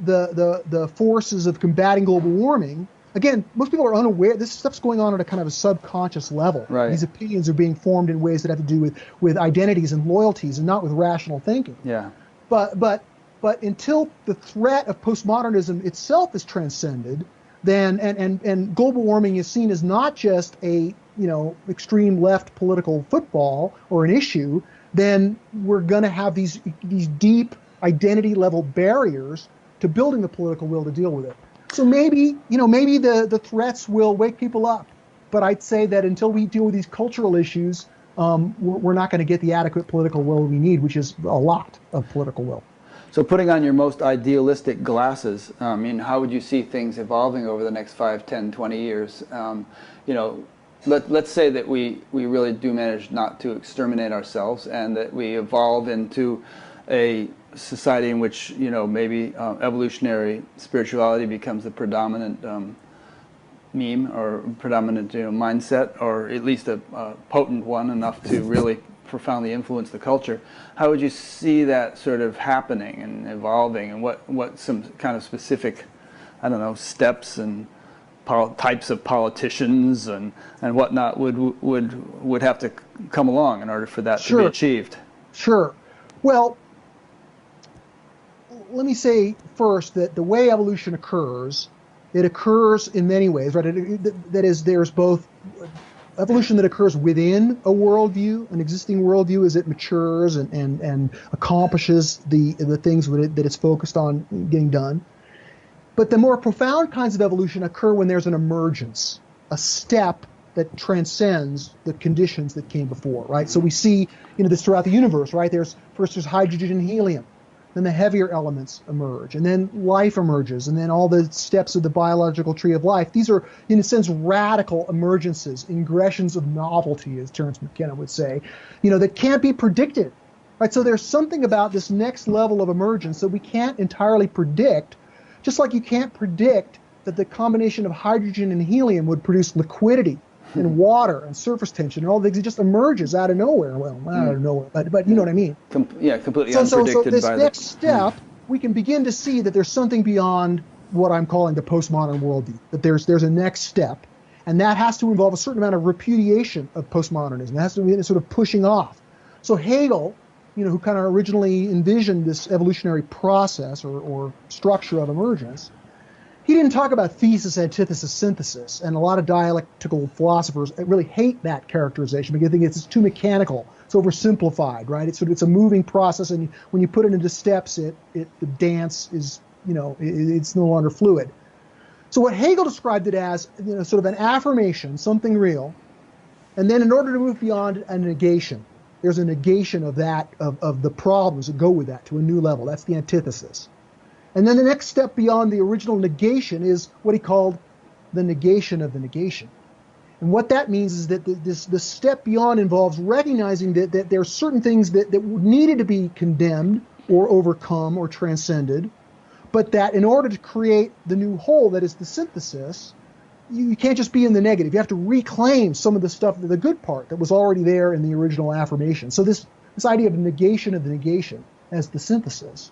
the forces of combating global warming, again, most people are unaware. This stuff's going on at a kind of a subconscious level. Right. These opinions are being formed in ways that have to do with identities and loyalties and not with rational thinking. Yeah. But until the threat of postmodernism itself is transcended, then and global warming is seen as not just a extreme left political football or an issue, then we're going to have these deep identity level barriers to building the political will to deal with it. So maybe the threats will wake people up, but I'd say that until we deal with these cultural issues, we're not going to get the adequate political will we need, which is a lot of political will. So putting on your most idealistic glasses, how would you see things evolving over the next 5, 10, 20 years? Let's say that we really do manage not to exterminate ourselves, and that we evolve into a society in which maybe evolutionary spirituality becomes the predominant meme or predominant mindset, or at least a potent one enough to really profoundly influence the culture. How would you see that sort of happening and evolving, and what some kind of specific, steps and types of politicians and whatnot would have to come along in order for that to be achieved? Sure. Well, let me say first that the way evolution occurs, it occurs in many ways, right? That is, there's both evolution that occurs within a worldview, an existing worldview, as it matures and accomplishes the things that it's focused on getting done. But the more profound kinds of evolution occur when there's an emergence, a step that transcends the conditions that came before, right? So we see, this throughout the universe, right? There's hydrogen and helium, then the heavier elements emerge, and then life emerges, and then all the steps of the biological tree of life. These are, in a sense, radical emergences, ingressions of novelty, as Terence McKenna would say, that can't be predicted, right? So there's something about this next level of emergence that we can't entirely predict, just like you can't predict that the combination of hydrogen and helium would produce liquidity and water and surface tension and all the things. It just emerges out of nowhere. Well, out of nowhere, but you know what I mean. Completely unpredicted. So this next step, we can begin to see that there's something beyond what I'm calling the postmodern worldview. That there's a next step, and that has to involve a certain amount of repudiation of postmodernism. It has to be sort of pushing off. So Hegel, who kind of originally envisioned this evolutionary process or structure of emergence, he didn't talk about thesis, antithesis, synthesis, and a lot of dialectical philosophers really hate that characterization because they think it's too mechanical, it's oversimplified, right? It's a moving process, and when you put it into steps, the dance is, it's no longer fluid. So what Hegel described it as, sort of an affirmation, something real, and then in order to move beyond a negation, there's a negation of that, of the problems that go with that to a new level. That's the antithesis. And then the next step beyond the original negation is what he called the negation of the negation. And what that means is that this step beyond involves recognizing that there are certain things that needed to be condemned or overcome or transcended, but that in order to create the new whole that is the synthesis, you can't just be in the negative. You have to reclaim some of the stuff, the good part that was already there in the original affirmation. So this idea of negation of the negation as the synthesis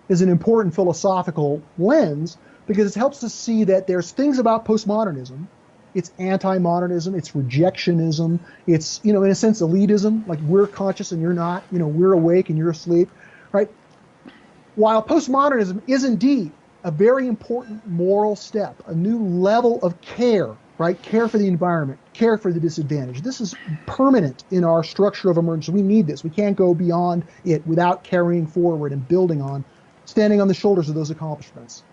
is an important philosophical lens because it helps us see that there's things about postmodernism. It's anti-modernism, it's rejectionism, it's, in a sense, elitism, like we're conscious and you're not, we're awake and you're asleep, right? While postmodernism is indeed a very important moral step, a new level of care, right? Care for the environment, care for the disadvantaged. This is permanent in our structure of emergence. We need this. We can't go beyond it without carrying forward and building on, standing on the shoulders of those accomplishments.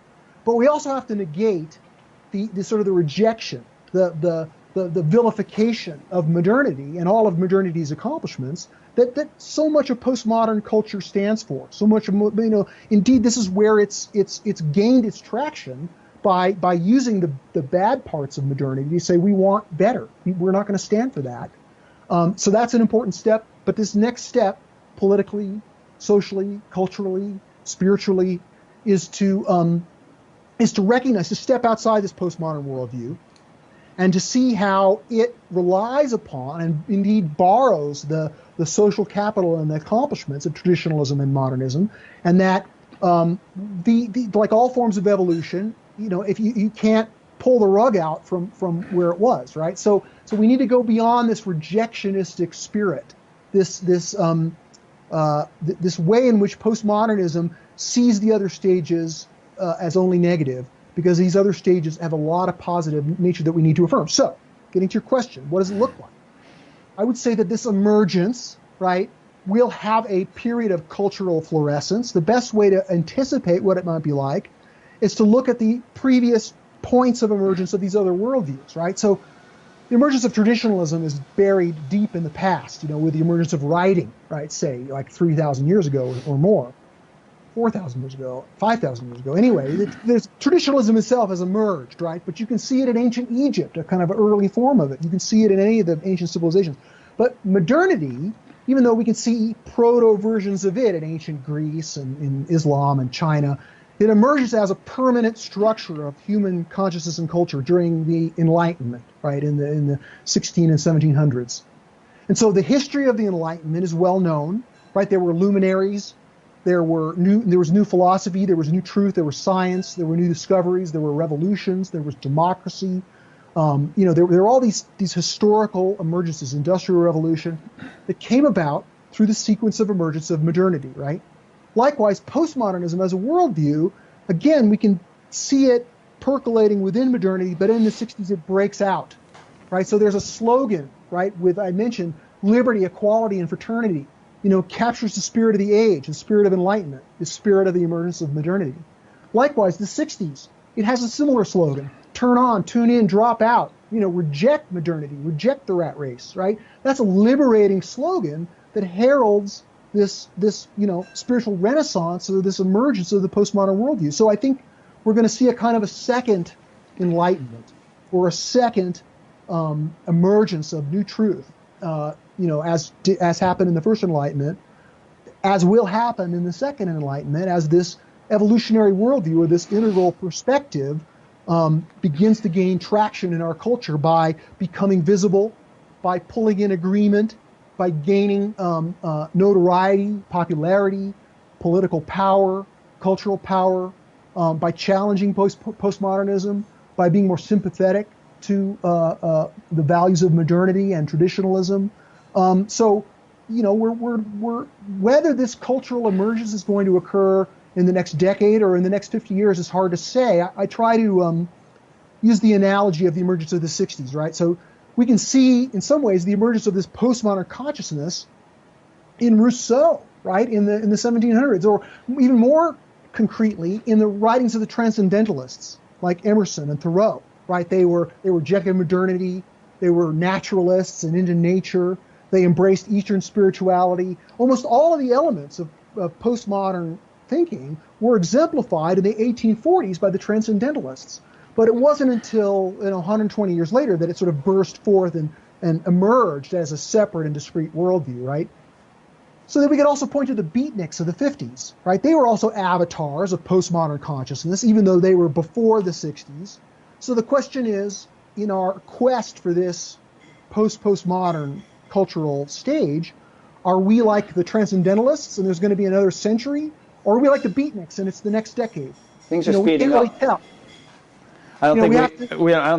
But we also have to negate the sort of the rejection, the vilification of modernity and all of modernity's accomplishments that so much of postmodern culture stands for. So much of, indeed, this is where it's gained its traction by using the bad parts of modernity to say we want better. We're not going to stand for that. So that's an important step. But this next step, politically, socially, culturally, spiritually, is to recognize, to step outside this postmodern worldview and to see how it relies upon and indeed borrows the social capital and the accomplishments of traditionalism and modernism, and that like all forms of evolution, if you can't pull the rug out from where it was, right? So we need to go beyond this rejectionistic spirit, this way in which postmodernism sees the other stages as only negative, because these other stages have a lot of positive nature that we need to affirm. So, getting to your question, what does it look like? I would say that this emergence, right, will have a period of cultural fluorescence. The best way to anticipate what it might be like is to look at the previous points of emergence of these other worldviews, right? So the emergence of traditionalism is buried deep in the past, with the emergence of writing, right, say, like 3,000 years ago or more, 4,000 years ago, 5,000 years ago. Anyway, traditionalism itself has emerged, right? But you can see it in ancient Egypt, a kind of early form of it. You can see it in any of the ancient civilizations. But modernity, even though we can see proto-versions of it in ancient Greece and in Islam and China, it emerges as a permanent structure of human consciousness and culture during the Enlightenment, right, in the 16 and 1700s. And so the history of the Enlightenment is well known, right? There were luminaries, there was new philosophy, there was new truth, there was science, there were new discoveries, there were revolutions, there was democracy. There were all these historical emergences, industrial revolution, that came about through the sequence of emergence of modernity, right? Likewise, postmodernism as a worldview, again, we can see it percolating within modernity, but in the 60s it breaks out, right? So there's a slogan, right, I mentioned liberty, equality, and fraternity, captures the spirit of the age, the spirit of enlightenment, the spirit of the emergence of modernity. Likewise, the 60s, it has a similar slogan, turn on, tune in, drop out, reject modernity, reject the rat race, right? That's a liberating slogan that heralds this spiritual renaissance or this emergence of the postmodern worldview. So I think we're going to see a kind of a second enlightenment or a second emergence of new truth, as happened in the first enlightenment, as will happen in the second enlightenment, as this evolutionary worldview or this integral perspective begins to gain traction in our culture by becoming visible, by pulling in agreement, by gaining notoriety, popularity, political power, cultural power, by challenging postmodernism, by being more sympathetic to the values of modernity and traditionalism. So, whether this cultural emergence is going to occur in the next decade or in the next 50 years is hard to say. I try to use the analogy of the emergence of the 60s, right? So we can see, in some ways, the emergence of this postmodern consciousness in Rousseau, right, in the 1700s, or even more concretely, in the writings of the transcendentalists, like Emerson and Thoreau, right? They rejected modernity, they were naturalists and into nature, they embraced Eastern spirituality. Almost all of the elements of postmodern thinking were exemplified in the 1840s by the transcendentalists. But it wasn't until 120 years later that it sort of burst forth and emerged as a separate and discrete worldview, right? So then we could also point to the beatniks of the 50s, right? They were also avatars of postmodern consciousness, even though they were before the 60s. So the question is, in our quest for this postmodern cultural stage, are we like the transcendentalists and there's going to be another century? Or are we like the beatniks and it's the next decade? Things are speeding up. Really tell. I don't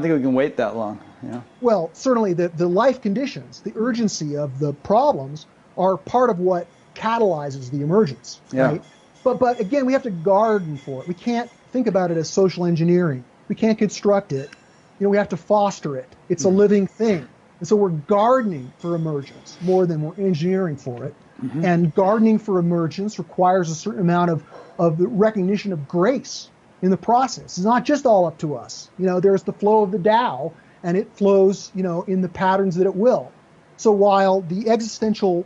think we can wait that long. Yeah. Well, certainly the life conditions, the urgency of the problems are part of what catalyzes the emergence, right? But again, we have to garden for it. We can't think about it as social engineering. We can't construct it. We have to foster it. It's a living thing. And so we're gardening for emergence more than we're engineering for it. Mm-hmm. And gardening for emergence requires a certain amount of the recognition of grace in the process. It's not just all up to us. There's the flow of the Tao, and it flows, in the patterns that it will. So while the existential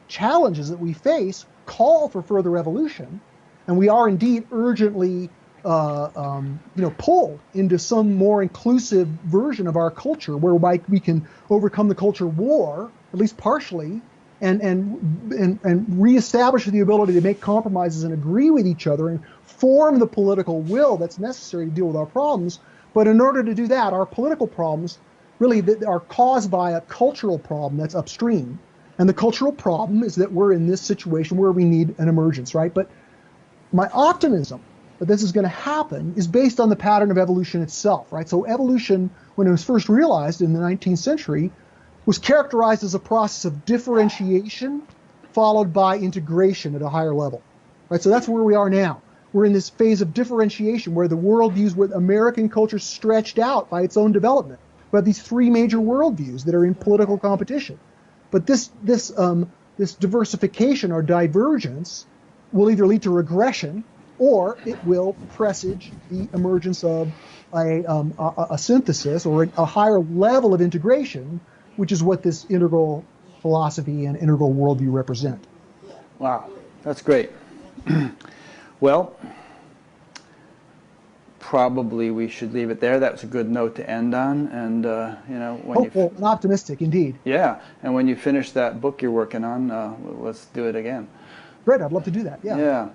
challenges that we face call for further evolution, and we are indeed urgently pulled into some more inclusive version of our culture whereby we can overcome the culture war, at least partially, and reestablish the ability to make compromises and agree with each other and form the political will that's necessary to deal with our problems. But in order to do that, our political problems really are caused by a cultural problem that's upstream. And the cultural problem is that we're in this situation where we need an emergence, right? But my optimism that this is going to happen is based on the pattern of evolution itself, right? So evolution, when it was first realized in the 19th century, was characterized as a process of differentiation followed by integration at a higher level, right? So that's where we are now. We're in this phase of differentiation where the worldviews, where American culture stretched out by its own development. We have these three major worldviews that are in political competition. But this diversification or divergence will either lead to regression or it will presage the emergence of a synthesis or a higher level of integration, which is what this integral philosophy and integral worldview represent. Wow, that's great. Well, probably we should leave it there. That was a good note to end on. And when hopeful and optimistic, indeed. Yeah, and when you finish that book you're working on, let's do it again. Great, I'd love to do that. Yeah.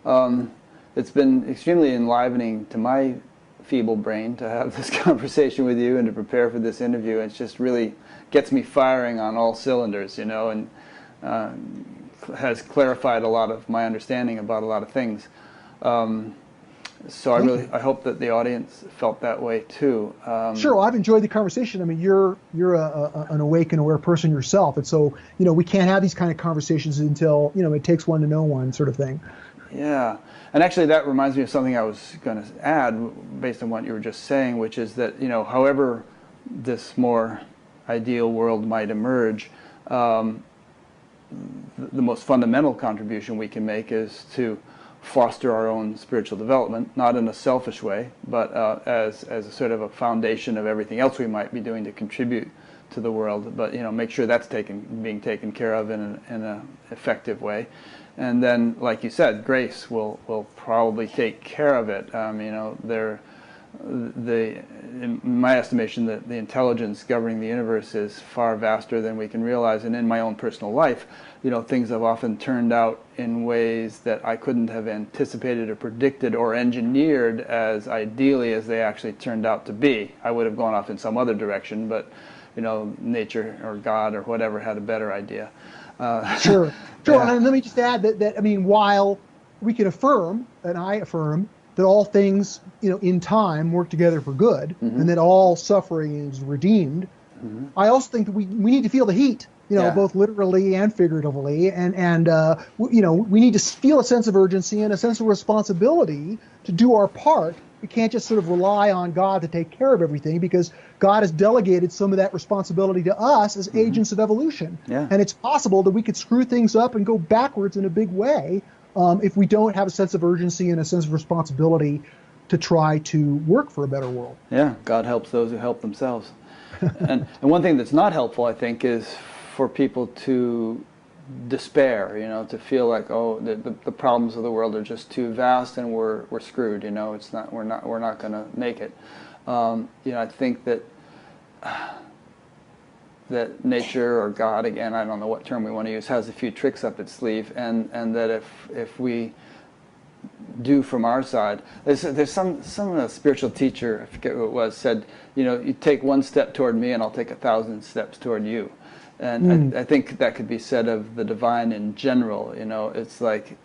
Yeah, it's been extremely enlivening to my feeble brain to have this conversation with you and to prepare for this interview. It just really gets me firing on all cylinders, and has clarified a lot of my understanding about a lot of things. So I hope that the audience felt that way too. Sure, well, I've enjoyed the conversation. I mean, you're an awake and aware person yourself, and so we can't have these kind of conversations until it takes one to know one, sort of thing. Yeah, and actually that reminds me of something I was going to add based on what you were just saying, which is that however this more ideal world might emerge, the most fundamental contribution we can make is to foster our own spiritual development, not in a selfish way, but as a sort of a foundation of everything else we might be doing to contribute to the world. But make sure that's being taken care of in an effective way, and then, like you said, grace will probably take care of it. In my estimation, the intelligence governing the universe is far vaster than we can realize. And in my own personal life, things have often turned out in ways that I couldn't have anticipated or predicted or engineered as ideally as they actually turned out to be. I would have gone off in some other direction, but nature or God or whatever had a better idea. Sure. Yeah. And let me just add that while we can affirm, and I affirm, that all things, in time work together for good, and that all suffering is redeemed. I also think that we need to feel the heat, both literally and figuratively, and we need to feel a sense of urgency and a sense of responsibility to do our part. We can't just sort of rely on God to take care of everything, because God has delegated some of that responsibility to us as agents of evolution. Yeah. And it's possible that we could screw things up and go backwards in a big way if we don't have a sense of urgency and a sense of responsibility to try to work for a better world. Yeah, God helps those who help themselves. and one thing that's not helpful, I think, is for people to despair, to feel like, the problems of the world are just too vast and we're screwed, we're not going to make it. I think that nature or God, again, I don't know what term we want to use, has a few tricks up its sleeve, and that if we do from our side, there's some spiritual teacher, I forget who it was, said, you take one step toward me and I'll take 1,000 steps toward you. And I think that could be said of the divine in general. It's like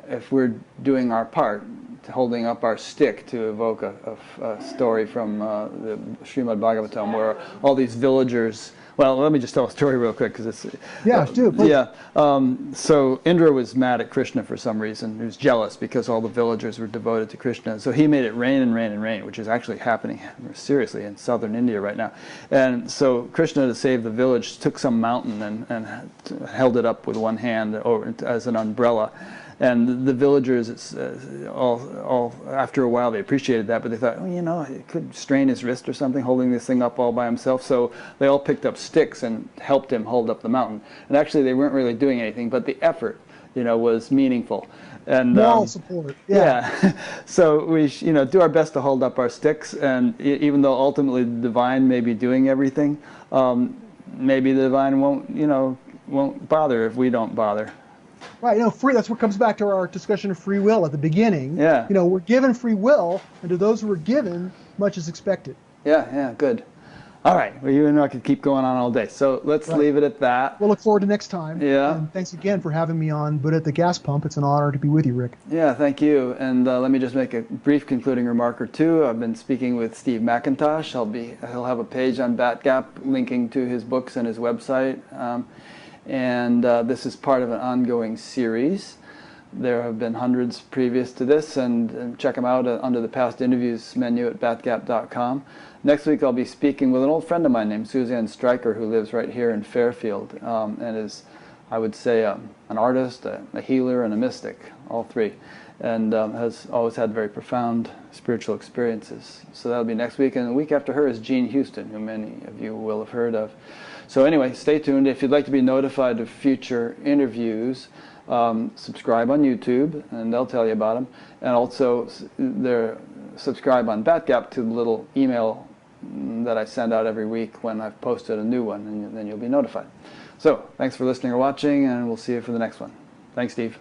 if we're doing our part, holding up our stick, to evoke a story from the Srimad Bhagavatam, where all these villagers. Well, let me just tell a story real quick, because it's do. Please. Yeah. So Indra was mad at Krishna for some reason. He was jealous because all the villagers were devoted to Krishna. So he made it rain and rain and rain, which is actually happening seriously in southern India right now. And so Krishna, to save the village, took some mountain and held it up with one hand as an umbrella. And the villagers, all after a while, they appreciated that, but they thought, he could strain his wrist or something holding this thing up all by himself. So they all picked up sticks and helped him hold up the mountain. And actually, they weren't really doing anything, but the effort, was meaningful. And moral support. Yeah. So we, do our best to hold up our sticks, and even though ultimately the divine may be doing everything, maybe the divine won't bother if we don't bother. Right, that's what comes back to our discussion of free will at the beginning. Yeah. We're given free will, and to those who are given, much is expected. Yeah, good. All right. Well, you and I could keep going on all day. So let's leave it at that. We'll look forward to next time. Yeah. And thanks again for having me on Buddha at the Gas Pump. It's an honor to be with you, Rick. Yeah, thank you. And let me just make a brief concluding remark or two. I've been speaking with Steve McIntosh. He'll have a page on BatGap linking to his books and his website. And this is part of an ongoing series. There have been hundreds previous to this, and check them out under the past interviews menu at batgap.com. Next week I'll be speaking with an old friend of mine named Suzanne Stryker, who lives right here in Fairfield, and is, I would say, an artist, a healer, and a mystic, all three, and has always had very profound spiritual experiences. So that'll be next week, and the week after her is Jean Houston, who many of you will have heard of. So anyway, stay tuned. If you'd like to be notified of future interviews, subscribe on YouTube, and they'll tell you about them. And also, subscribe on BatGap to the little email that I send out every week when I've posted a new one, and then you'll be notified. So, thanks for listening or watching, and we'll see you for the next one. Thanks, Steve.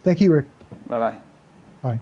Thank you, Rick. Bye-bye. Bye.